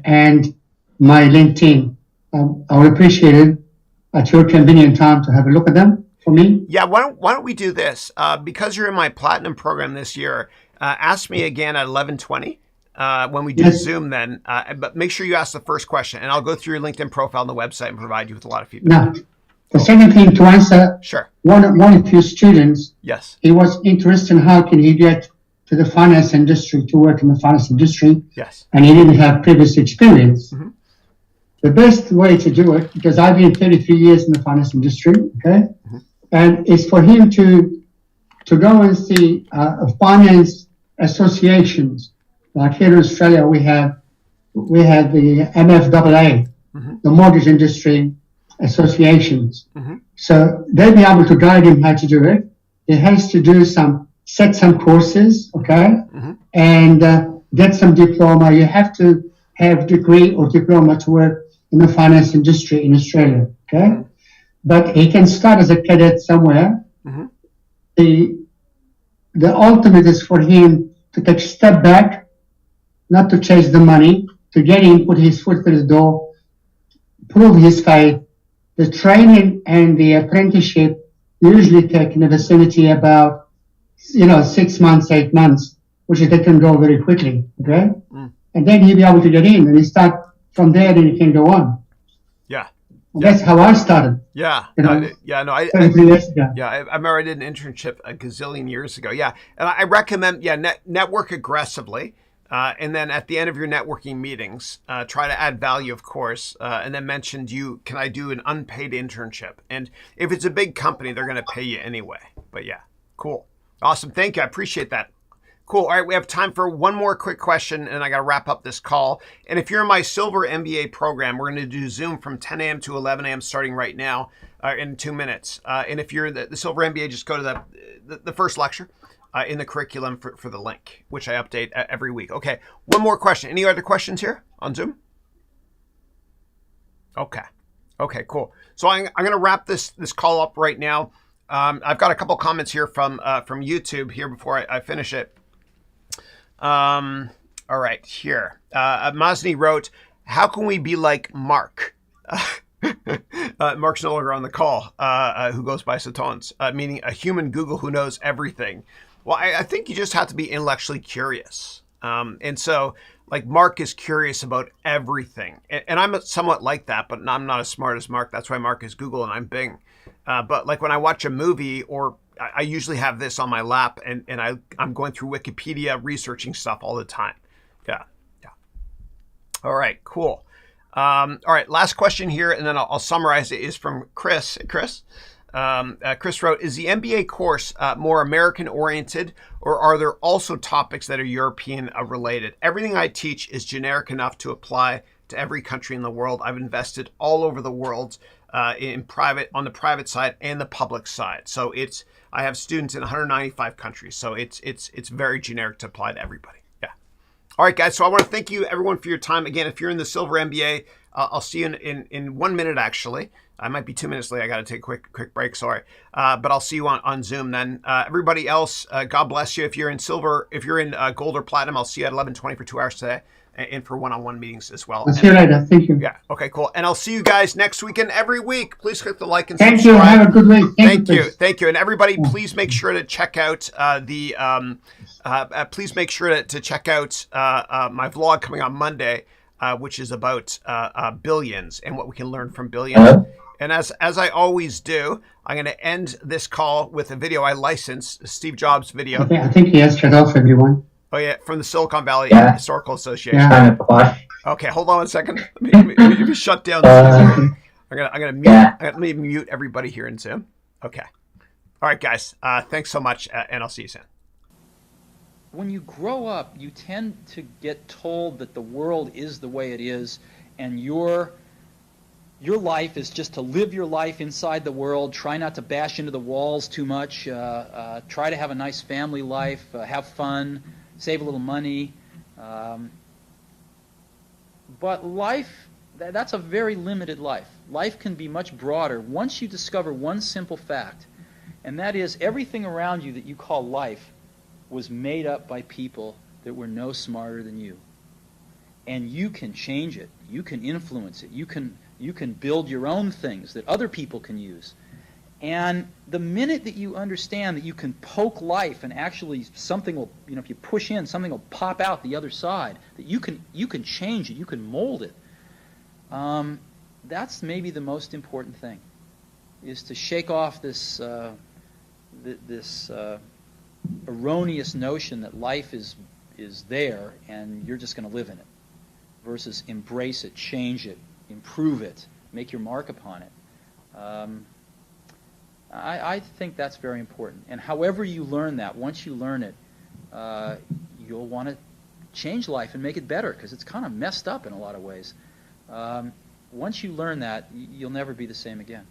S11: and my LinkedIn. I would appreciate it at your convenient time to have a look at them for me.
S5: Yeah, why don't we do this? Because you're in my platinum program this year, ask me again at 11:20 when we do Zoom then. But make sure you ask the first question, and I'll go through your LinkedIn profile on the website and provide you with a lot of feedback.
S11: Now, the second thing to answer,
S5: sure.
S11: One of your students,
S5: yes,
S11: he was interested in how can he get to the finance industry, to work in the finance industry.
S5: Yes.
S11: And he didn't have previous experience.
S5: Mm-hmm.
S11: The best way to do it, because I've been 33 years in the finance industry, okay, and it's for him to go and see finance associations. Like here in Australia, we have the MFAA, the Mortgage Industry Associations. So they'll be able to guide him how to do it. He has to do set some courses, okay, and get some diploma. You have to have degree or diploma to work in the finance industry in Australia, okay? But he can start as a cadet somewhere. The ultimate is for him to take a step back, not to chase the money, to get in, put his foot through the door, prove his faith. The training and the apprenticeship usually take in the vicinity about, 6 months, 8 months, which they can go very quickly, okay? And then he'll be able to get in, and he start from there, and he can go on.
S5: Yeah.
S11: And that's how I started.
S5: Yeah. I remember I did an internship a gazillion years ago. Yeah. And I recommend, network aggressively. And then at the end of your networking meetings, try to add value, of course, and then mention can I do an unpaid internship? And if it's a big company, they're going to pay you anyway. But yeah, cool. Awesome. Thank you. I appreciate that. Cool. All right. We have time for one more quick question, and I got to wrap up this call. And if you're in my Silver MBA program, we're going to do Zoom from 10 a.m. to 11 a.m. starting right now in 2 minutes. And if you're the Silver MBA, just go to the first lecture in the curriculum for the link, which I update every week. Okay. One more question. Any other questions here on Zoom? Okay. Okay, cool. So I'm going to wrap this call up right now. I've got a couple comments here from YouTube here before I finish it. All right, here. Masni wrote, how can we be like Mark? Mark's no longer on the call, who goes by Satons, meaning a human Google who knows everything. Well, I think you just have to be intellectually curious. And so, like, Mark is curious about everything. And I'm somewhat like that, but I'm not as smart as Mark. That's why Mark is Google and I'm Bing. But like when I watch a movie, or I usually have this on my lap, and I'm going through Wikipedia, researching stuff all the time. Yeah. All right, cool. All right, last question here, and then I'll summarize it, is from Chris. Chris wrote, is the MBA course more American-oriented, or are there also topics that are European related? Everything I teach is generic enough to apply to every country in the world. I've invested all over the world on the private side and the public side. So I have students in 195 countries. So it's very generic to apply to everybody. Yeah. All right, guys. So I want to thank you, everyone, for your time. Again, if you're in the Silver MBA, I'll see you in 1 minute, actually. I might be 2 minutes late. I got to take a quick break. Sorry. But I'll see you on Zoom then. Everybody else, God bless you. If you're in silver, if you're in gold or platinum, I'll see you at 11:20 for 2 hours today and for one-on-one meetings as well.
S11: I'll see you later. Thank you.
S5: Yeah. Okay, cool. And I'll see you guys next week and every week. Please click the like and
S11: Thank
S5: subscribe.
S11: you. Have a good week.
S5: Thank you. Thank you. And everybody, please make sure to check out please make sure to check out my vlog coming on Monday, which is about billions and what we can learn from billions. And as I always do, I'm going to end this call with a video I licensed, Steve Jobs video.
S11: I think he has shut off everyone.
S5: Oh yeah, from the Silicon Valley Historical Association.
S11: Yeah.
S5: Okay, hold on a second. Let me shut down. I'm gonna mute. Let me mute everybody here in Zoom. Okay. All right, guys. Thanks so much, and I'll see you soon.
S12: When you grow up, you tend to get told that the world is the way it is, and your life is just to live your life inside the world, try not to bash into the walls too much, try to have a nice family life, have fun, save a little money. But life, that's a very limited life. Life can be much broader once you discover one simple fact, and that is everything around you that you call life was made up by people that were no smarter than you. And you can change it. You can influence it. You can build your own things that other people can use. And the minute that you understand that you can poke life and actually something will, if you push in, something will pop out the other side, that you can change it, you can mold it, that's maybe the most important thing, is to shake off this erroneous notion that life is there and you're just going to live in it, versus embrace it, change it, improve it, make your mark upon it. I think that's very important. And however you learn that, once you learn it, you'll want to change life and make it better, because it's kind of messed up in a lot of ways. Once you learn that, you'll never be the same again.